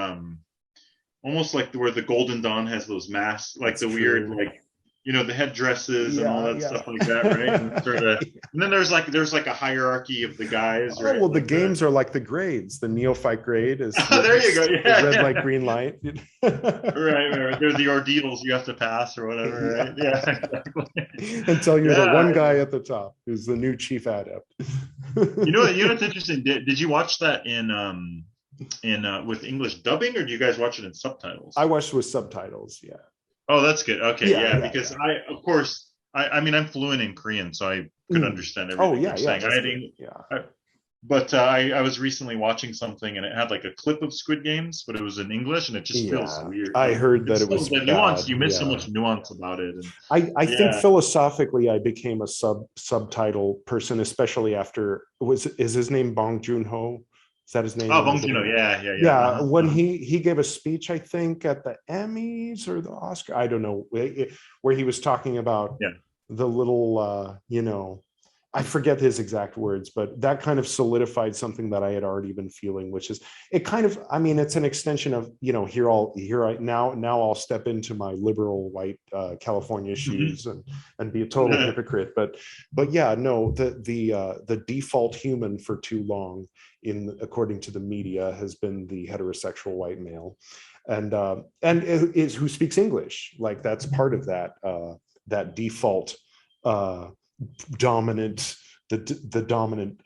Almost like where the Golden Dawn has those masks, like the weird, like the headdresses and all that stuff like that, right? And then there's like a hierarchy of the guys, right? Well, the games are like the grades. The neophyte grade is there you go, red light, green light. right. They're the ordeals you have to pass or whatever, right? Yeah, exactly. Until you're the one guy at the top who's the new chief adept. What's interesting? Did you watch that in with English dubbing, or do you guys watch it in subtitles? I watched with subtitles. Yeah. Oh, that's good. Okay, because I'm fluent in Korean, so I could understand everything you're saying. But I was recently watching something, and it had like a clip of Squid Games, but it was in English, and it just feels weird. I heard that it was the nuance. You miss so much nuance about it. And I think philosophically, I became a subtitle person, especially after is his name Bong Joon-ho? Is that his name? Oh, Bong Joon-ho, yeah. Yeah, when he gave a speech, I think at the Emmys or the Oscar, I don't know, where he was talking about the little, I forget his exact words, but that kind of solidified something that I had already been feeling, which is it's an extension of, here now I'll step into my liberal white California shoes and be a total hypocrite. But yeah, no, the default human for too long according to the media has been the heterosexual white male, and is who speaks English. Like that's part of that default dominant, the dominant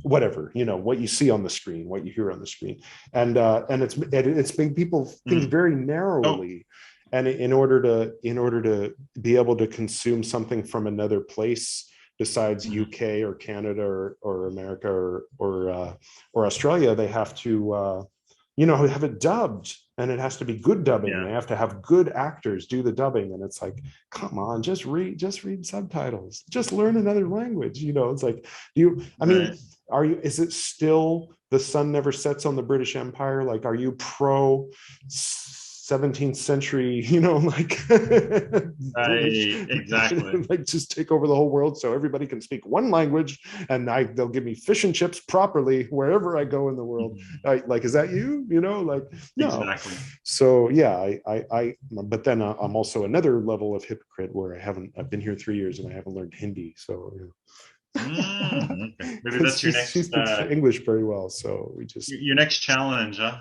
whatever, what you see on the screen, what you hear on the screen, and it's made people think very narrowly. And in order to be able to consume something from another place besides UK or Canada or America or Australia, they have to have it dubbed, and it has to be good dubbing. They have to have good actors do the dubbing, and it's like, come on, just read subtitles, just learn another language. It's like, is it still the sun never sets on the British Empire? Like, are you pro 17th century, exactly, like just take over the whole world so everybody can speak one language, and they'll give me fish and chips properly wherever I go in the world. Is that you? No. Exactly. So yeah, but then I'm also another level of hypocrite where I've been here 3 years and I haven't learned Hindi. So okay. Maybe that's your next. She speaks English very well, so we just your next challenge, huh?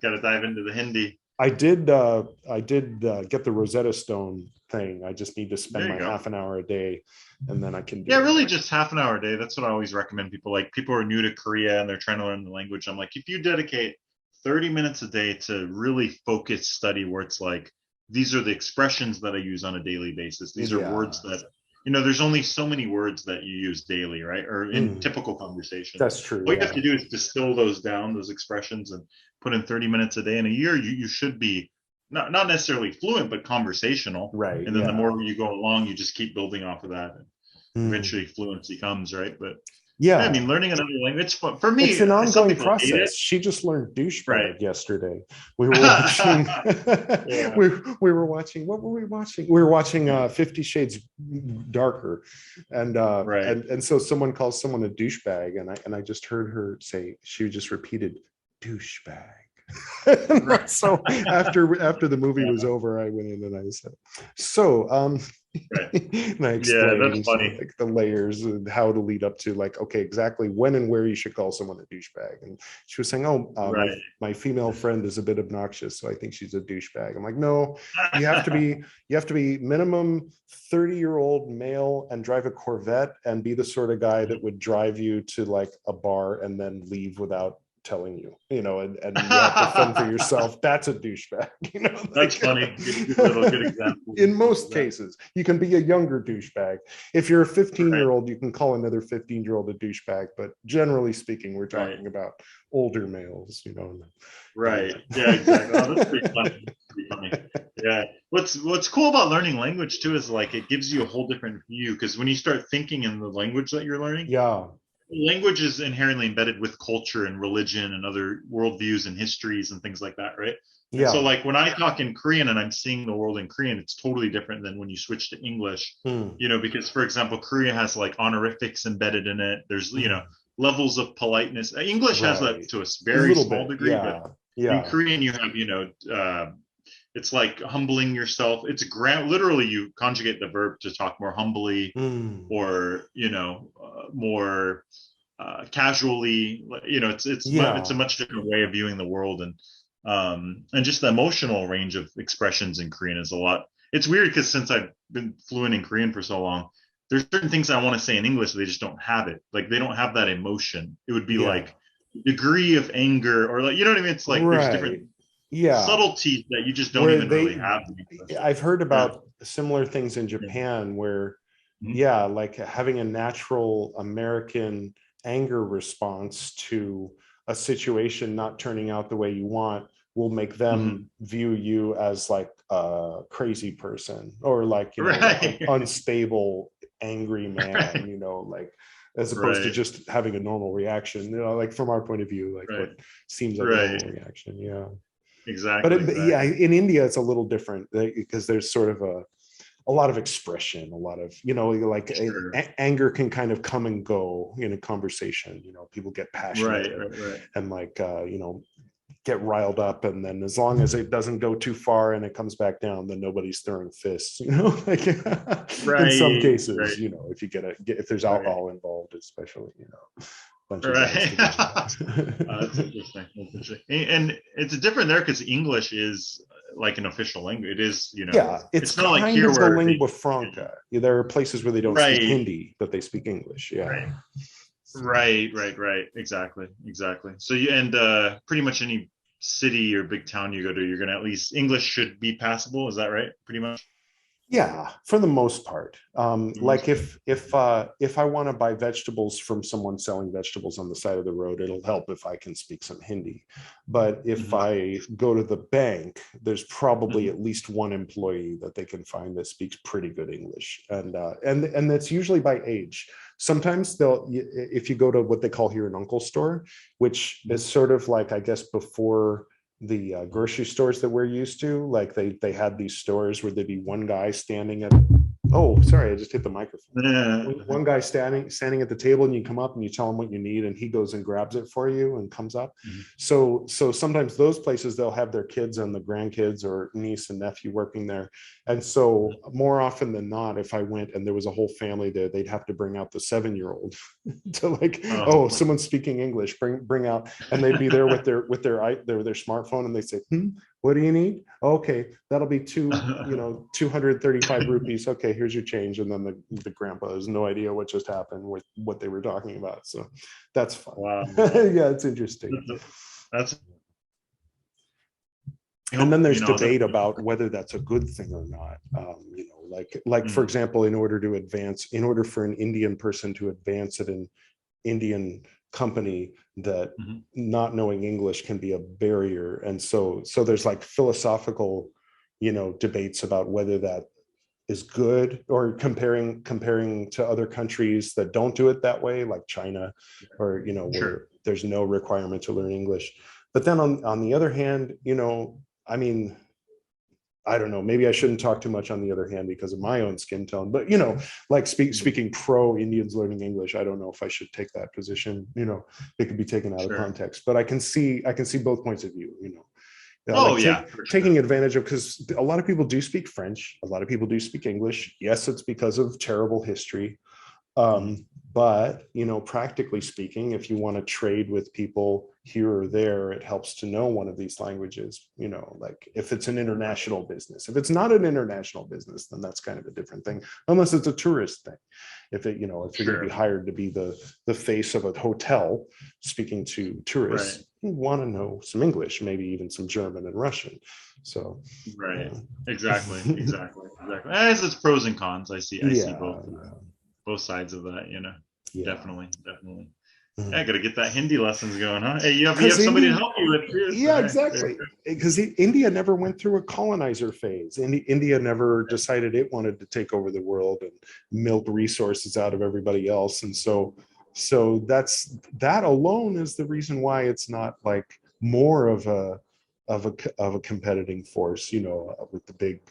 Got to dive into the Hindi. I did get the Rosetta Stone thing. I just need to spend my half an hour a day, and then I can do really just half an hour a day. That's what I always recommend people. Like people who are new to Korea and they're trying to learn the language. I'm like, if you dedicate 30 minutes a day to really focus study, where it's like, these are the expressions that I use on a daily basis. These are words that, there's only so many words that you use daily, right? Or in typical conversation. That's true. What you have to do is distill those down, those expressions, and put in 30 minutes a day. In a year, you should be not necessarily fluent, but conversational. Right. And then the more you go along, you just keep building off of that. And eventually fluency comes, right? But I mean, learning another language, it's fun. For me, it's an ongoing process. She just learned douchebag yesterday. We were watching. we were watching. What were we watching? We were watching 50 Shades Darker, and so someone calls someone a douchebag, and I just heard her say, she just repeated douchebag. Right. So after the movie was over, I went in and I said, so Right. and I Yeah, that's explained funny. like the layers and how to lead up to like, okay, exactly when and where you should call someone a douchebag. And she was saying, oh, Right. my female friend is a bit obnoxious, so I think she's a douchebag. I'm like, no, you have to be minimum 30-year-old male and drive a Corvette and be the sort of guy that would drive you to like a bar and then leave without telling you, and you have to fend for yourself. That's a douchebag, That's funny. Good example. In most cases, you can be a younger douchebag. If you're a 15-year-old, you can call another 15-year-old a douchebag, but generally speaking, we're talking about older males, Right. Yeah, exactly. Oh, that's pretty funny. That's pretty funny. Yeah. What's cool about learning language too is like it gives you a whole different view, because when you start thinking in the language that you're learning, yeah, language is inherently embedded with culture and religion and other worldviews and histories and things like that, right? And so like when I talk in Korean and I'm seeing the world in Korean, it's totally different than when you switch to English, because for example, Korea has like honorifics embedded in it. There's, levels of politeness. English has that to a very small degree, but in Korean you have, it's like humbling yourself. It's literally you conjugate the verb to talk more humbly or, more casually. It's a much different way of viewing the world, and just the emotional range of expressions in Korean is a lot. It's weird because since I've been fluent in Korean for so long, there's certain things I want to say in English, they just don't have it. Like they don't have that emotion. It would be like degree of anger, or like, you know what I mean? It's like there's different subtleties that you just don't even really have. I've heard about similar things in Japan where like having a natural American anger response to a situation not turning out the way you want will make them view you as like a crazy person, or like like an unstable angry man, like as opposed to just having a normal reaction, like from our point of view, like what seems like a normal reaction. Exactly. But in India it's a little different because there's sort of a lot of expression, a lot of, like anger can kind of come and go in a conversation. People get passionate and like, get riled up. And then as long as it doesn't go too far and it comes back down, then nobody's throwing fists, like in some cases, if you if there's alcohol involved, especially, bunch of that's interesting. That's interesting. And it's different there because English is like an official language. It is, it's not kind like here of where the lingua franca. There are places where they don't speak Hindi, but they speak English. Right. Exactly. So pretty much any city or big town you go to, you're gonna at least English should be passable. Is that right? Pretty much. Yeah, for the most part. Like if I want to buy vegetables from someone selling vegetables on the side of the road, it'll help if I can speak some Hindi. But if I go to the bank, there's probably at least one employee that they can find that speaks pretty good English, and that's usually by age. Sometimes if you go to what they call here an uncle store, which is sort of like, I guess, before the grocery stores that we're used to, like they had these stores where there'd be one guy standing at Oh, sorry, I just hit the microphone. One guy standing at the table, and you come up and you tell him what you need, and he goes and grabs it for you and comes up. So sometimes those places, they'll have their kids and the grandkids or niece and nephew working there. And so more often than not, if I went and there was a whole family there, they'd have to bring out the 7-year-old to like, oh, someone's speaking English, bring out, and they'd be there with their smartphone, and they say, what do you need? Okay, that'll be 235 rupees. Okay, here's your change. And then the grandpa has no idea what just happened with what they were talking about. So that's fun. Wow. Yeah, it's interesting. And then there's debate about whether that's a good thing or not. For example, in order for an Indian person to advance at an Indian company, that not knowing English can be a barrier. And so there's like philosophical, debates about whether that is good, or comparing to other countries that don't do it that way, like China, or, where there's no requirement to learn English. But then on the other hand, I don't know, maybe I shouldn't talk too much on the other hand because of my own skin tone, but you know, like speaking pro Indians learning English, I don't know if I should take that position. You know, it could be taken out of context, but I can see both points of view, you know. Taking advantage of, because a lot of people do speak French, a lot of people do speak English. Yes, it's because of terrible history. But, you know, practically speaking, if you want to trade with people here or there, it helps to know one of these languages, you know, like if it's an international business. If it's not an international business, then that's kind of a different thing, unless it's a tourist thing. If it, you know, if you're going to be hired to be the face of a hotel speaking to tourists, you want to know some English, maybe even some German and Russian. So, exactly. As its pros and cons, I see both sides of that, you know. Definitely. I gotta get that Hindi lessons going, huh? Hey, you have somebody to help you with too. Yeah, exactly. Because India never went through a colonizer phase. India never decided it wanted to take over the world and milk resources out of everybody else. And so that alone is the reason why it's not like more of a competing force, you know, with the big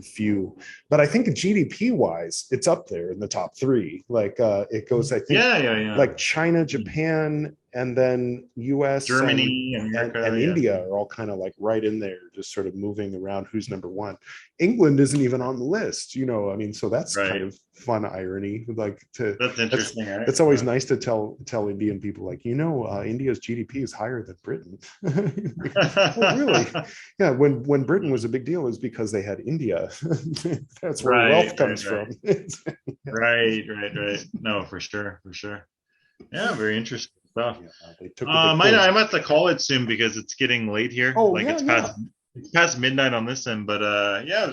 few. But I think GDP wise, it's up there in the top 3. Like it goes, I think, like China, Japan, and then US, Germany, and India are all kind of like right in there, just sort of moving around who's number 1. England isn't even on the list, you know. I mean, so that's kind of fun irony. Like that's interesting. It's always nice to tell Indian people, like, you know, India's GDP is higher than Britain. Oh, really? Yeah. When Britain was a big deal, is because they had India. That's where wealth comes from. Right. No, for sure. Yeah, very interesting stuff. I'm at the college soon because it's getting late here. Oh, like it's past midnight on this end, but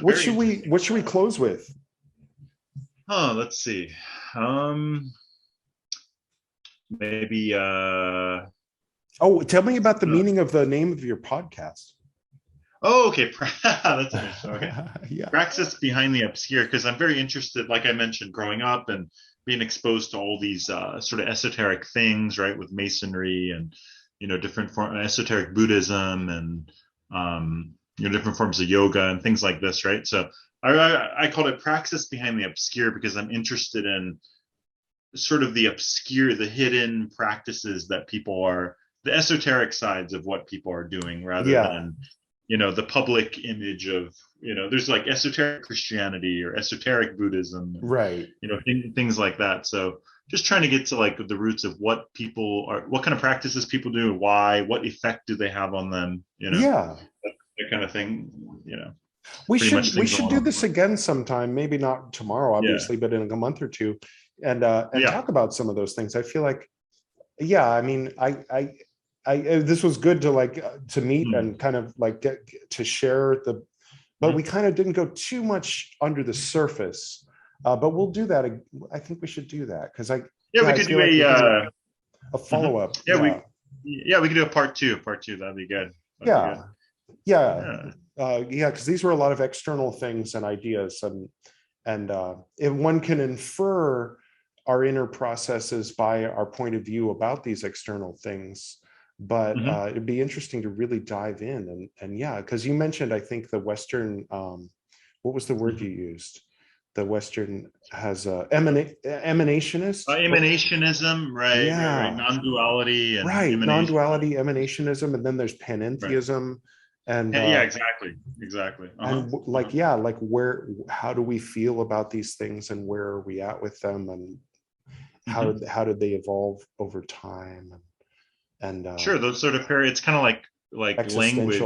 what should we close with? Let's see. Maybe tell me about the meaning of the name of your podcast. Oh, okay. That's interesting. Okay. Praxis behind the obscure, because I'm very interested, like I mentioned, growing up and being exposed to all these sort of esoteric things, right, with masonry and, you know, different esoteric Buddhism and, you know, different forms of yoga and things like this, right? So I called it Praxis behind the obscure because I'm interested in sort of the obscure, the hidden practices that people are, the esoteric sides of what people are doing, rather than, you know, the public image of, you know, there's like esoteric Christianity or esoteric Buddhism, right? You know, things like that. So just trying to get to like the roots of what people are, what kind of practices people do, why, what effect do they have on them, you know? That kind of thing, you know. We should do this again sometime, maybe not tomorrow, obviously, but in a month or two, and talk about some of those things. I feel like, I mean, I this was good to like to meet and kind of like get to share but we kind of didn't go too much under the surface. But we'll do that. I think we should do that because we could do a follow up. We could do a part two. That'd be good. Because these were a lot of external things and ideas, and if one can infer our inner processes by our point of view about these external things. But it'd be interesting to really dive in and because you mentioned, I think, the Western, what was the word you used? The Western has emanationist. Emanationism, right? Non-duality and non-duality, emanationism, and then there's panentheism, and exactly. And like how do we feel about these things, and where are we at with them, and how did they evolve over time? And sure, those sort of periods, kind of like language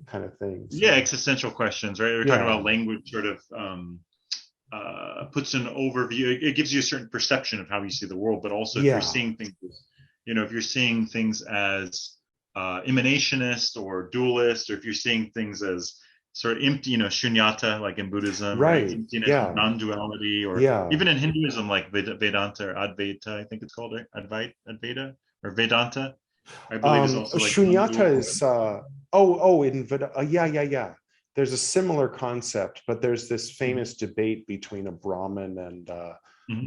kind of things. Existential questions, right? We're talking about language, sort of puts an overview. It gives you a certain perception of how you see the world, but also if you're seeing things, you know, if you're seeing things as emanationist or dualist, or if you're seeing things as sort of empty, you know, shunyata, like in Buddhism, right? Emptiness, non-duality, or even in Hinduism, like Vedanta or Advaita, I think it's called, right? Advaita or Vedanta. I believe is also like shunyata is in there's a similar concept, but there's this famous debate between a Brahmin and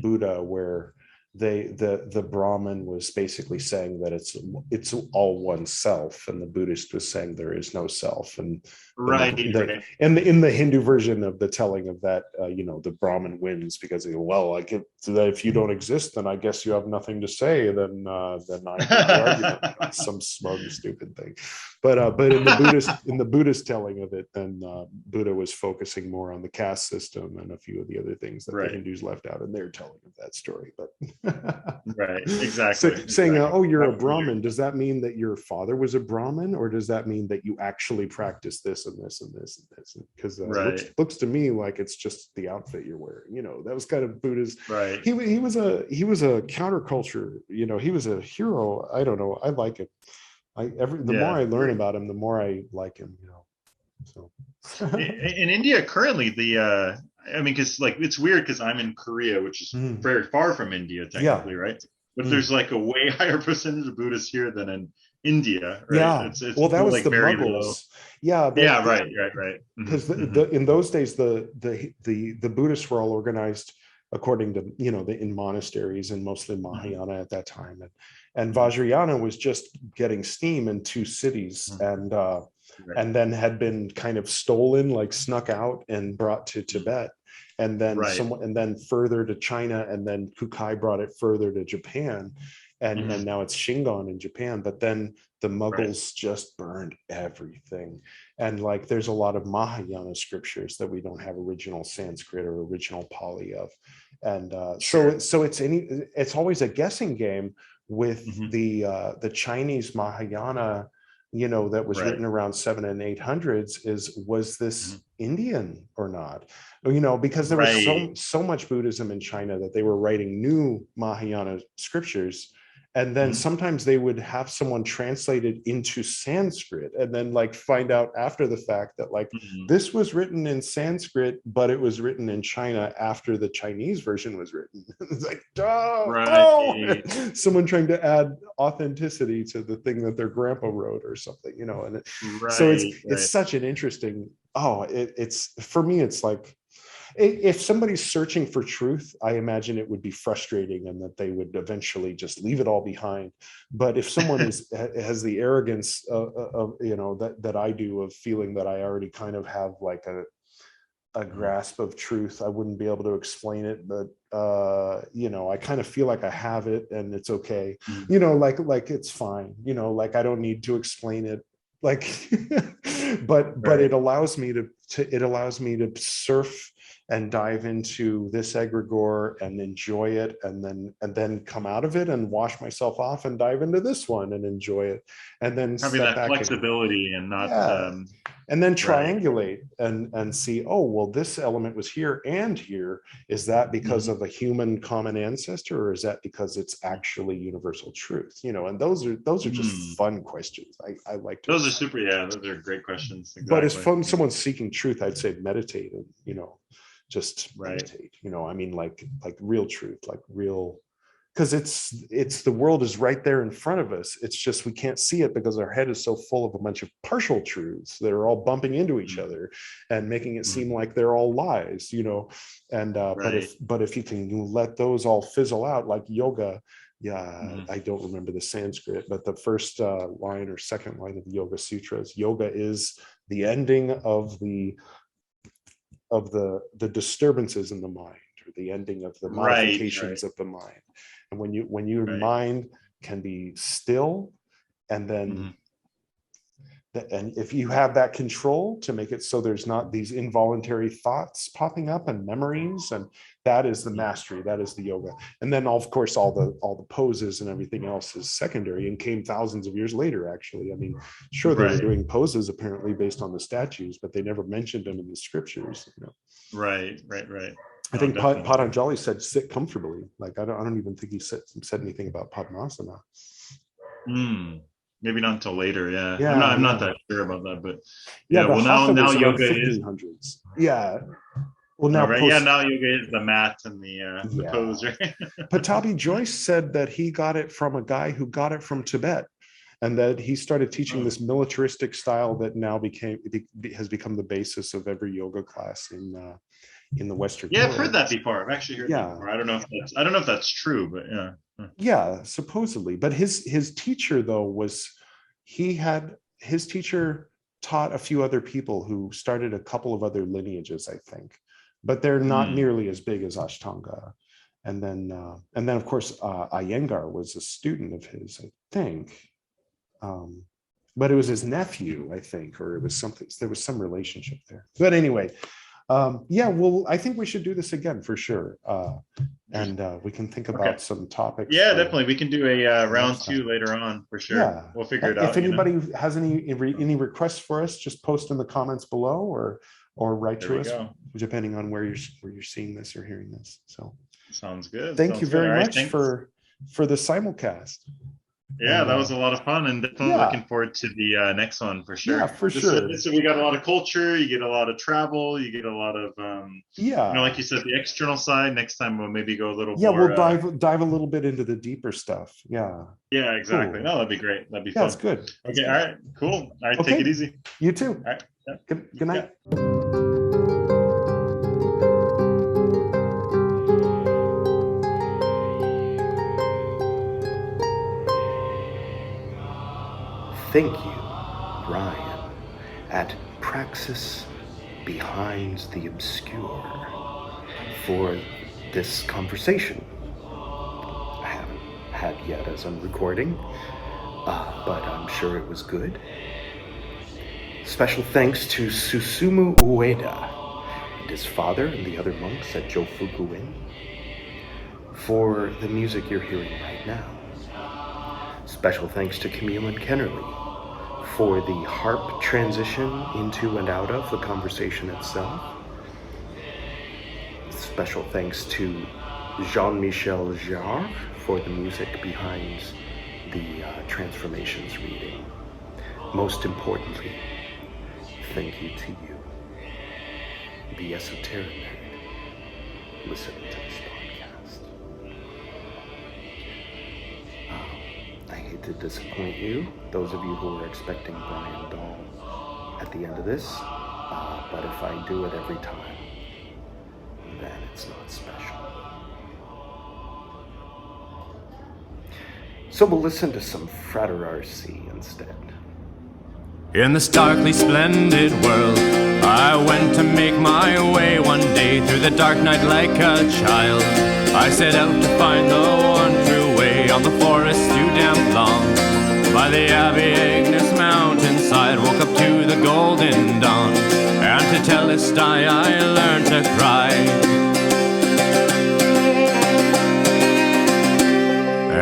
Buddha where the Brahmin was basically saying that it's all one self, and the Buddhist was saying there is no self. And Right, right. and in the Hindu version of the telling of that, the Brahmin wins because they go, well, if you don't exist, then I guess you have nothing to say. Then I win the argument. Some smug, stupid thing. But in the Buddhist telling of it, then Buddha was focusing more on the caste system and a few of the other things that the Hindus left out in their telling of that story. But right, exactly. Saying, oh, you're a Brahmin, does that mean that your father was a Brahmin, or does that mean that you actually practice this and this and this and this? Because looks to me like it's just the outfit you're wearing. That was kind of Buddha's. Right. He was a counterculture. He was a hero. I don't know. I like him. The more I learn about him, the more I like him. So in India currently, because it's weird because I'm in Korea, which is very far from India technically, right? But there's like a way higher percentage of Buddhists here than in India, right? Yeah. It's well, that was like the very Mughals. low. Yeah. Right. Because in those days, the Buddhists were all organized according to in monasteries, and mostly Mahayana at that time, and Vajrayana was just getting steam in 2 cities, and then had been kind of stolen, like snuck out and brought to Tibet, and then and then further to China, and then Kukai brought it further to Japan, and now it's Shingon in Japan. But then the Mughals just burned everything, and like there's a lot of Mahayana scriptures that we don't have original Sanskrit or original Pali of, and so it's always a guessing game with the Chinese Mahayana, that was written around 700s and 800s. Was this Indian or not? Because there was so much Buddhism in China that they were writing new Mahayana scriptures, and then sometimes they would have someone translate it into Sanskrit, and then like find out after the fact that like this was written in Sanskrit, but it was written in China after the Chinese version was written. It's like, someone trying to add authenticity to the thing that their grandpa wrote or something, and so it's such an interesting. It's for me, it's like, if somebody's searching for truth, I imagine it would be frustrating and that they would eventually just leave it all behind. But if someone has the arrogance of that I do, of feeling that I already kind of have like a grasp of truth, I wouldn't be able to explain it, but I kind of feel like I have it and it's okay. Like it's fine. Like I don't need to explain it. Like, but it allows me to surf and dive into this egregore and enjoy it, and then come out of it and wash myself off and dive into this one and enjoy it, and then having that flexibility and not and then triangulate and see, oh well, this element was here and here. Is that because of a human common ancestor, or is that because it's actually universal truth? And those are just fun questions. I like to. Those are super. Yeah, those are great questions. Exactly. But as fun, someone's seeking truth, I'd say meditate and just meditate. I mean, like real truth, like real. Because it's the world is right there in front of us. It's just we can't see it because our head is so full of a bunch of partial truths that are all bumping into each other and making it seem like they're all lies, And but if you can let those all fizzle out, like yoga, I don't remember the Sanskrit, but the first line or second line of the Yoga Sutras, yoga is the ending of the disturbances in the mind, or the ending of the modifications of the mind. And when your mind can be still, and then and if you have that control to make it so there's not these involuntary thoughts popping up and memories, and that is the mastery, that is the yoga. And then of course all the poses and everything else is secondary and came thousands of years later, actually. I mean, sure, they were doing poses apparently based on the statues, but they never mentioned them in the scriptures. Right. I think Patanjali said sit comfortably. Like I don't even think he said anything about Padmasana. Maybe not until later. I'm not that sure about that, but well, now yoga is 1500s. Well, now now yoga is the mat and the pose, right? Patabi Joyce said that he got it from a guy who got it from Tibet, and that he started teaching this militaristic style that now has become the basis of every yoga class in the Western Yeah, world. I've heard that before. I've actually heard that before. I don't know if that's true, but yeah. Yeah, supposedly. But his teacher, though, his teacher taught a few other people who started a couple of other lineages, I think, but they're not nearly as big as Ashtanga. And then of course, Iyengar was a student of his, I think. But it was his nephew, I think, or it was something, there was some relationship there. But anyway, yeah, well, I think we should do this again for sure. And we can think about some topics. Yeah, definitely. We can do a round 2 later on for sure. Yeah. We'll figure it out. If anybody has any requests for us, just post in the comments below or write to us, depending on where you're seeing this or hearing this. So sounds good. Thank you very much for the simulcast. Yeah, that was a lot of fun, and definitely looking forward to the next one for sure. Yeah, for sure. So we got a lot of culture, you get a lot of travel, you get a lot of like you said, the external side. Next time we'll maybe go a little more. We'll dive a little bit into the deeper stuff. Yeah. Yeah, exactly. Cool. No, that'd be great. That'd be fun. That's good. Okay, all right, cool. All right, take it easy. You too. All right. Yeah. Good night. Thank you, Ryan, at Praxis Behind the Obscure, for this conversation. I haven't had yet as I'm recording, but I'm sure it was good. Special thanks to Susumu Ueda and his father and the other monks at Jofuku-in for the music you're hearing right now. Special thanks to Camille and Kennerly for the harp transition into and out of the conversation itself. Special thanks to Jean-Michel Jarre for the music behind the Transformations reading. Most importantly, thank you to you, the Esoterinerd, listening to this podcast. I hate to disappoint you, those of you who are expecting Brian Dahl at the end of this, but if I do it every time, then it's not special. So we'll listen to some Fraterarsi instead. In this darkly splendid world, I went to make my way one day through the dark night like a child. I set out to find the one true way on the forest too damn long. By the Abbey Agnes mountainside, woke up to the golden dawn, and to Telestai I learned to cry.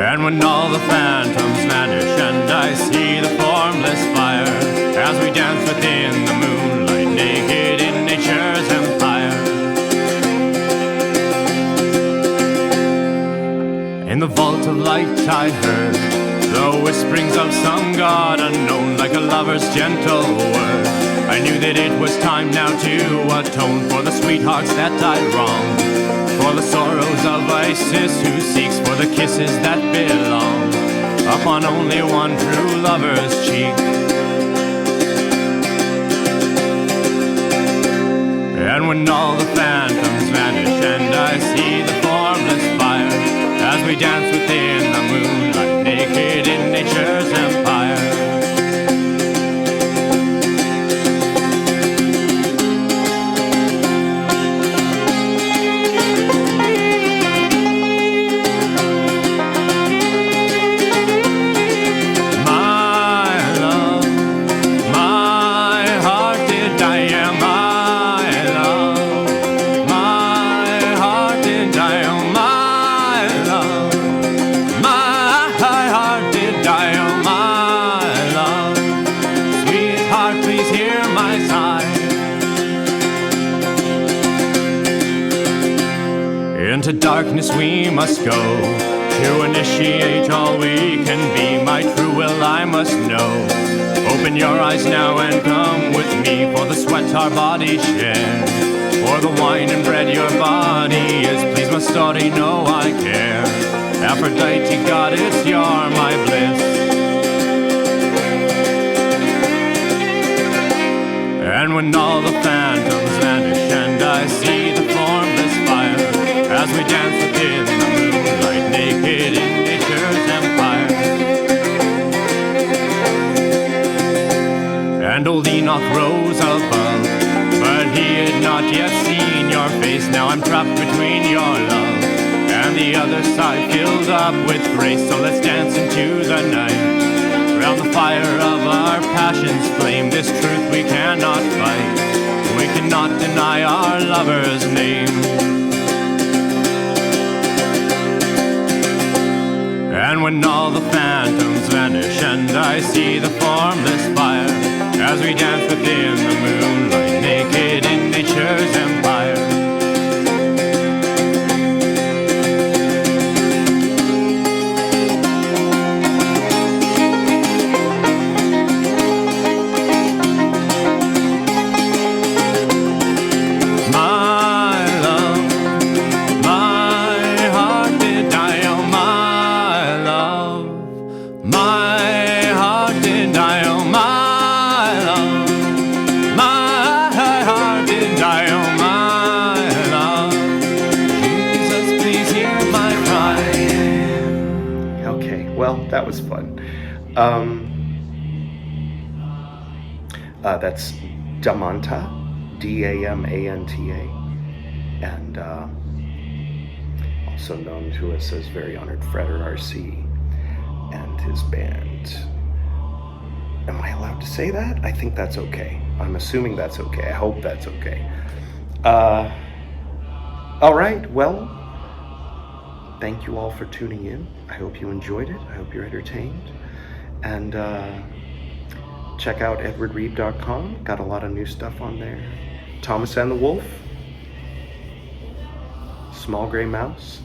And when all the phantoms vanish and I see the formless fire, as we dance within the moonlight, naked in nature's empire. In the vault of light I heard the whisperings of some god unknown, like a lover's gentle word. I knew that it was time now to atone for the sweethearts that died wrong, for the sorrows of Isis who seeks for the kisses that belong upon only one true lover's cheek. And when all the phantoms vanish and I see the formless fire, as we dance within the moonlight, naked in nature's empire. Into darkness we must go to initiate all we can be. My true will I must know. Open your eyes now and come with me, for the sweat our bodies share, for the wine and bread your body is. Please my story know I care. Aphrodite goddess, you're my bliss. And when all the phantoms vanish and I see the old Enoch rose above, but he had not yet seen your face. Now I'm trapped between your love and the other side filled up with grace. So let's dance into the night, round the fire of our passion's flame. This truth we cannot fight, we cannot deny our lover's name. And when all the phantoms vanish and I see the formless fire, as we dance within the moonlight, naked in nature's empire. That was fun. That's Damanta, Damanta, and also known to us as Very Honored Freder RC and his band. Am I allowed to say that? I think that's okay. I'm assuming that's okay. I hope that's okay. All right, well, thank you all for tuning in. I hope you enjoyed it. I hope you're entertained. And check out edwardreeb.com. Got a lot of new stuff on there. Thomas and the Wolf. Small Gray Mouse.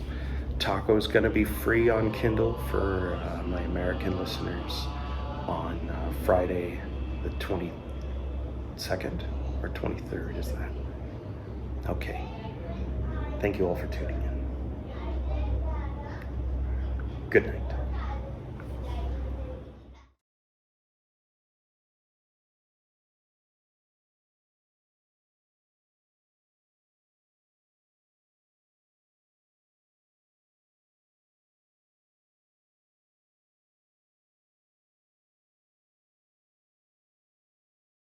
Taco's going to be free on Kindle for my American listeners on Friday the 22nd or 23rd, is that? Okay. Thank you all for tuning in. Good night.